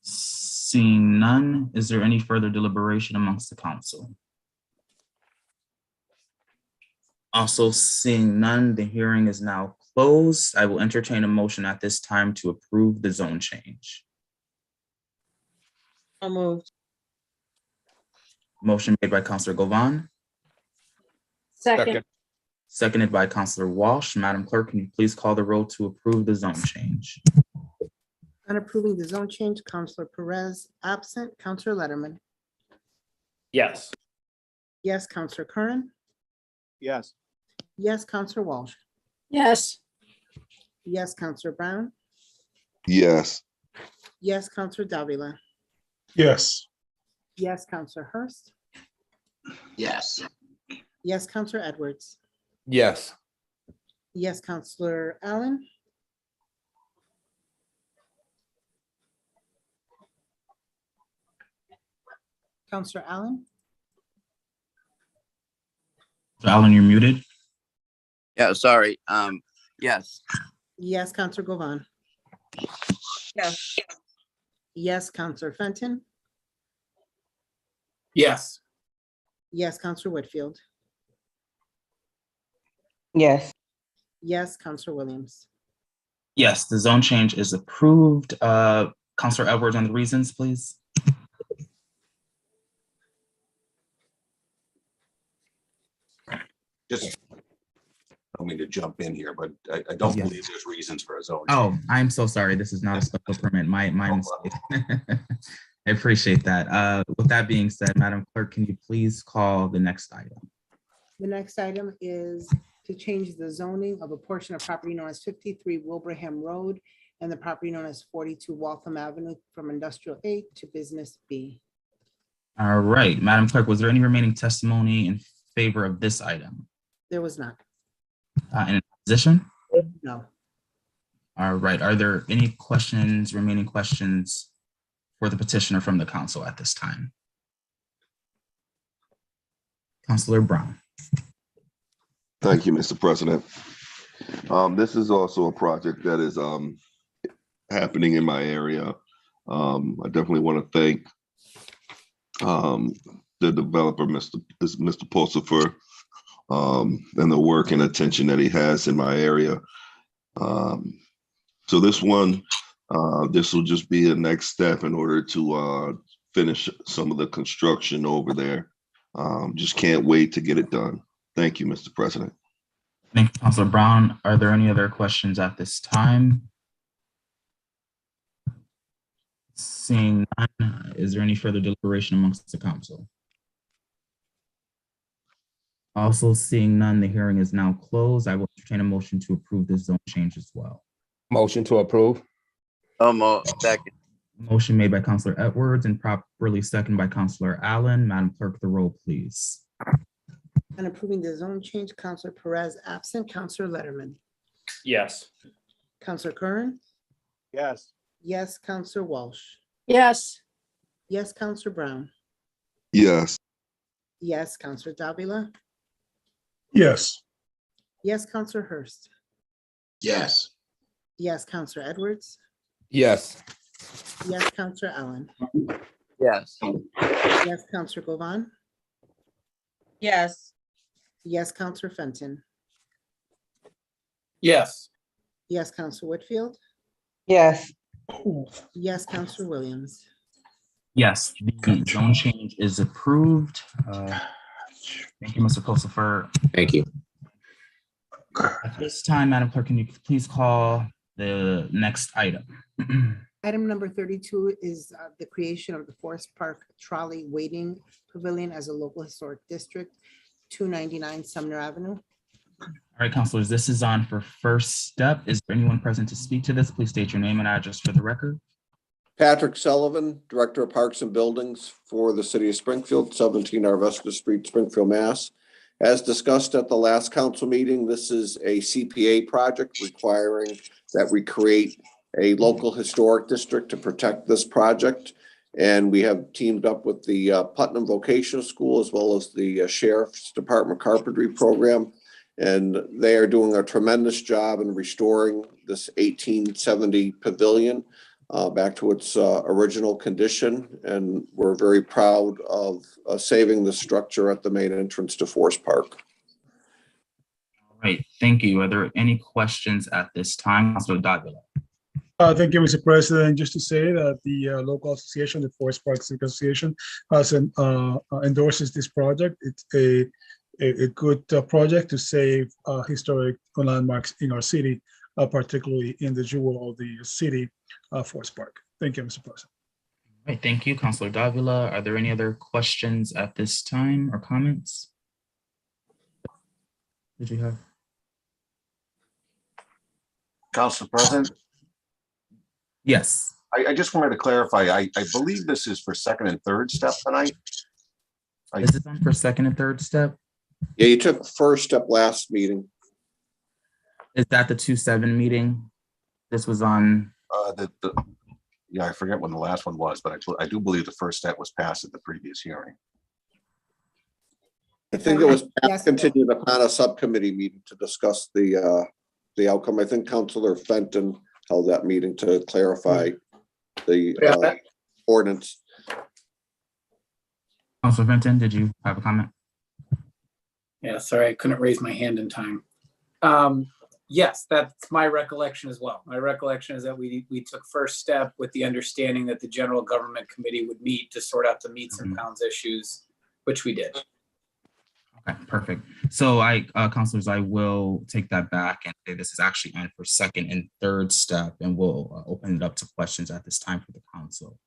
Seeing none, is there any further deliberation amongst the council? Also seeing none, the hearing is now closed. I will entertain a motion at this time to approve the zone change. So moved. Motion made by Councilor Govan. Second. Seconded by Councilor Walsh. Madam Clerk, can you please call the roll to approve the zone change? On approving the zone change, Councilor Perez absent, Councilor Letterman. Yes. Yes, Councilor Curran. Yes. Yes, Councilor Walsh. Yes. Yes, Councilor Brown. Yes. Yes, Councilor Davila. Yes. Yes, Councilor Hurst. Yes. Yes, Councilor Edwards. Yes. Yes, Councilor Allen. Councilor Allen. Allen, you're muted. Yeah, sorry. Yes. Yes, Councilor Govan. Yes. Yes, Councilor Fenton. Yes. Yes, Councilor Whitfield. Yes. Yes, Councilor Williams. Yes, the zone change is approved. Councilor Edwards, on the reasons, please. Just, I don't mean to jump in here, but I don't Yes. believe there's reasons for a zone. Oh, I'm so sorry. This is not a special permit. My mistake. I appreciate that. With that being said, Madam Clerk, can you please call the next item? The next item is to change the zoning of a portion of property known as 53 Wilbraham Road and the property known as 42 Waltham Avenue from Industrial A to Business B. All right, Madam Clerk, was there any remaining testimony in favor of this item? There was not. In opposition? No. All right, are there any questions, remaining questions for the petitioner from the council at this time? Councilor Brown. Thank you, Mr. President. This is also a project that is happening in my area. I definitely want to thank the developer, Mr. Pulsifer, and the work and attention that he has in my area. So this one, this will just be a next step in order to finish some of the construction over there. Just can't wait to get it done. Thank you, Mr. President. Thank you, Councilor Brown. Are there any other questions at this time? Seeing none, is there any further deliberation amongst the council? Also seeing none, the hearing is now closed. I will entertain a motion to approve this zone change as well. Motion to approve. Second. Motion made by Councilor Edwards and properly seconded by Councilor Allen. Madam Clerk, the roll, please. And approving the zone change, Councilor Perez absent, Councilor Letterman. Yes. Councilor Curran. Yes. Yes, Councilor Walsh. yes, Yes, Councilor Brown. Yes. Yes, Councilor Davila. Yes. Yes, Councilor Hurst. Yes. Yes, Councilor Edwards. Yes. Yes, Councilor Allen. Yes. Yes, Councilor Govan. yes, Yes, Councilor Fenton. Yes. Yes, Councilor Whitfield. yes, Yes, Councilor Williams. Yes, the zone change is approved. Thank you, Mr. Pulsifer. Thank you. At this time, Madam Clerk, can you please call the next item? Item number 32 is the creation of the Forest Park Trolley Waiting Pavilion as a local historic district, 299 Sumner Avenue. All right, councilors, this is on for first step. Is there anyone present to speak to this? Please state your name and address for the record. Patrick Sullivan, Director of Parks and Buildings for the City of Springfield, 17 Arvesta Street, Springfield, Mass. As discussed at the last council meeting, this is a CPA project requiring that we create a local historic district to protect this project. And we have teamed up with the Putnam Vocational School as well as the Sheriff's Department Carpentry Program. And they are doing a tremendous job in restoring this 1870 pavilion back to its original condition. And we're very proud of saving the structure at the main entrance to Forest Park. All right, thank you. Are there any questions at this time? Councilor Davila. Thank you, Mr. President. Just to say that the local association, the Forest Parks Association, has endorses this project. It's a good project to save historic landmarks in our city, particularly in the jewel of the city, Forest Park. Thank you, Mr. President. All right, thank you, Councilor Davila. Are there any other questions at this time or comments? Did you have? Council President? Yes. I just wanted to clarify, I believe this is for second and third step tonight. This is on for second and third step. Yeah, you took first step last meeting. Is that the 2-7 meeting? This was on. Yeah, I forget when the last one was, but I do believe the first step was passed at the previous hearing. I think it was continued upon a subcommittee meeting to discuss the outcome. I think Councilor Fenton held that meeting to clarify the ordinance. Councilor Fenton, did you have a comment? Yeah, sorry, I couldn't raise my hand in time. Yes, that's my recollection as well. My recollection is that we took first step with the understanding that the General Government Committee would meet to sort out the meets and bounds issues, which we did. Okay, perfect. So councilors, I will take that back and say this is actually on for second and third step, and we'll open it up to questions at this time for the council.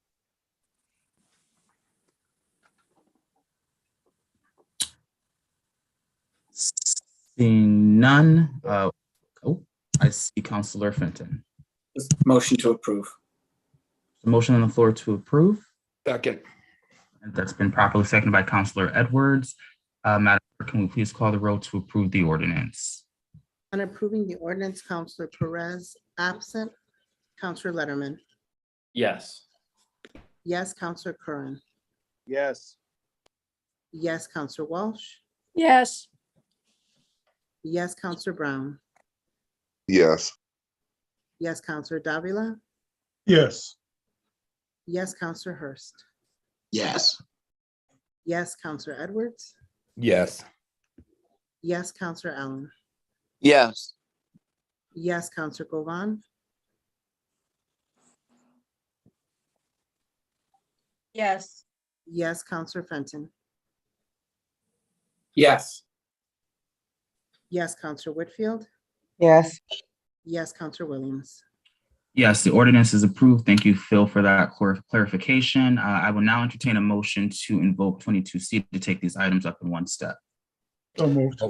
Seeing none, I see Councilor Fenton. Motion to approve. The motion on the floor to approve. Second. And that's been properly seconded by Councilor Edwards. Madam Clerk, can we please call the roll to approve the ordinance? On approving the ordinance, Counselor Perez absent. Counselor Letterman. Yes. Yes, Counselor Curran. Yes. Yes, Counselor Walsh. yes, Yes, Counselor Brown. Yes. Yes, Counselor Davila. Yes. Yes, Counselor Hurst. Yes. Yes, Counselor Edwards. Yes. Yes, Counselor Allen. yes, Yes, Counselor Govan. yes, Yes, Counselor Fenton. Yes. Yes, Counselor Whitfield. yes, Yes, Counselor Williams. Yes, the ordinance is approved. Thank you, Phil, for that clarification. I will now entertain a motion to invoke 22C to take these items up in one step. So moved.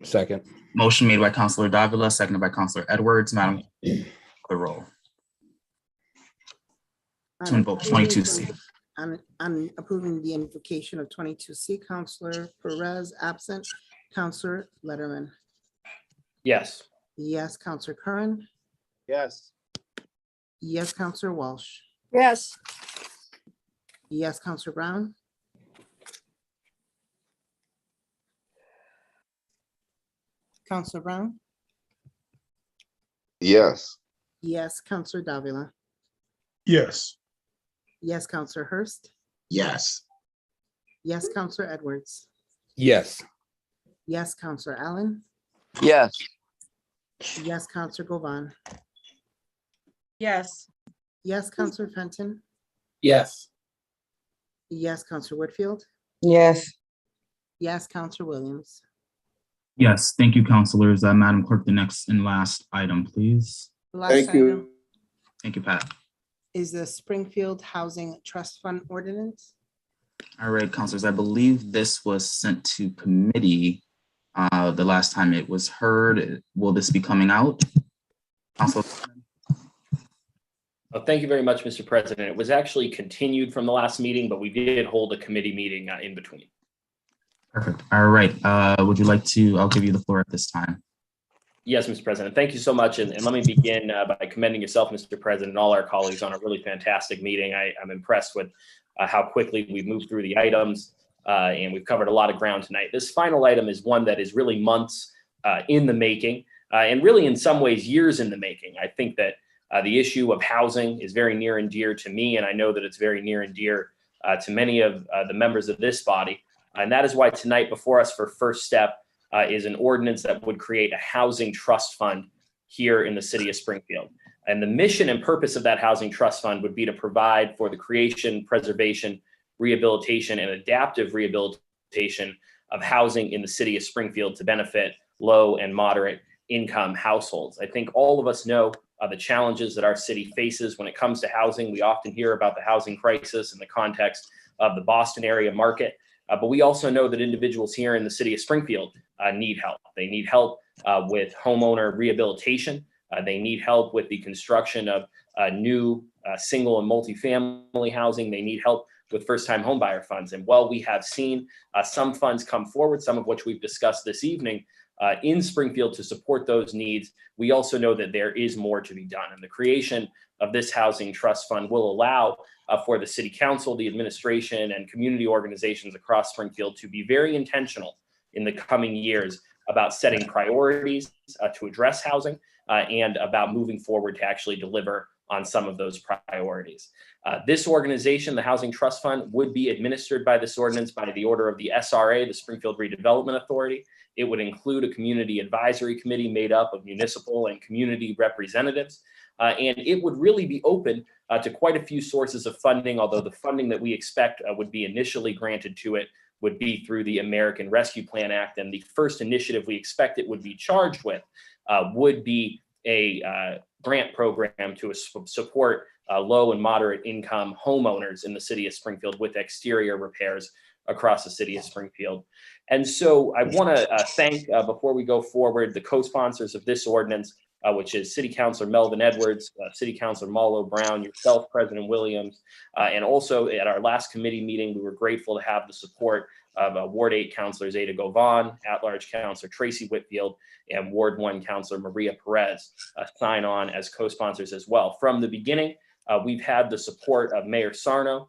Second. Motion made by Councilor Davila, seconded by Councilor Edwards. Madam, the roll to invoke 22C. On approving the invocation of 22C, Counselor Perez absent. Counselor Letterman. Yes. Yes, Counselor Curran. Yes. Yes, Counselor Walsh. yes, Yes, Counselor Brown. Counselor Brown. Yes. Yes, Counselor Davila. Yes. Yes, Counselor Hurst. Yes. Yes, Counselor Edwards. Yes. Yes, Counselor Allen. yes, Yes, Counselor Govan. yes, Yes, Counselor Fenton. Yes. Yes, Counselor Whitfield. yes, Yes, Counselor Williams. Yes, thank you, councilors. Madam Clerk, the next and last item, please. The last Thank you. item Thank you, Pat. is the Springfield Housing Trust Fund Ordinance. All right, councilors, I believe this was sent to committee the last time it was heard. Will this be coming out? Council. Well, thank you very much, Mr. President. It was actually continued from the last meeting, but we did hold a committee meeting in between. Perfect. All right. Would you like to, I'll give you the floor at this time. Yes, Mr. President. Thank you so much. And let me begin by commending yourself, Mr. President, and all our colleagues on a really fantastic meeting. I'm impressed with how quickly we've moved through the items, and we've covered a lot of ground tonight. This final item is one that is really months in the making, and really in some ways years in the making. I think that the issue of housing is very near and dear to me, and I know that it's very near and dear to many of the members of this body. And that is why tonight before us for first step is an ordinance that would create a housing trust fund here in the city of Springfield. And the mission and purpose of that housing trust fund would be to provide for the creation, preservation, rehabilitation, and adaptive rehabilitation of housing in the city of Springfield to benefit low and moderate income households. I think all of us know the challenges that our city faces when it comes to housing. We often hear about the housing crisis in the context of the Boston area market. But we also know that individuals here in the city of Springfield need help. They need help with homeowner rehabilitation. They need help with the construction of new single and multifamily housing. They need help with first-time homebuyer funds. And while we have seen some funds come forward, some of which we've discussed this evening in Springfield to support those needs, we also know that there is more to be done. And the creation of this housing trust fund will allow for the city council, the administration, and community organizations across Springfield to be very intentional in the coming years about setting priorities to address housing and about moving forward to actually deliver on some of those priorities. This organization, the Housing Trust Fund, would be administered by this ordinance by the order of the SRA, the Springfield Redevelopment Authority. It would include a community advisory committee made up of municipal and community representatives. And it would really be open to quite a few sources of funding, although the funding that we expect would be initially granted to it would be through the American Rescue Plan Act. And the first initiative we expect it would be charged with would be a grant program to support low and moderate income homeowners in the city of Springfield with exterior repairs across the city of Springfield. And so I want to thank, before we go forward, the co-sponsors of this ordinance, which is City Councilor Melvin Edwards, City Councilor Marlo Brown, yourself, President Williams, and also at our last committee meeting, we were grateful to have the support of Ward 8 Councilors Ada Govan, at-large Councilor Tracy Whitfield, and Ward 1 Councilor Maria Perez sign on as co-sponsors as well. From the beginning, we've had the support of Mayor Sarno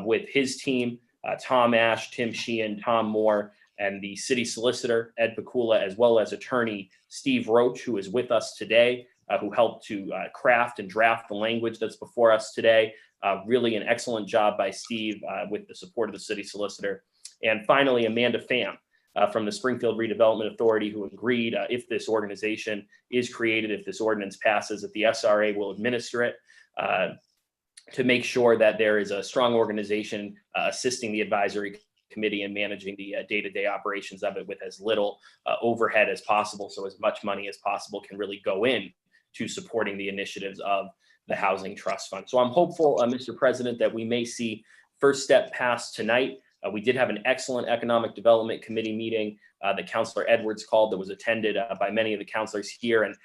with his team, Tom Ash, Tim Sheehan, Tom Moore, and the city solicitor, Ed Pacula, as well as attorney Steve Roach, who is with us today, who helped to craft and draft the language that's before us today. Really an excellent job by Steve with the support of the city solicitor. And finally, Amanda Pham from the Springfield Redevelopment Authority, who agreed if this organization is created, if this ordinance passes, that the SRA will administer it to make sure that there is a strong organization assisting the advisory committee and managing the day-to-day operations of it with as little overhead as possible, so as much money as possible can really go in to supporting the initiatives of the Housing Trust Fund. So I'm hopeful, Mr. President, that we may see first step passed tonight. We did have an excellent Economic Development Committee meeting that Councilor Edwards called that was attended by many of the councilors here, and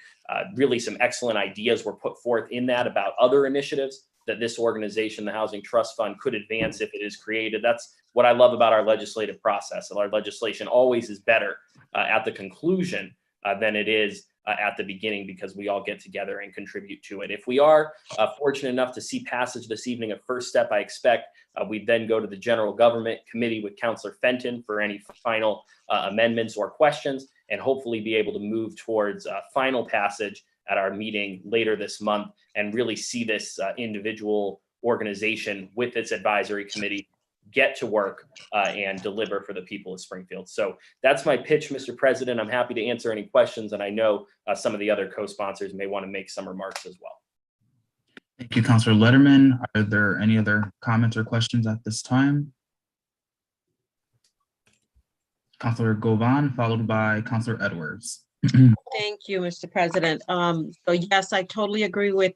really some excellent ideas were put forth in that about other initiatives that this organization, the Housing Trust Fund, could advance if it is created. That's what I love about our legislative process. Our legislation always is better at the conclusion than it is at the beginning, because we all get together and contribute to it. If we are fortunate enough to see passage this evening, a first step, I expect we'd then go to the General Government Committee with Councilor Fenton for any final amendments or questions, and hopefully be able to move towards final passage at our meeting later this month, and really see this individual organization with its advisory committee get to work and deliver for the people of Springfield. So that's my pitch, Mr. President. I'm happy to answer any questions, and I know some of the other co-sponsors may want to make some remarks as well. Thank you, Councilor Letterman. Are there any other comments or questions at this time? Councilor Govan, followed by Councilor Edwards. Thank you, Mr. President. So yes, I totally agree with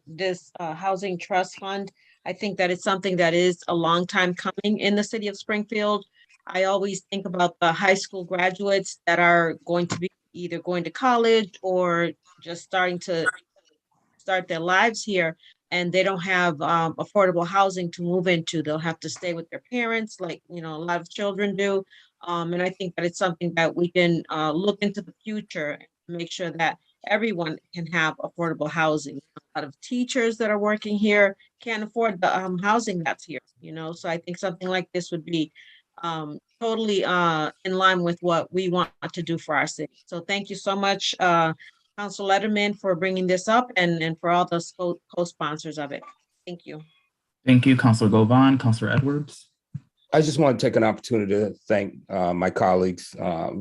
this Housing Trust Fund. I think that it's something that is a long time coming in the city of Springfield. I always think about the high school graduates that are going to be either going to college or just starting to start their lives here, and they don't have affordable housing to move into. They'll have to stay with their parents, like, you know, a lot of children do. And I think that it's something that we can look into the future and make sure that everyone can have affordable housing. A lot of teachers that are working here can't afford the housing that's here, you know, so I think something like this would be totally in line with what we want to do for our city. So thank you so much, Council Letterman, for bringing this up, and for all the co-sponsors of it. Thank you. Thank you, Councilor Govan. Councilor Edwards. I just want to take an opportunity to thank my colleagues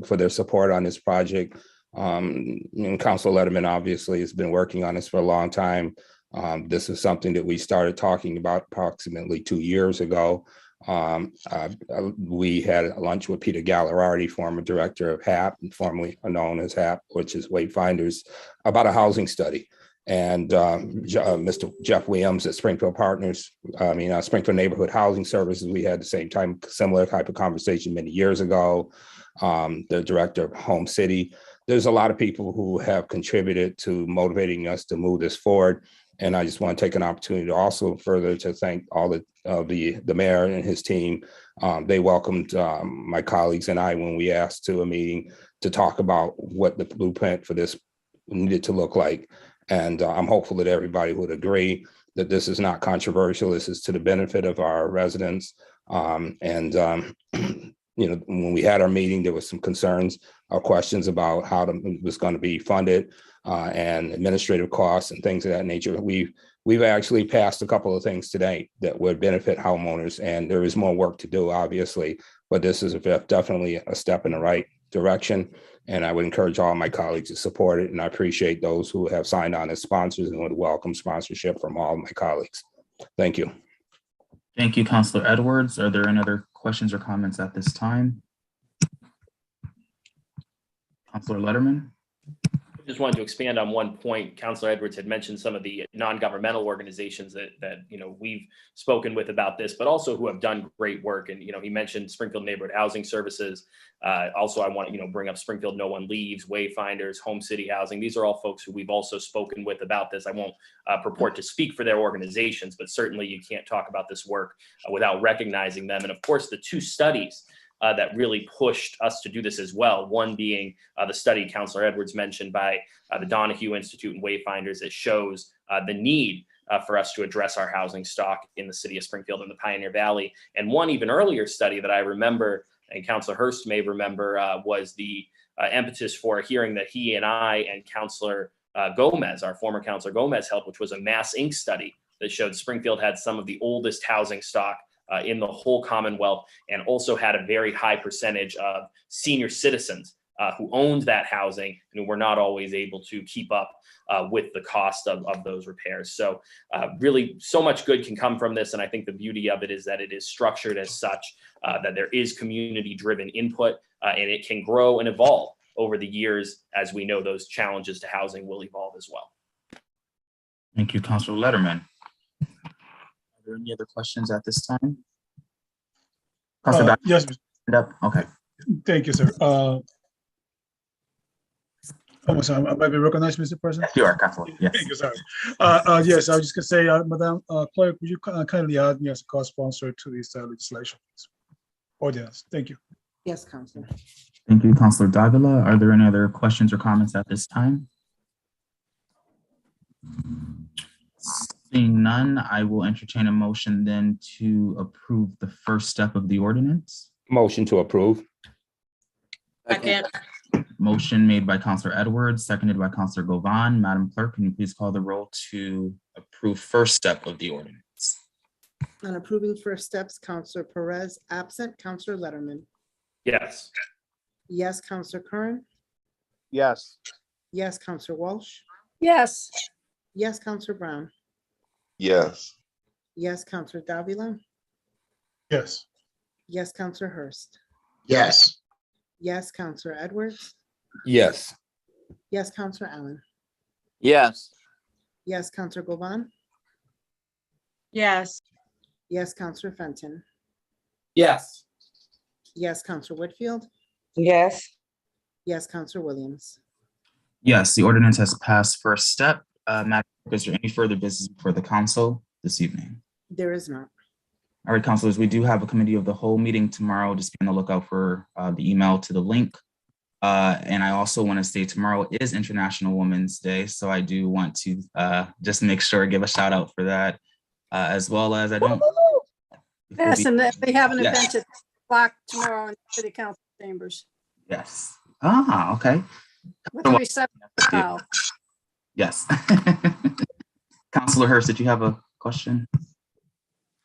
for their support on this project. And Council Letterman obviously has been working on this for a long time. This is something that we started talking about approximately 2 years ago. We had a lunch with Peter Gallerardi, former director of HAP, formerly known as HAP, which is Wayfinders, about a housing study. And Mr. Jeff Williams at Springfield Springfield Neighborhood Housing Services, we had the similar type of conversation many years ago. The director of Home City. There's a lot of people who have contributed to motivating us to move this forward. And I just want to take an opportunity to also further to thank all the mayor and his team. They welcomed my colleagues and I when we asked to a meeting to talk about what the blueprint for this needed to look like. And I'm hopeful that everybody would agree that this is not controversial. This is to the benefit of our residents. You know, when we had our meeting, there was some concerns or questions about how it was going to be funded and administrative costs and things of that nature. We've actually passed a couple of things today that would benefit homeowners, and there is more work to do, obviously, but this is definitely a step in the right direction. And I would encourage all my colleagues to support it. And I appreciate those who have signed on as sponsors and would welcome sponsorship from all of my colleagues. Thank you. Thank you, Councilor Edwards. Are there any other questions or comments at this time? Councilor Letterman. just wanted to expand on one point. Councilor Edwards had mentioned some of the non-governmental organizations that we've spoken with about this, but also who have done great work. And he mentioned Springfield Neighborhood Housing Services. Also, I want to bring up Springfield No One Leaves, Wayfinders, Home City Housing. These are all folks who we've also spoken with about this. I won't purport to speak for their organizations, but certainly you can't talk about this work without recognizing them. And of course, the two studies that really pushed us to do this as well. One being the study Councilor Edwards mentioned by the Donahue Institute and Wayfinders that shows the need for us to address our housing stock in the city of Springfield and the Pioneer Valley. And one even earlier study that I remember, and Councilor Hurst may remember, was the impetus for a hearing that he and I and Councilor Gomez, our former Councilor Gomez, held, which was a Mass Inc. study that showed Springfield had some of the oldest housing stock in the whole Commonwealth, and also had a very high percentage of senior citizens who owned that housing and who were not always able to keep up with the cost of those repairs. So really so much good can come from this. And I think the beauty of it is that it is structured as such that there is community driven input and it can grow and evolve over the years. As we know, those challenges to housing will evolve as well. Thank you, Councilor Letterman. Are there any other questions at this time? Yes. Okay. Thank you, sir. Sorry, I might be recognized, Mr. President. You are, Councilor. Yes. Thank you, sorry. Yes, I was just gonna say, Madam Clerk, would you kindly add me as a co-sponsor to this legislation, please? Ordinance. Thank you. Yes, Councilor. Thank you, Councilor Davila. Are there any other questions or comments at this time? Seeing none, I will entertain a motion then to approve the first step of the ordinance. Motion to approve. Second. Motion made by Councilor Edwards, seconded by Councilor Govan. Madam Clerk, can you please call the roll to approve first step of the ordinance? On approving first steps, Councilor Perez absent, Councilor Letterman. Yes. Yes, Councilor Curran. Yes. Yes, Councilor Walsh. Yes. Yes, Councilor Brown. Yes. Yes, Councilor Davila. Yes. Yes, Councilor Hurst. Yes. Yes, Councilor Edwards. Yes. Yes, Councilor Allen. Yes. Yes, Councilor Govan. Yes. Yes, Councilor Fenton. Yes. Yes, Councilor Whitfield. Yes. Yes, Councilor Williams. Yes, the ordinance has passed first step. Madam Clerk, is there any further business for the council this evening? There is not. All right, councilors, we do have a committee of the whole meeting tomorrow. Just be on the lookout for the email to the link. And I also want to say tomorrow is International Women's Day. So I do want to just make sure, give a shout out for that, as well as I don't. Yes, and they have an Yes. event at o'clock tomorrow in the City Council chambers. Yes. Ah, okay. With the reception of the cow. Yes. Councilor Hurst, did you have a question?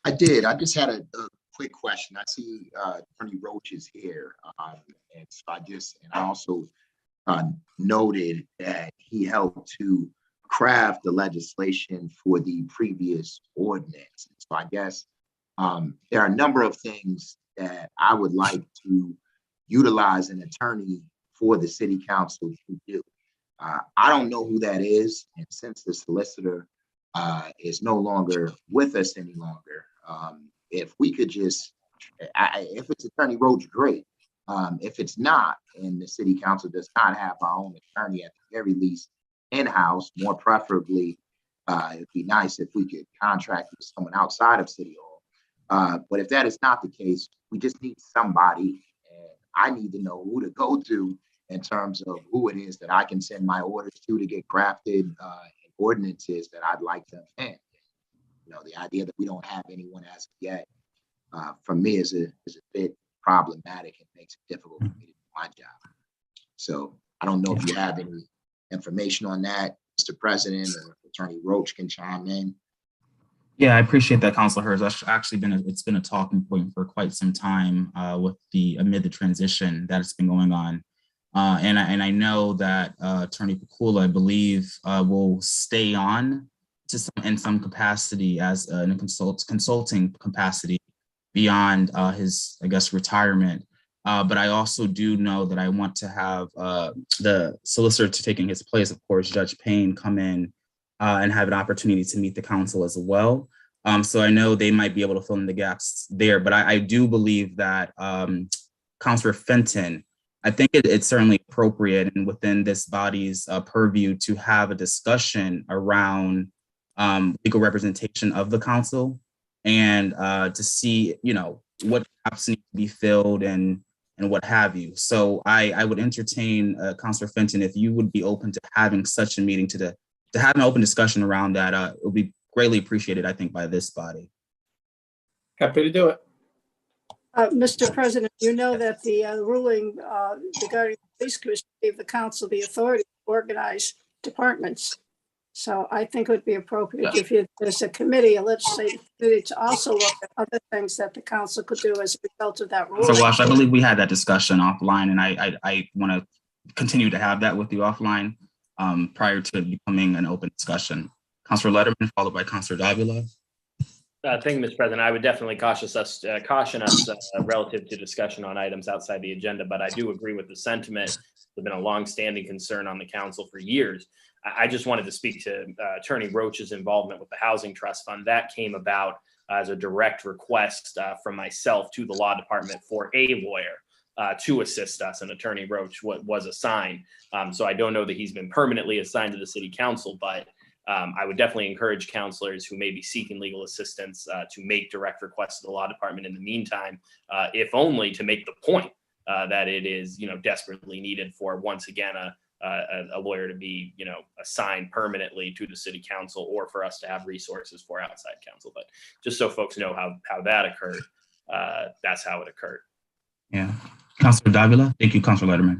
I did. I just had a quick question. I see Attorney Roach is here. And so I also noted that he helped to craft the legislation for the previous ordinance. So I guess there are a number of things that I would like to utilize an attorney for the city council to do. I don't know who that is. And since the solicitor is no longer with us any longer, if we could just, if it's Attorney Roach, great. If it's not, and the city council does not have our own attorney at the very least in-house, more preferably, it'd be nice if we could contract with someone outside of City Hall. But if that is not the case, we just need somebody, and I need to know who to go to in terms of who it is that I can send my orders to get crafted ordinances that I'd like to amend. You know, the idea that we don't have anyone as of yet, for me is a bit problematic and makes it difficult for me to do my job. So I don't know if you have any information on that, Mr. President, or Attorney Roach can chime in. Yeah, I appreciate that, Councilor Hurst. That's actually it's been a talking point for quite some time with amid the transition that has been going on. And I know that Attorney Pakula, I believe, will stay on in some capacity as in a consulting capacity beyond his, I guess, retirement. But I also do know that I want to have the solicitor to taking his place, of course, Judge Payne, come in and have an opportunity to meet the council as well. So I know they might be able to fill in the gaps there, but I do believe that Councilor Fenton, I think it's certainly appropriate and within this body's purview to have a discussion around legal representation of the council and to see, what gaps need to be filled and what have you. So I would entertain Councilor Fenton, if you would be open to having such a meeting to have an open discussion around that. It would be greatly appreciated, I think, by this body. Happy to do it. Mr. President, you know that the ruling regarding the police commission gave the council the authority to organize departments. So I think it would be appropriate if there's a committee, a legislative committee, to also look at other things that the council could do as a result of that ruling. So Wash, I believe we had that discussion offline, and I want to continue to have that with you offline prior to becoming an open discussion. Councilor Letterman, followed by Councilor Davila. Thank you, Mr. President. I would definitely caution us relative to discussion on items outside the agenda, but I do agree with the sentiment. There's been a longstanding concern on the council for years. I just wanted to speak to Attorney Roach's involvement with the Housing Trust Fund. That came about as a direct request from myself to the law department for a lawyer to assist us, and Attorney Roach was assigned. So I don't know that he's been permanently assigned to the city council, but I would definitely encourage counselors who may be seeking legal assistance to make direct requests to the law department in the meantime, if only to make the point that it is, desperately needed for, once again, a lawyer to be, assigned permanently to the city council, or for us to have resources for outside counsel. But just so folks know how that occurred, that's how it occurred. Yeah. Councilor Davila. Thank you, Councilor Letterman.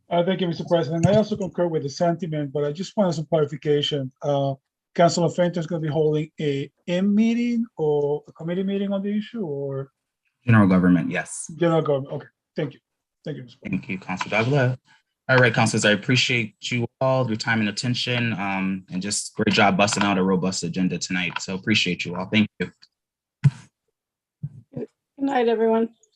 Thank you, Mr. President. I also concur with the sentiment, but I just wanted some clarification. Councilor Fenton is going to be holding a meeting or a committee meeting on the issue, or General government, yes. general government? Okay, thank you. Thank you, Mr. President. Thank you, Councilor Davila. All right, councilors, I appreciate you all, your time and attention, and just great job busting out a robust agenda tonight. So appreciate you all. Thank you. Good night, everyone.